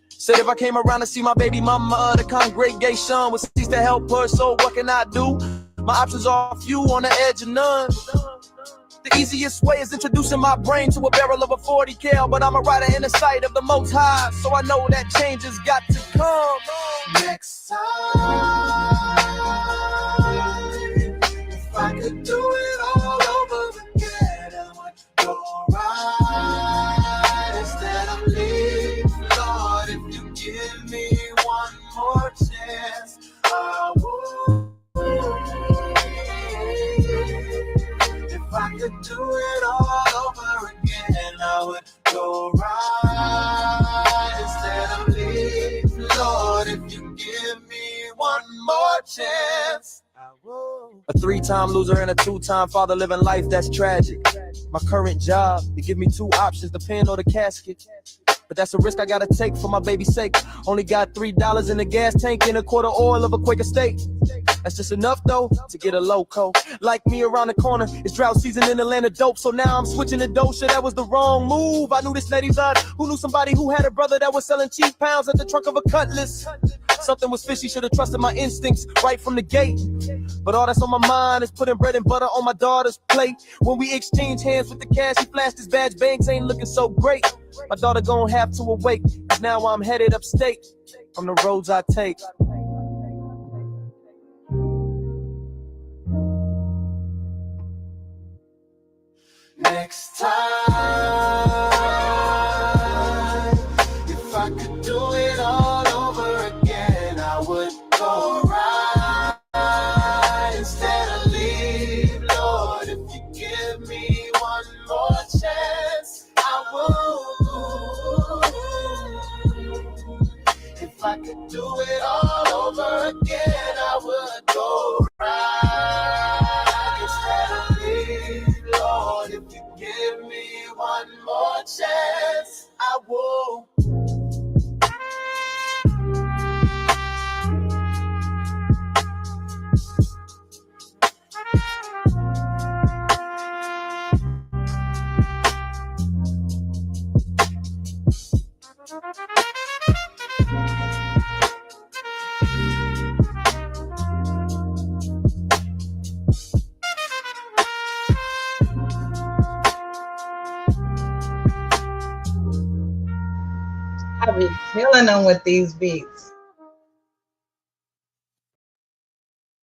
Said if I came around to see my baby mama, the congregation would cease to help her. So what can I do? My options are few, on the edge of none. The easiest way is introducing my brain to a barrel of a 40 cal, but I'm a rider in the sight of the Most High, so I know that change has got to come. Next time, if I could do it all over again, I would go right instead of leave. Lord, if you give me one more chance, I would. If I could do it all over again, I would go right instead of leave. Lord, if you give me one more chance, I will. A 3-time loser and a 2-time father living life that's tragic. My current job, they give me 2 options, the pen or the casket. But that's a risk I gotta take for my baby's sake. Only got $3 in the gas tank and a quarter oil of a Quaker steak. That's just enough though to get a loco. Like me around the corner, it's drought season in Atlanta dope. So now I'm switching to dosha, that was the wrong move. I knew this lady's odd, who knew somebody who had a brother that was selling cheap pounds at the trunk of a Cutlass. Something was fishy, should've trusted my instincts right from the gate. But all that's on my mind is putting bread and butter on my daughter's plate. When we exchange hands with the cash, he flashed his badge, banks ain't looking so great. My daughter gon' have to awake, cause now I'm headed upstate from the roads I take. Next time, if I could do it all over again, I would go right instead of leave. Lord, if you give me one more chance, If I could do it all over again, I would go right instead of leave. Lord, if you give me one more chance, I will. I be killing them with these beats.